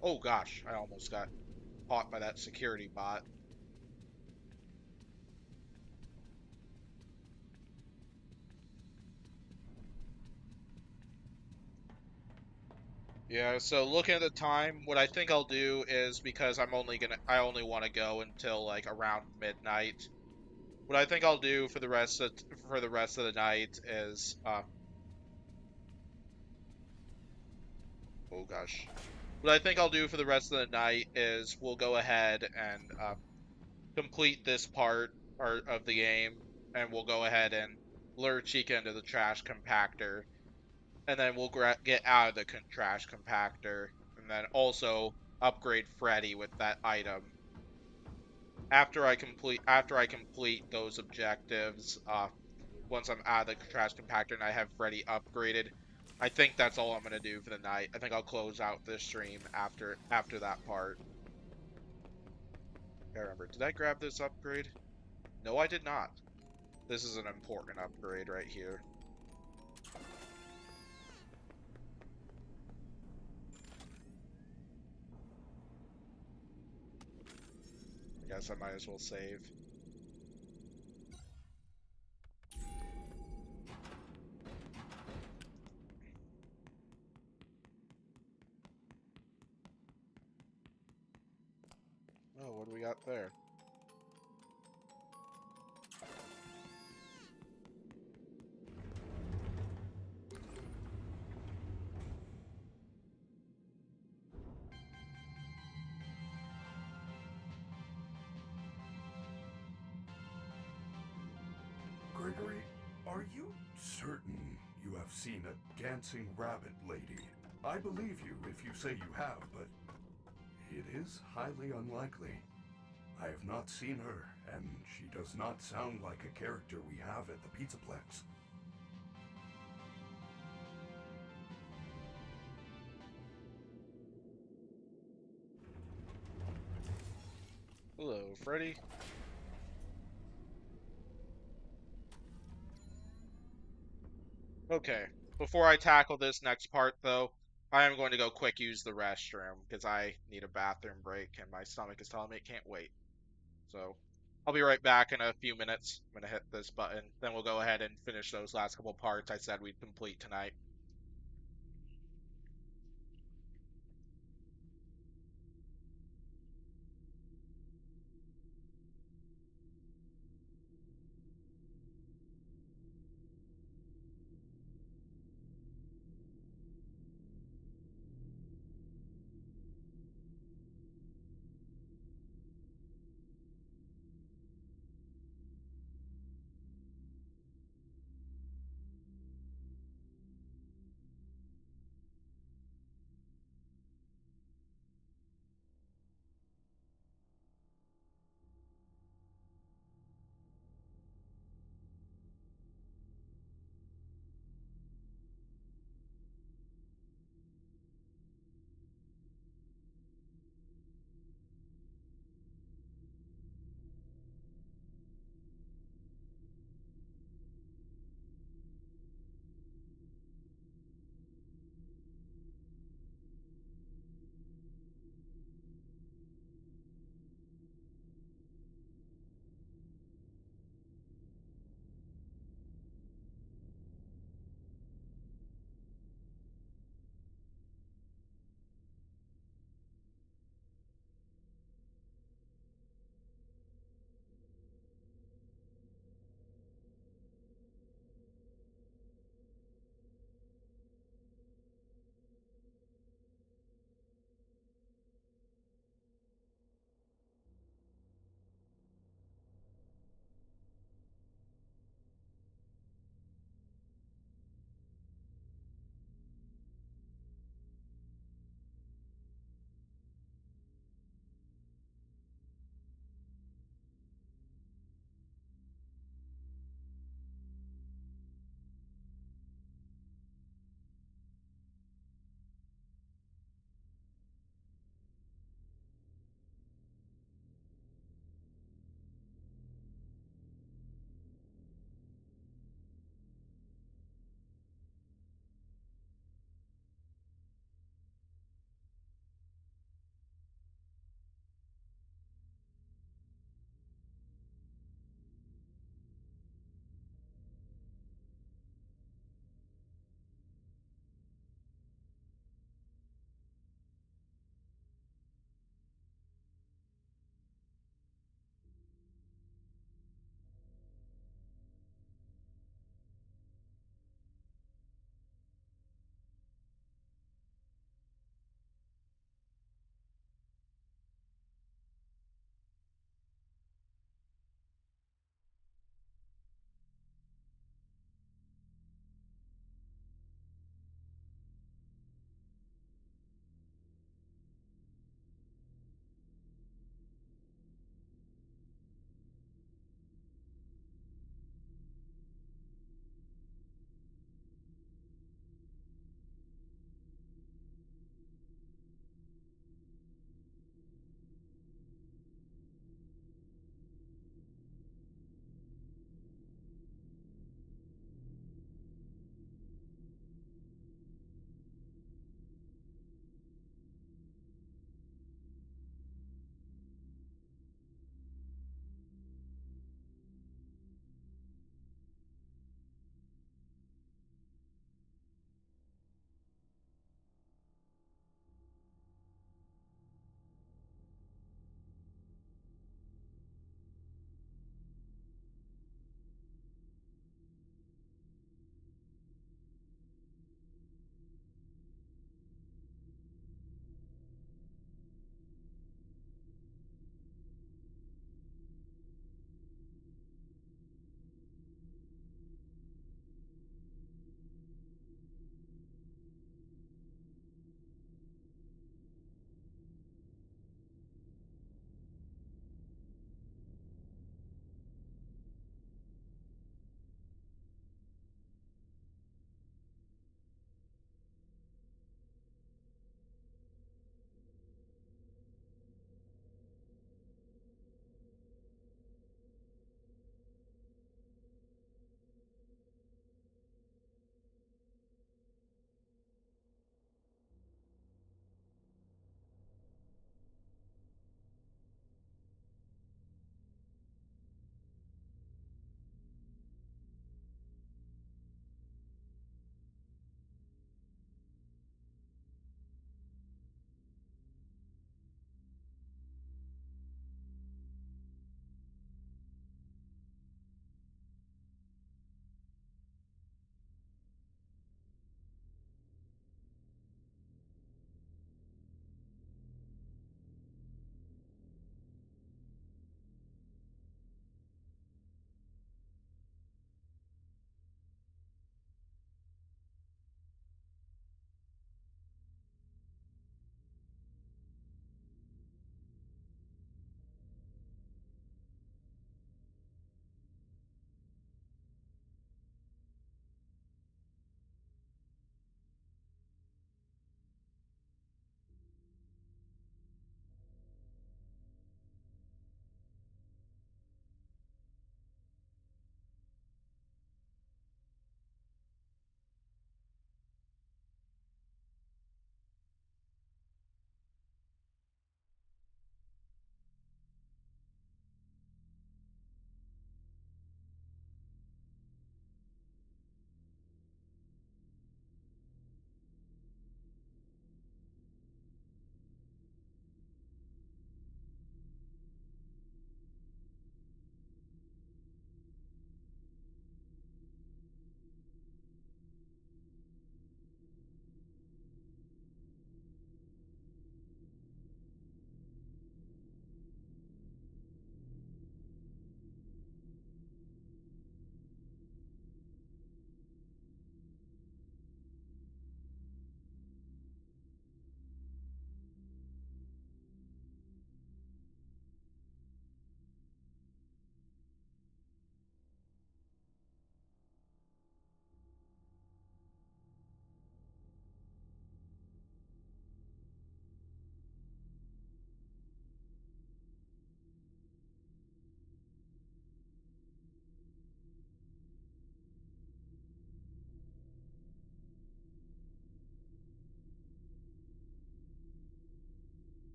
Oh gosh, I almost got caught by that security bot. Yeah, so looking at the time, what I think I'll do is because I only want to go until like around midnight. What I think I'll do for the rest of the night is oh gosh. What I think I'll do for the rest of the night is we'll go ahead and complete this part of the game, and we'll go ahead and lure Chica into the trash compactor, and then we'll get out of the trash compactor, and then also upgrade Freddy with that item. After I complete those objectives, once I'm out of the trash compactor and I have Freddy upgraded, I think that's all I'm gonna do for the night. I think I'll close out this stream after that part. I remember, did I grab this upgrade? No, I did not. This is an important upgrade right here. I guess I might as well save. Oh, what do we got there? Gregory, are you certain you have seen a dancing rabbit lady? I believe you if you say you have, but it is highly unlikely. I have not seen her, and she does not sound like a character we have at the Pizzaplex. Hello, Freddy. Okay, before I tackle this next part, though, I am going to go quick use the restroom, because I need a bathroom break, and my stomach is telling me it can't wait. So, I'll be right back in a few minutes. I'm going to hit this button, then we'll go ahead and finish those last couple parts I said we'd complete tonight.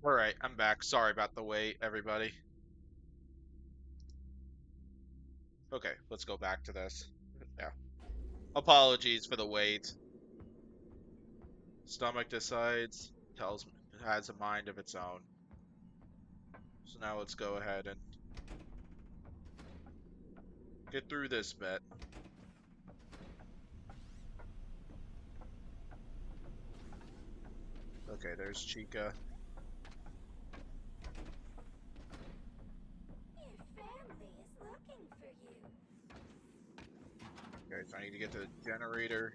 Alright, I'm back. Sorry about the wait, everybody. Okay, let's go back to this. Yeah. Apologies for the wait. Stomach decides, tells me, it has a mind of its own. So now let's go ahead and get through this bit. Okay, there's Chica. Your family is looking for you. Okay, so I need to get to the generator,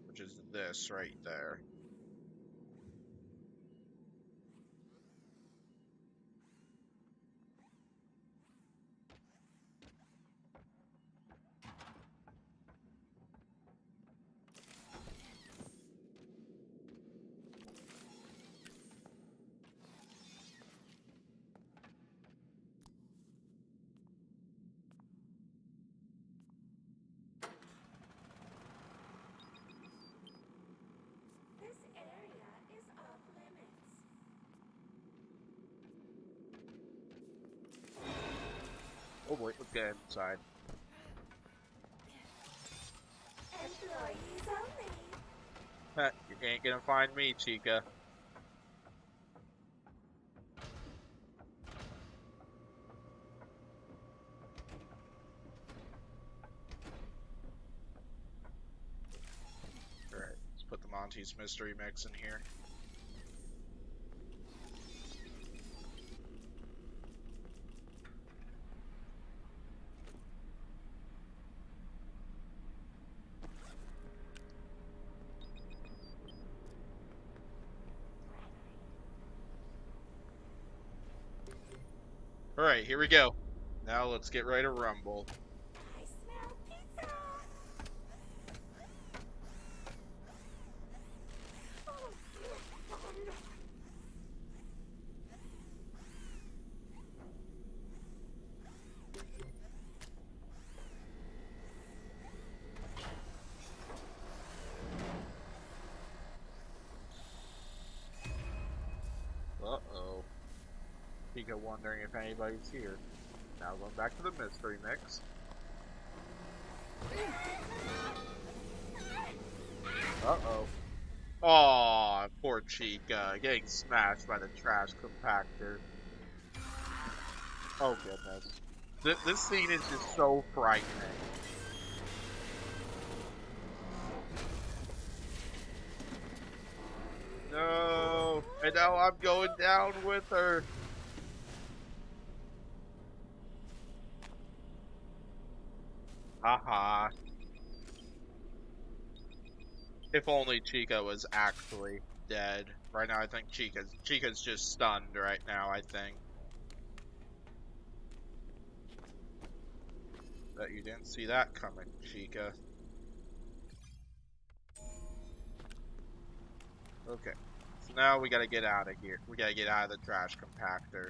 which is this right there. This area is off limits. Oh boy, let's get inside. Employees only. You ain't gonna find me, Chica. Alright, let's put the Monty's Mystery Mix in here. Alright, here we go. Now let's get ready to rumble. I smell pizza. Oh, Uh-oh. Chica wondering if anybody's here. Now going back to the Mystery Mix. Uh-oh. Aw, poor Chica, getting smashed by the trash compactor. Oh goodness. This scene is just so frightening. No, and now I'm going down with her. Haha. If only Chica was actually dead. Right now I think Chica's just stunned right now, I think. Bet you didn't see that coming, Chica. Okay. So now we gotta get out of here. We gotta get out of the trash compactor.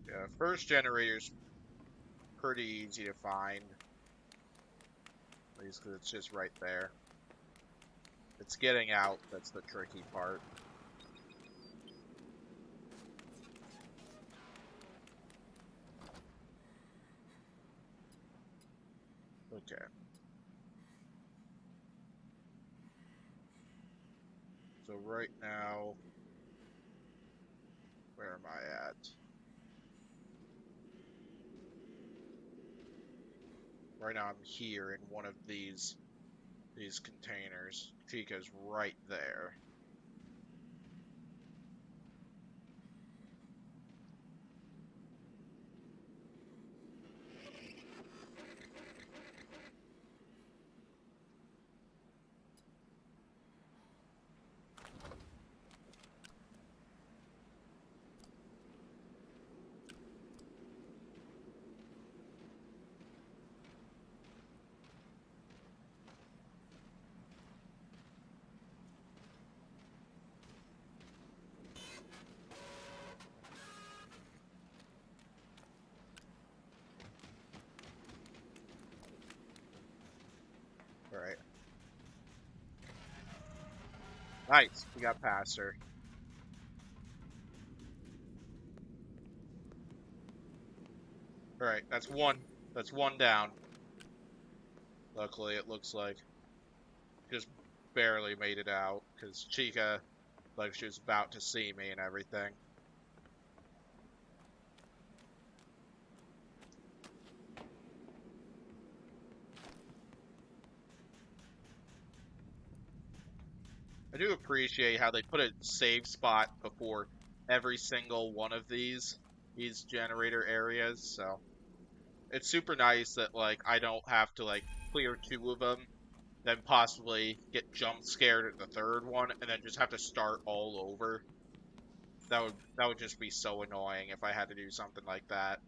Yeah, first generator's pretty easy to find. At least because it's just right there. It's getting out that's the tricky part. Okay. So right now, where am I at? Right now I'm here in one of these containers. Chica's right there. Alright. Nice, we got past her. Alright, that's one. That's one down. Luckily, it looks like. Just barely made it out, because Chica, like, she was about to see me and everything. I do appreciate how they put a save spot before every single one of these generator areas, so it's super nice that, like, I don't have to, like, clear 2 of them, then possibly get jump scared at the 3rd one, and then just have to start all over. That would just be so annoying if I had to do something like that.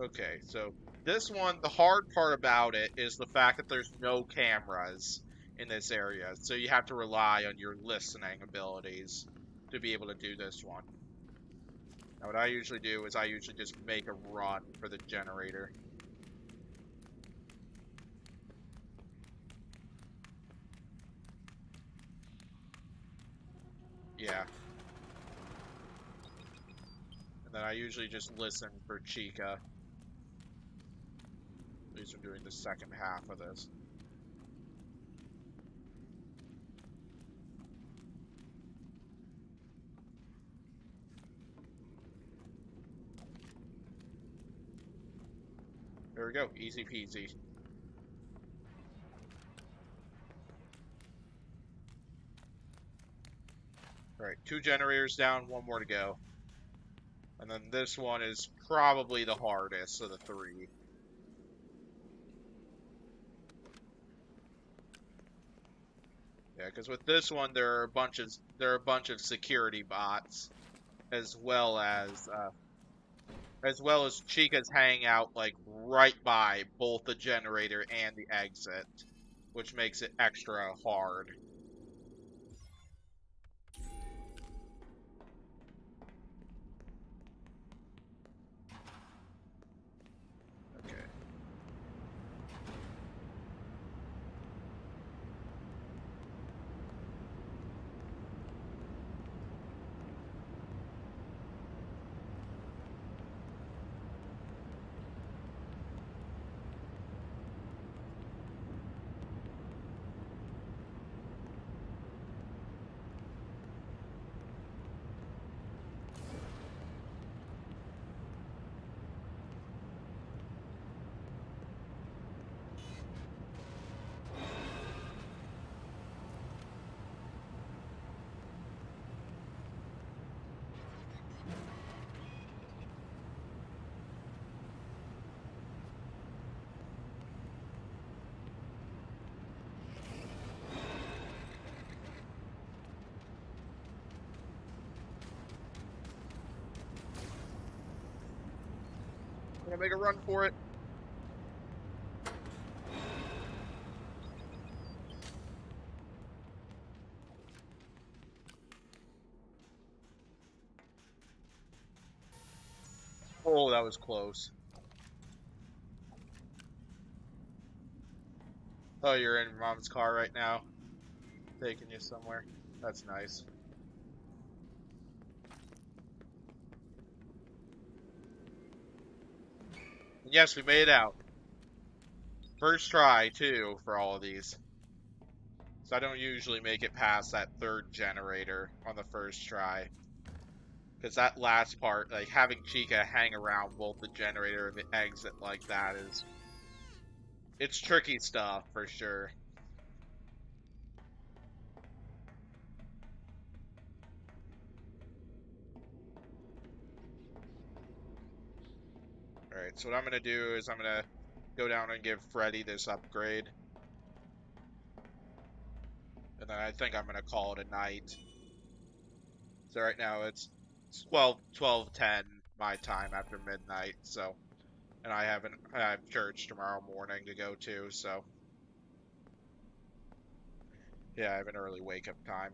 Okay, so this one, the hard part about it is the fact that there's no cameras in this area, so you have to rely on your listening abilities to be able to do this one. Now, what I usually do is I usually just make a run for the generator. Yeah. And then I usually just listen for Chica. At least I'm doing the second half of this. There we go, easy peasy. Alright, 2 generators down, 1 more to go. And then this one is probably the hardest of the 3. Yeah, because with this one there are a bunch of security bots, as well as Chica's hanging out like right by both the generator and the exit, which makes it extra hard. Okay. I'm gonna make a run for it. Oh, that was close. Oh, you're in your mom's car right now, taking you somewhere. That's nice. And yes, we made it out. First try, too, for all of these. So I don't usually make it past that 3rd generator on the first try. Because that last part, like having Chica hang around both the generator and the exit like that it's tricky stuff for sure. Alright, so what I'm going to do is I'm going to go down and give Freddy this upgrade. And then I think I'm going to call it a night. So right now it's 12:10 my time after midnight, so. And I have church tomorrow morning to go to, so. Yeah, I have an early wake up time.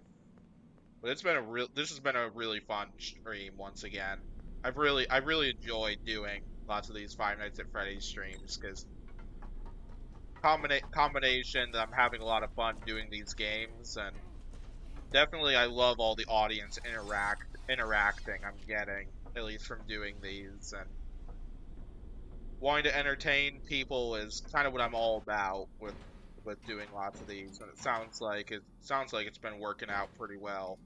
But this has been a really fun stream once again. I really enjoy doing lots of these Five Nights at Freddy's streams because combination that I'm having a lot of fun doing these games, and definitely I love all the audience interacting I'm getting, at least from doing these, and wanting to entertain people is kind of what I'm all about with doing lots of these, and it sounds like it's been working out pretty well.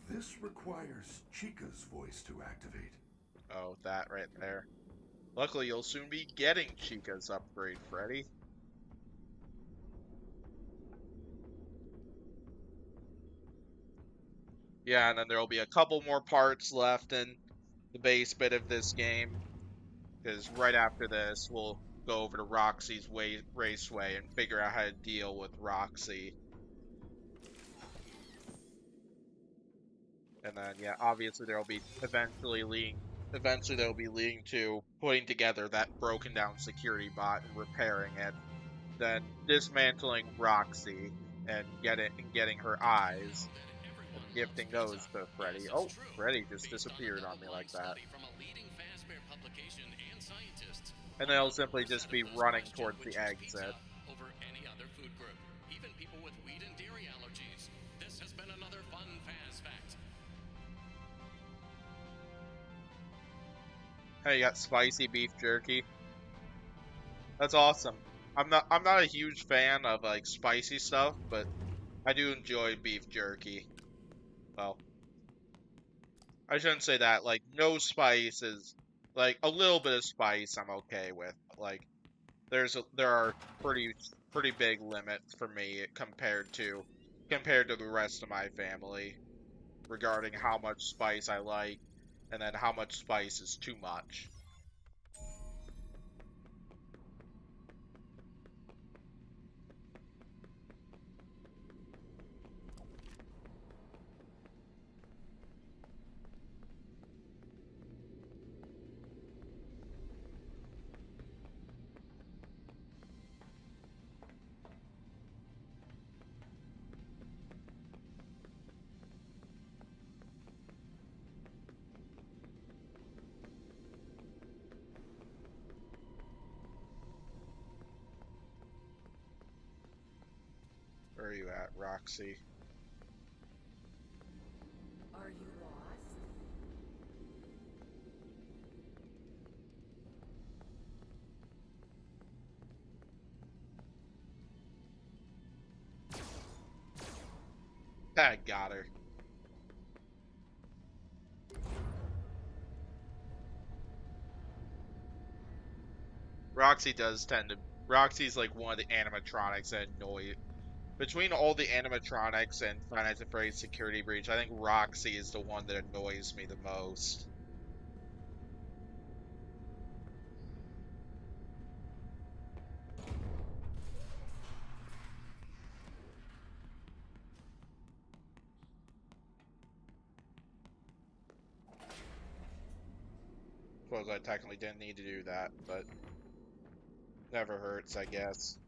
This requires Chica's voice to activate. Oh, that right there. Luckily, you'll soon be getting Chica's upgrade, Freddy. Yeah, and then there'll be a couple more parts left in the base bit of this game, because right after this, we'll go over to Roxy's Raceway and figure out how to deal with Roxy. And then, yeah, obviously there'll be eventually they'll be leading to putting together that broken down security bot and repairing it, then dismantling Roxy and getting her eyes and gifting those to Freddy. Oh, Freddy just disappeared on me like that. And then he'll simply just be running towards the exit. Over any other food group, even people with wheat and dairy allergies. This has been another fun Faz Fact. Hey, you got spicy beef jerky. That's awesome. I'm not a huge fan of like spicy stuff, but I do enjoy beef jerky. Well, I shouldn't say that. Like no spice is like a little bit of spice I'm okay with. Like there are pretty big limits for me compared to the rest of my family regarding how much spice I like and then how much spice is too much. Where are you at, Roxy? Are you lost? I got her. Roxy's like one of the animatronics that annoy. Between all the animatronics and Five Nights at Freddy's Security Breach, I think Roxy is the one that annoys me the most. Suppose I technically didn't need to do that, but never hurts, I guess.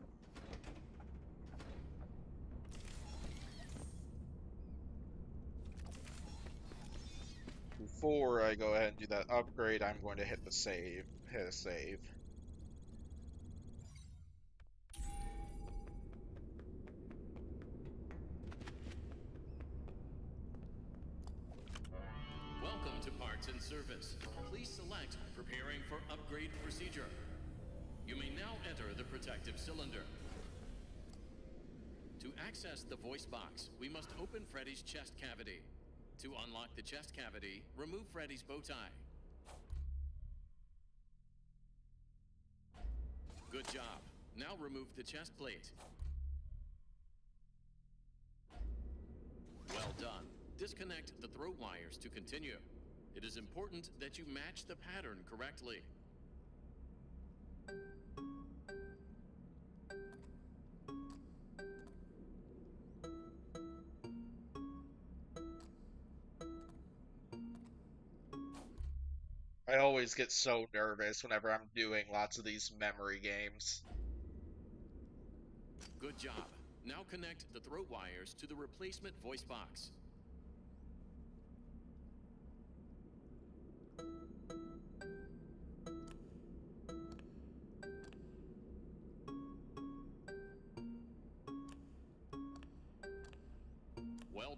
Before I go ahead and do that upgrade, I'm going to hit a save. Welcome to Parts and Service. Please select Preparing for Upgrade Procedure. You may now enter the protective cylinder. To access the voice box, we must open Freddy's chest cavity. To unlock the chest cavity, remove Freddy's bow tie. Good job. Now remove the chest plate. Well done. Disconnect the throat wires to continue. It is important that you match the pattern correctly. I always get so nervous whenever I'm doing lots of these memory games. Good job. Now connect the throat wires to the replacement voice box.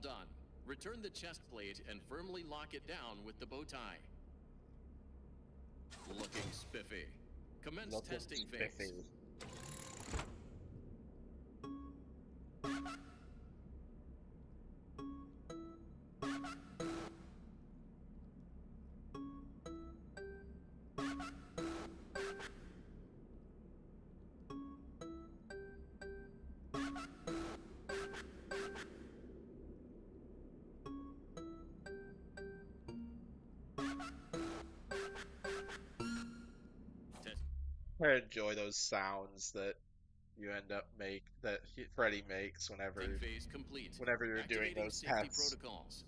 done. Return the chest plate and firmly lock it down with the bow tie. Looking spiffy. Commence testing phase. I enjoy those sounds that you end up Freddy makes Testing phase complete. whenever you're doing Activating those safety tests, protocols.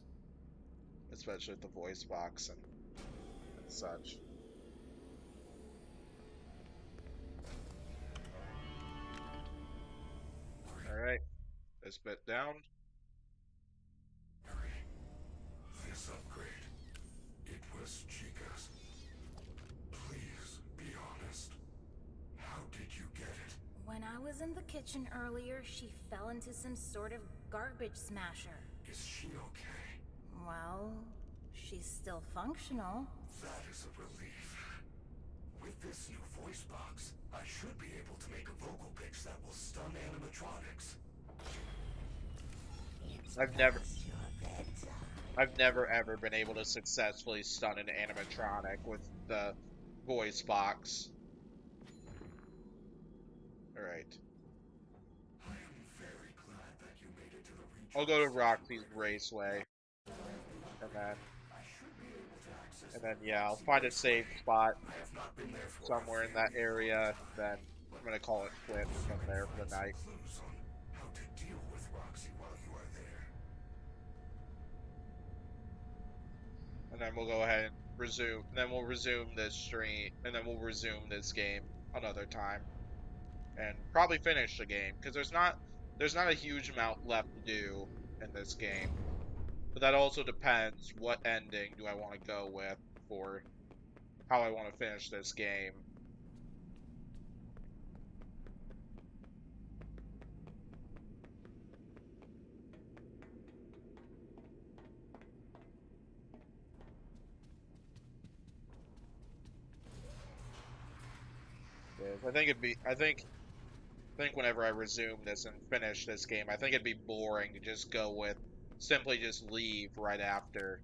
especially with the voice box and such. All right, this bit down. This upgrade, it was Chica's. Please be honest. How did you get it? When I was in the kitchen earlier, she fell into some sort of garbage smasher. Is she okay? Well, she's still functional. That is a relief. With this new voice box, I should be able to make a vocal pitch that will stun animatronics. I've never ever been able to successfully stun an animatronic with the voice box. Alright. I am very glad that you made it to the region. I'll go to Roxy's Raceway. And then yeah, I'll find a safe spot somewhere in that area, then I'm gonna call it quits from there for the night. Clues on how to deal with Roxy while you are there. And then we'll go ahead and resume, and then we'll resume this stream, and then we'll resume this game another time. And probably finish the game, because there's not a huge amount left to do in this game. But that also depends what ending do I want to go with for how I want to finish this game. I think whenever I resume this and finish this game, I think it'd be boring to just go with simply just leave right after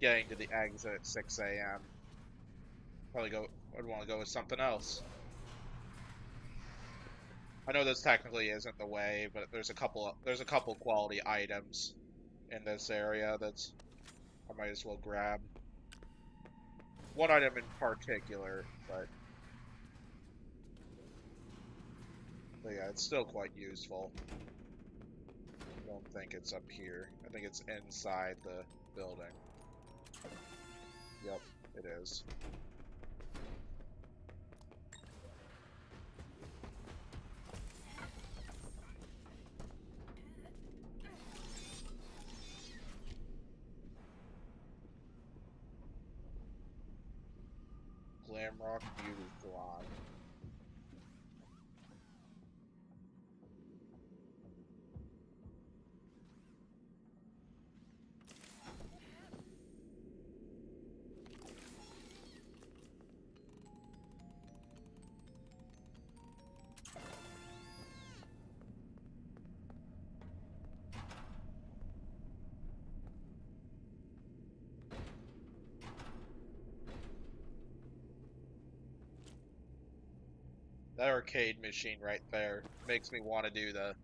getting to the exit at 6 a.m. I'd want to go with something else. I know this technically isn't the way, but there's a couple quality items in this area that's I might as well grab. One item in particular, but yeah, it's still quite useful. I don't think it's up here. I think it's inside the building. Yep, it is. Glamrock Beauty Salon. That arcade machine right there makes me want to do the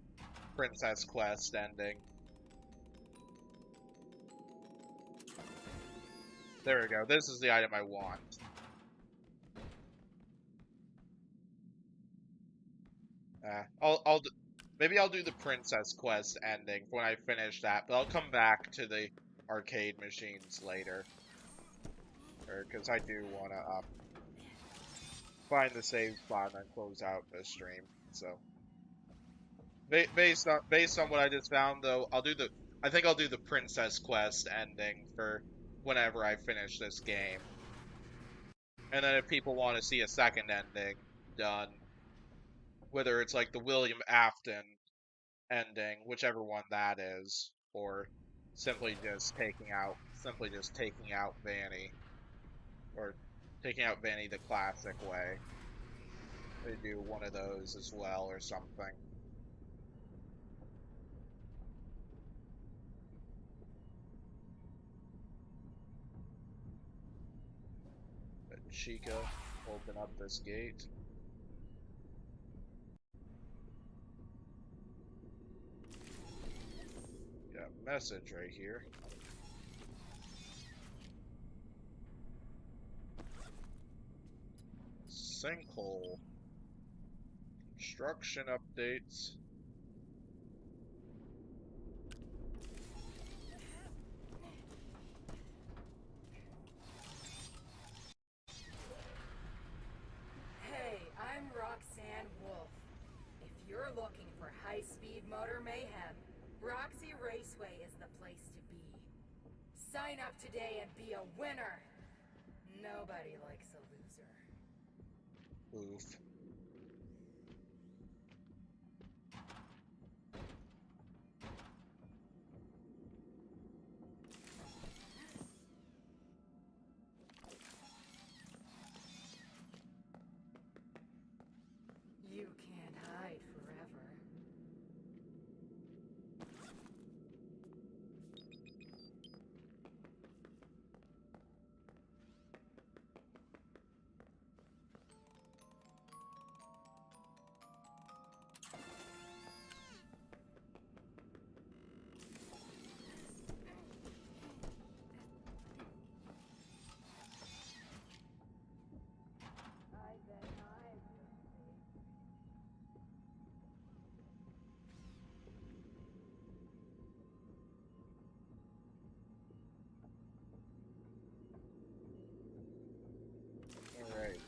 Princess Quest ending. There we go. This is the item I want. Maybe I'll do the Princess Quest ending when I finish that, but I'll come back to the arcade machines later. Because I do want to find the save spot and then close out the stream. So based on what I just found, though, I think I'll do the Princess Quest ending for whenever I finish this game. And then if people want to see a second ending done, whether it's like the William Afton ending, whichever one that is, or simply just taking out Vanny, or taking out Vanny the classic way. They do one of those as well or something. But Chica, open up this gate. Got a message right here. Sinkhole. Construction updates. Hey, I'm Roxanne Wolf. If you're looking for high-speed motor mayhem, Roxy Raceway is the place to be. Sign up today and be a winner. Nobody likes a loser. Oof. You can't hide forever. I bet I will be. Alright.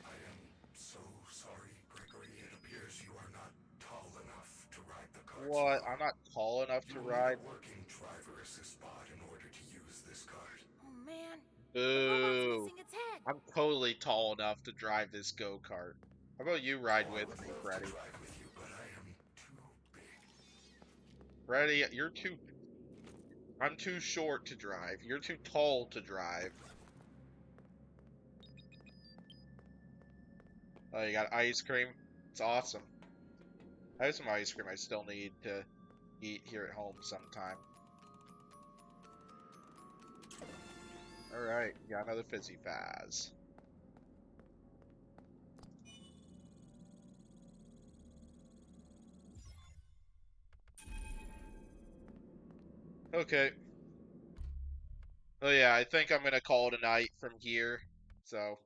I am so sorry, Gregory. It appears you are not tall enough to ride the cart. What? I'm not tall enough to You ride? need a working driver assist pod in order to use this cart. Oh man, the robot's Boo. missing its head. I'm totally tall enough to drive this go-kart. How about you ride I with would me, love to Freddy? ride with you, but I am too big. Freddy, I'm too short to drive. You're too tall to drive. Oh, you got ice cream? It's awesome. I have some ice cream I still need to eat here at home sometime. Alright, got another Fizzy Faz. Okay. Oh yeah, I think I'm gonna call it a night from here. So,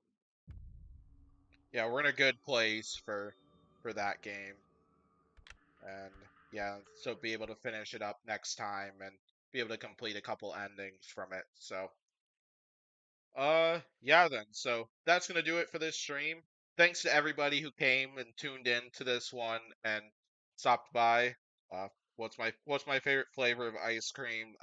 yeah, we're in a good place for that game. And yeah, so be able to finish it up next time and be able to complete a couple endings from it. So, yeah then. So, that's going to do it for this stream. Thanks to everybody who came and tuned in to this one and stopped by. Uh what's my favorite flavor of ice cream?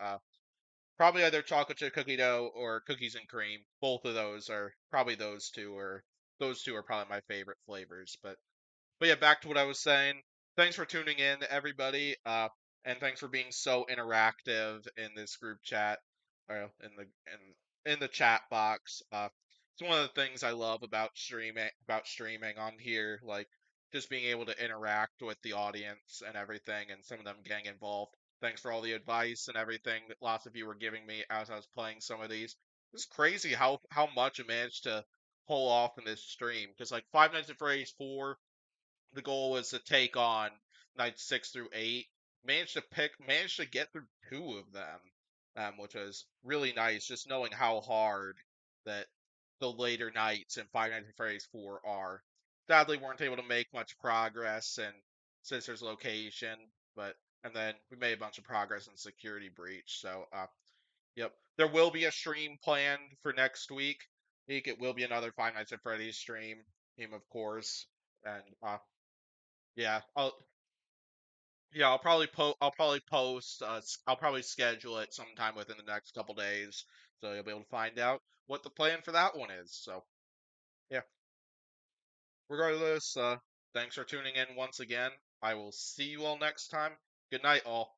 Probably either chocolate chip cookie dough or cookies and cream. Both of those are probably those two are probably my favorite flavors, but yeah, back to what I was saying. Thanks for tuning in, everybody, and thanks for being so interactive in this group chat, or in the chat box. It's one of the things I love about streaming on here, like just being able to interact with the audience and everything, and some of them getting involved. Thanks for all the advice and everything that lots of you were giving me as I was playing some of these. It's crazy how much I managed to pull off in this stream because like Five Nights at Freddy's 4, the goal was to take on nights 6 through 8. Managed to get through two of them, which was really nice. Just knowing how hard that the later nights in Five Nights at Freddy's 4 are. Sadly, weren't able to make much progress in Sister's location, but and then we made a bunch of progress in Security Breach. So, yep, there will be a stream planned for next week. It will be another Five Nights at Freddy's stream, of course, and yeah, I'll probably post I'll probably schedule it sometime within the next couple days, so you'll be able to find out what the plan for that one is. So yeah, regardless, Thanks for tuning in once again. I will see you all next time. Good night, all.